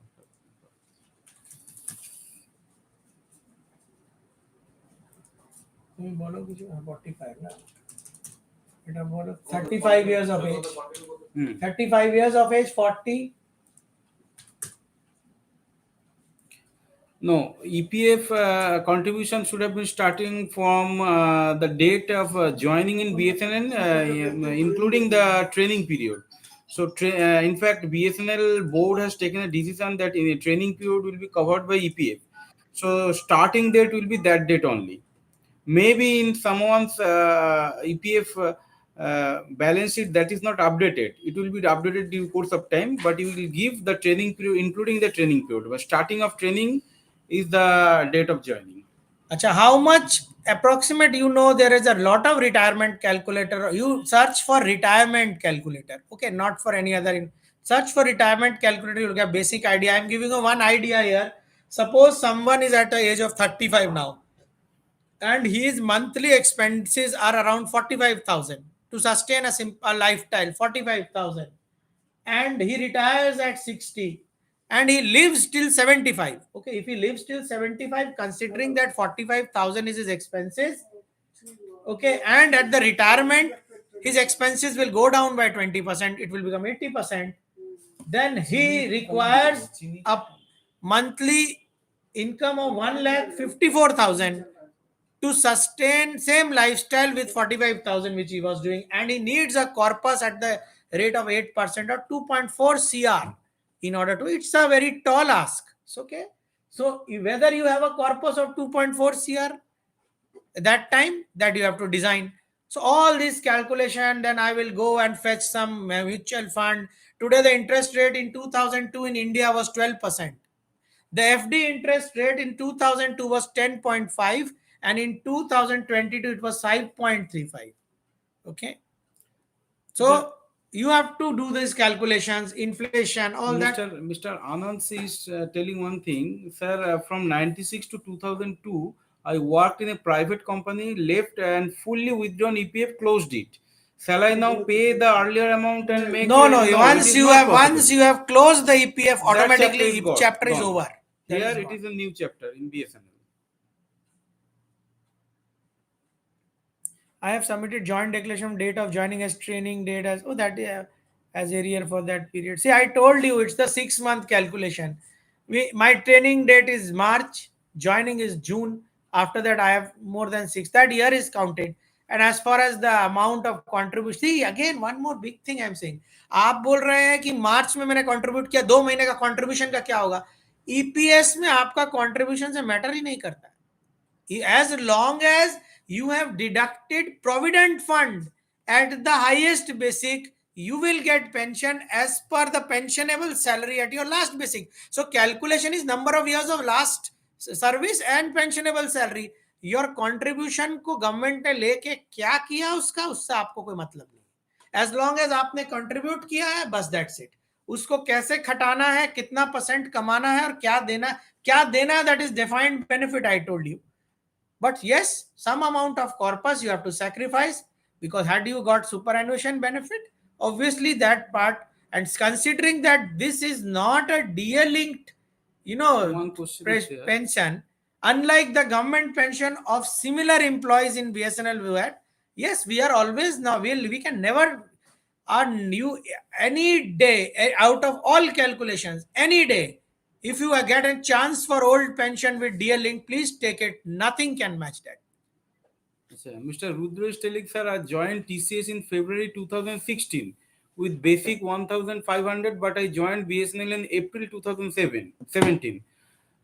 তুমি বলো কিছু 45 না এটা বলো 35 years of age 35 years of age 40 No, EPF contribution should have been starting from the date of joining in BSNL, including the training period. So, in fact, BSNL board has taken a decision that in a training period will be covered by EPF. So, starting date will be that date only. Maybe in someone's EPF balance sheet that is not updated, it will be updated due course of time, but you will give the training period, including the training period. But starting of training is the date of joining. Acha, how much approximate, there is a lot of retirement calculator. You search for retirement calculator. Okay, not for any other. Search for retirement calculator. You'll get basic idea. I'm giving you one idea here. Suppose someone is at the age of 35 now, and his monthly expenses are around 45,000 to sustain a lifestyle. 45,000, and he retires at 60, and he lives till 75. Okay, if he lives till 75, considering that 45,000 is his expenses, okay, and at the retirement his expenses will go down by 20%, it will become 80%, then he requires a monthly income of 1,54,000 to sustain same lifestyle with 45,000 which he was doing, and he needs a corpus at the rate of 8% or 2.4 cr in order to. It's a very tall ask. Okay, so whether you have a corpus of 2.4 cr that time, that you have to design. So all this calculation, then I will go and fetch some mutual fund. Today the interest rate in 2002 in India was 12%. The FD interest rate in 2002 was 10.5, and in 2022 it was 5.35. Okay, so you have to do these calculations, inflation, all that. Mr. Anand is telling one thing, sir. From 96 to 2002, I worked in a private company, left and fully withdrawn EPF, closed it. Shall I now pay the earlier amount and make? No, it once is you not have possible. once you have closed the EPF, That automatically chapter is gone. over. Here it is a new chapter in BSNL. I have submitted joint declaration, date of joining as training, date as as area for that period. See, I told you it's the 6-month calculation. My training date is March, joining is June. After that, I have more than 6. That year is counted. And as far as the amount of contribution, see again one more big thing I'm saying. आप बोल रहे हैं कि मार्च में मैंने contribute किया, 2 महीने का कंट्रीब्यूशन का क्या होगा? ईपीएस में आपका कंट्रीब्यूशन से मैटर ही नहीं करता. As long as you have deducted provident fund at the highest basic, you will get pension as per the pensionable salary at your last basic. So calculation is number of years of last service and pensionable salary. Your contribution को government ने लेके क्या किया उसका, उससे आपको कोई मतलब नहीं. As long as आपने contribute किया है, बस that's it. उसको कैसे खटाना है, कितना % कमाना है और क्या देना है, that is defined benefit I told you. But yes, some amount of corpus you have to sacrifice, because had you got superannuation benefit, obviously that part, and considering that this is not a DA linked, pension, unlike the government pension of similar employees in BSNL, yes, we are always now, we can never earn you any day out of all calculations, any day. If you get a chance for old pension with DA link, please take it. Nothing can match that. Mr. Rudra is telling, sir, I joined TCS in February 2016 with basic 1,500, but I joined BSNL in April 2017.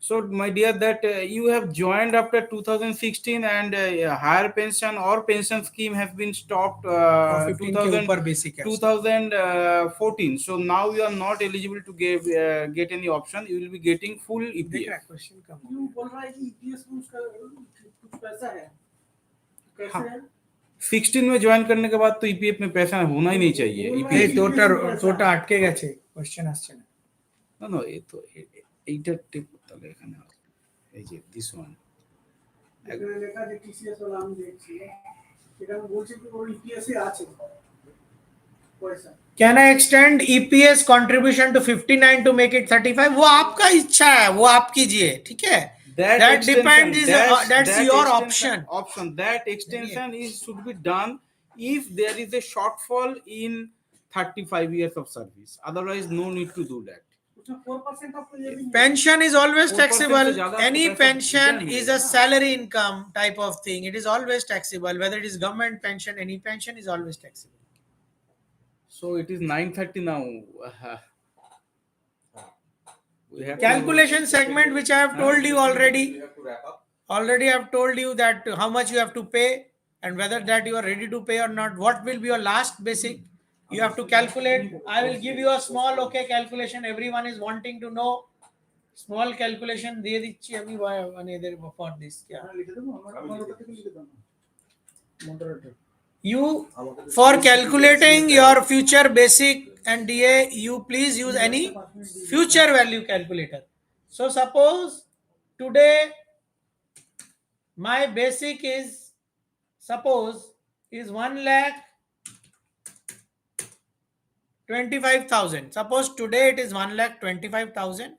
So, my dear, that you have joined after 2016 and higher pension or pension scheme has been stopped 2014. So now you are not eligible to get any option. You will be getting full EPF. You बोल रहा है कि EPS में उसका कुछ पैसा है, कैसे है? 16 में ज्वाइन करने के बाद तो EPF में पैसा होना ही नहीं चाहिए. EPF তোটা আটকে গেছে, কোশ্চেন আসছে না. No, এই তো এইটা টিপ তাহলে এখানে এই যে দিস ওয়ান এখানে লেখা যে TCS वाला আমি দেখছি, এখানে বলছে কি ওর EPS এ আছে পয়সা. Can I extend EPS contribution to 59 to make it 35? वो आपका इच्छा है, वो आप कीजिए, ठीक है. That extension, depends, that's your extension- option. That extension should be done if there is a shortfall in 35 years of service. Otherwise, no need to do that. उसमें 4% of ये भी नहीं है। Pension is always 4% से taxable. ज़्यादा Any आपको पैसा pension return is मिलेगा a ना। salary income type of thing. It is always taxable. Whether it is government pension, any pension is always taxable. So it is 9:30 now. We have Calculation segment, which I have told you already. We have to wrap up. Already I have told you that how much you have to pay and whether that you are ready to pay or not. What will be your last basic? You have to calculate. I will give you a small calculation. Everyone is wanting to know. Small calculation दे दीजिए अभी for this. क्या? हाँ, लिख दो, हमारा पता लिख दो ना। Moderator। You, for calculating your future basic and DA, you please use any future value calculator. So suppose today my basic is, suppose, is 1,25,000. Suppose today it is 1,25,000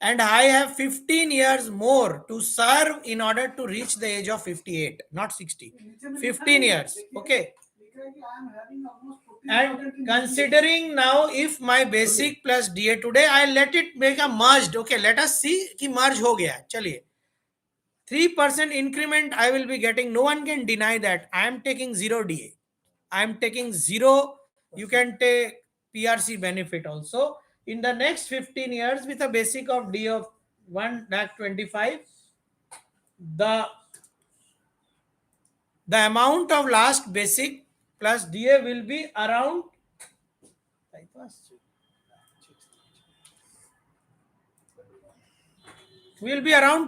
and I have 15 years more to serve in order to reach the age of 58, not 60. 15 years. Okay. And considering now, if my basic plus DA today, I let it make a merged. Okay, let us see कि merge हो गया. चलिए. 3% increment I will be getting. No one can deny that. I am taking 0 DA. I am taking 0. You can take PRC benefit also. In the next 15 years with a basic of DA of 1,25,000, the amount of last basic plus DA will be around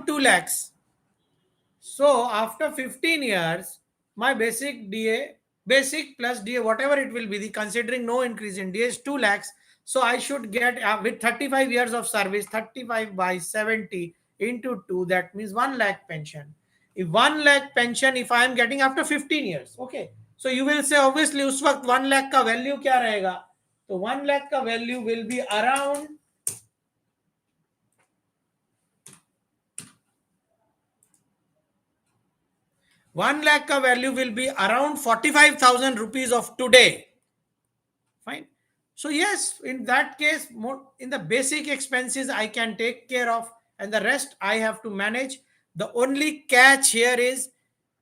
2 lakhs. So after 15 years, my basic DA, basic plus DA, whatever it will be, the considering no increase in DA is 2 lakhs. So I should get with 35 years of service, 35 by 70 into 2, that means 1 lakh pension. If 1 lakh pension, if I am getting after 15 years, okay. So you will say obviously उस वक्त 1 lakh का value क्या रहेगा? So 1 lakh का value will be around 1 lakh ka value will be around 45,000 rupees of today. Fine. So yes, in that case, more in the basic expenses I can take care of, and the rest I have to manage. The only catch here is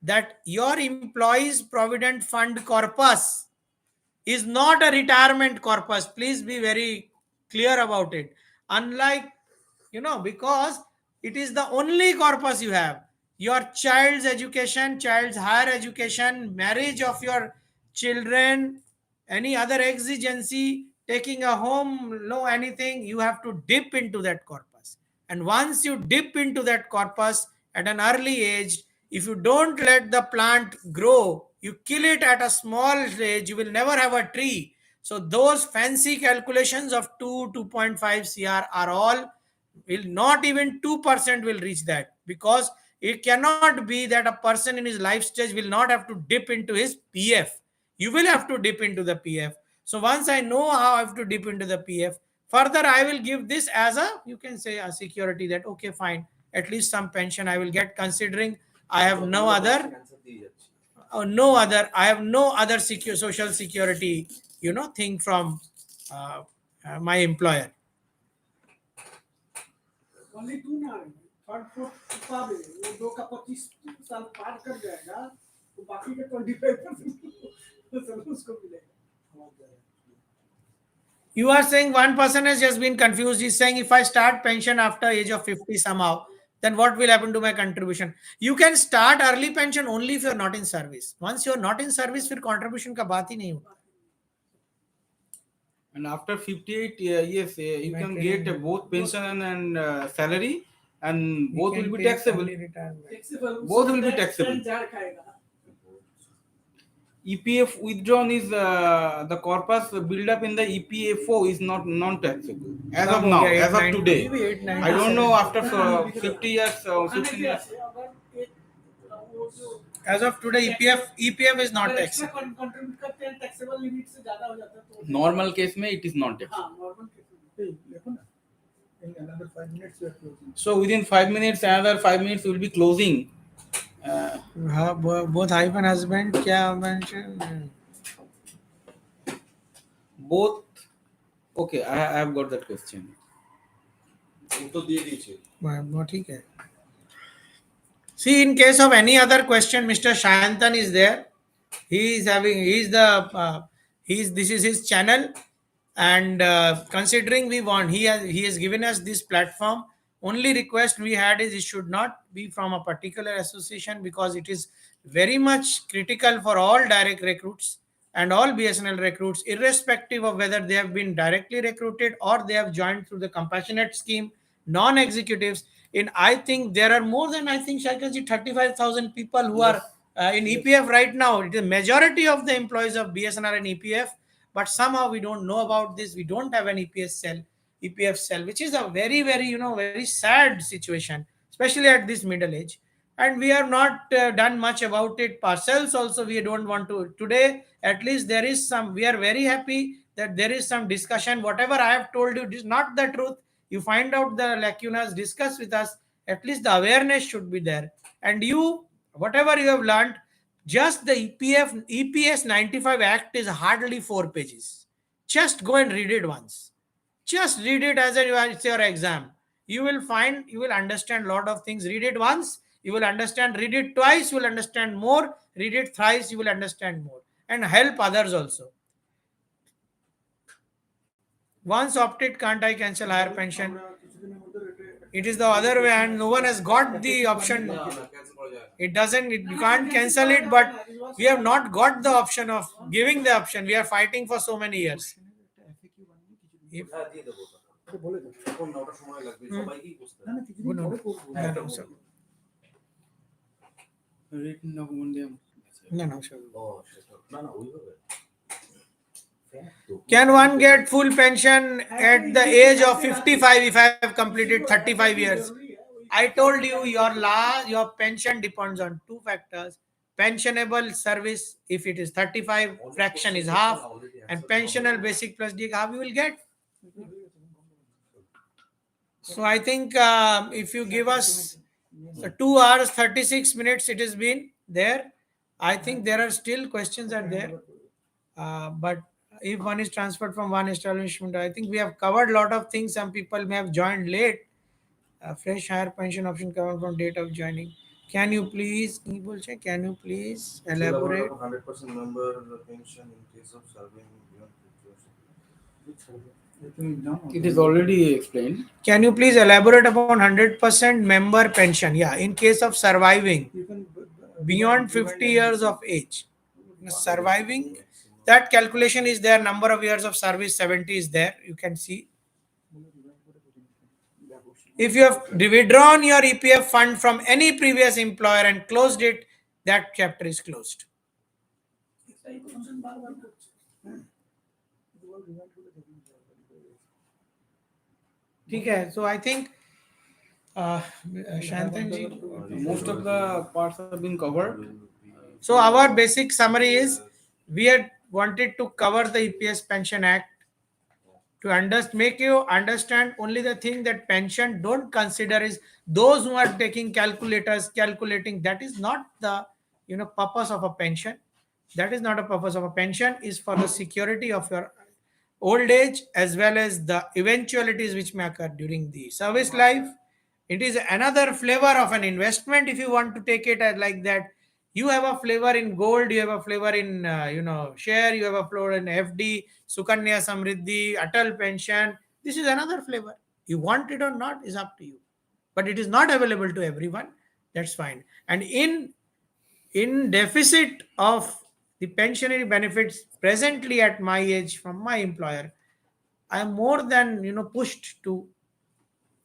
that your employees provident fund corpus is not a retirement corpus. Please be very clear about it. Unlike, because it is the only corpus you have. Your child's education, child's higher education, marriage of your children, any other exigency, taking a home loan, anything, you have to dip into that corpus. And once you dip into that corpus at an early age, if you don't let the plant grow, you kill it at a small stage, you will never have a tree. So those fancy calculations of 2.5 CR are all, will not even 2% will reach that, because it cannot be that a person in his life stage will not have to dip into his PF. You will have to dip into the PF. So once I know how I have to dip into the PF, further I will give this as a, you can say, a security that, okay, fine, at least some pension I will get, considering I have no other, I have no other social security, thing from my employer. Only 2 ना है, third fourth पावे, वो 2 का 25 साल पार कर जाएगा, तो बाकी के 25% सब उसको मिलेगा। You are saying one person has just been confused. He's saying if I start pension after age of 50 somehow, then what will happen to my contribution? You can start early pension only if you're not in service. Once you're not in service, फिर contribution का बात ही नहीं होगा. And after 58, yes, you can get both pension and salary, and both will be taxable. Both will be taxable. EPF withdrawn is the corpus build up in the EPFO is not non-taxable as of now, as of today. I don't know after 50 years or 15 years. As of today, EPF is not taxable. Normal case में it is not taxable. In another 5 So within 5 minutes, another 5 minutes, we'll be closing. Both wife and husband क्या mention? Both. Okay, I have got that question. উত্তর দিয়ে দিয়েছে वो ठीक है. See, in case of any other question, Mr. Shayantan is there. This is his channel, and considering he has given us this platform. Only request we had is it should not be from a particular association, because it is very much critical for all direct recruits and all BSNL recruits, irrespective of whether they have been directly recruited or they have joined through the compassionate scheme, non-executives. I think there are more than, I think, Shaikaji, 35,000 people who are in EPF right now. It is majority of the employees of BSNL and EPF, but somehow we don't know about this. We don't have an EPF cell, which is a very, very, very sad situation, especially at this middle age. And we have not done much about it ourselves. Also, we don't want to. Today, at least there is some. We are very happy that there is some discussion. Whatever I have told you is not the truth. You find out the lacunas, discuss with us. At least the awareness should be there. And you, whatever you have learned, just the EPS'95 Act is hardly 4 pages. Just go and read it once. Just read it as it's your exam. You will understand a lot of things. Read it once, you will understand. Read it twice, you will understand more. Read it thrice, you will understand more. And help others also. Once opted, can't I cancel higher pension? It is the other way, and no one has got the option. It doesn't, you can't cancel it, but we have not got the option of giving the option. We are fighting for so many years. If, হ্যাঁ দিয়ে দেবো এখন না ওটা সময় লাগবে সবাইকেই বুঝতে হবে no, sure. ও সেটা না না ওইভাবে Can one get full pension at the age of 55 if I have completed 35 years? I told you your pension depends on two factors. Pensionable service, if it is 35, fraction is half, and pensional basic plus DA half you will get. So I think if you give us 2 hours 36 minutes, it has been there. I think there are still questions are there, but if one is transferred from one establishment, I think we have covered a lot of things. Some people may have joined late. Fresh higher pension option covered from date of joining. Can you please elaborate? 100% member pension in case of serving beyond 50 years. It is already explained. Can you please elaborate upon 100% member pension? Yeah, in case of surviving beyond 50 years of age. Surviving, that calculation is there. Number of years of service 70 is there. You can see. If you have withdrawn your EPF fund from any previous employer and closed it, that chapter is closed. Okay, so I think Shantanji, Most of the parts have been covered. so our basic summary is we had wanted to cover the EPS Pension Act to make you understand only the thing that pension don't consider is those who are taking calculating. That is not the purpose of a pension. That is not a purpose of a pension. Is for the security of your old age as well as the eventualities which may occur during the service life. It is another flavor of an investment if you want to take it as like that. You have a flavor in gold, you have a flavor in share, you have a flavor in FD, Sukanya Samriddhi, Atal pension. This is another flavor. You want it or not is up to you, but it is not available to everyone. That's fine. And in deficit of the pensionary benefits presently at my age from my employer, I am more than pushed to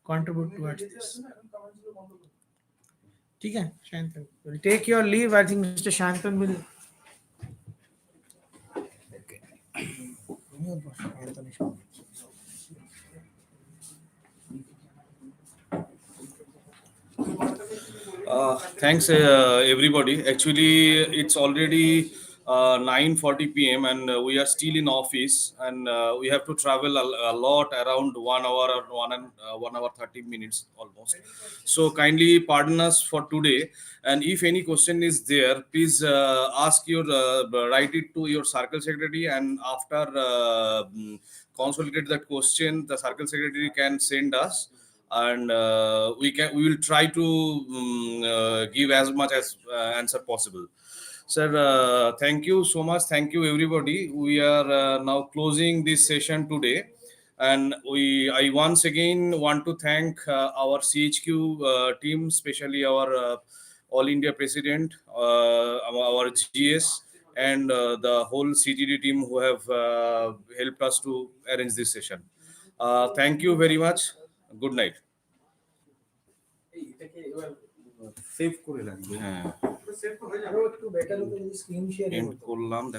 contribute towards this. Okay, Shantan will take your leave. I think Mr. Shantan will. Okay. Thanks, everybody. Actually, it's already 9:40 p.m. and we are still in office, and we have to travel a lot, around 1 hour or 1 hour 30 minutes almost. So kindly pardon us for today. And if any question is there, please ask your write it to your circle secretary, and after consolidate that question, the circle secretary can send us, and we will try to give as much as answer possible. Sir, thank you so much. Thank you, everybody. We are now closing this session today. And I once again want to thank our CHQ team, especially our All India President, our GS, and the whole CTD team who have helped us to arrange this session. Thank you very much. Good night. Save করে রাখবে হ্যাঁ save তো হয়ে যাবে আরো একটু better হতো যদি স্ক্রিন শেয়ারিং এন্ড করলাম।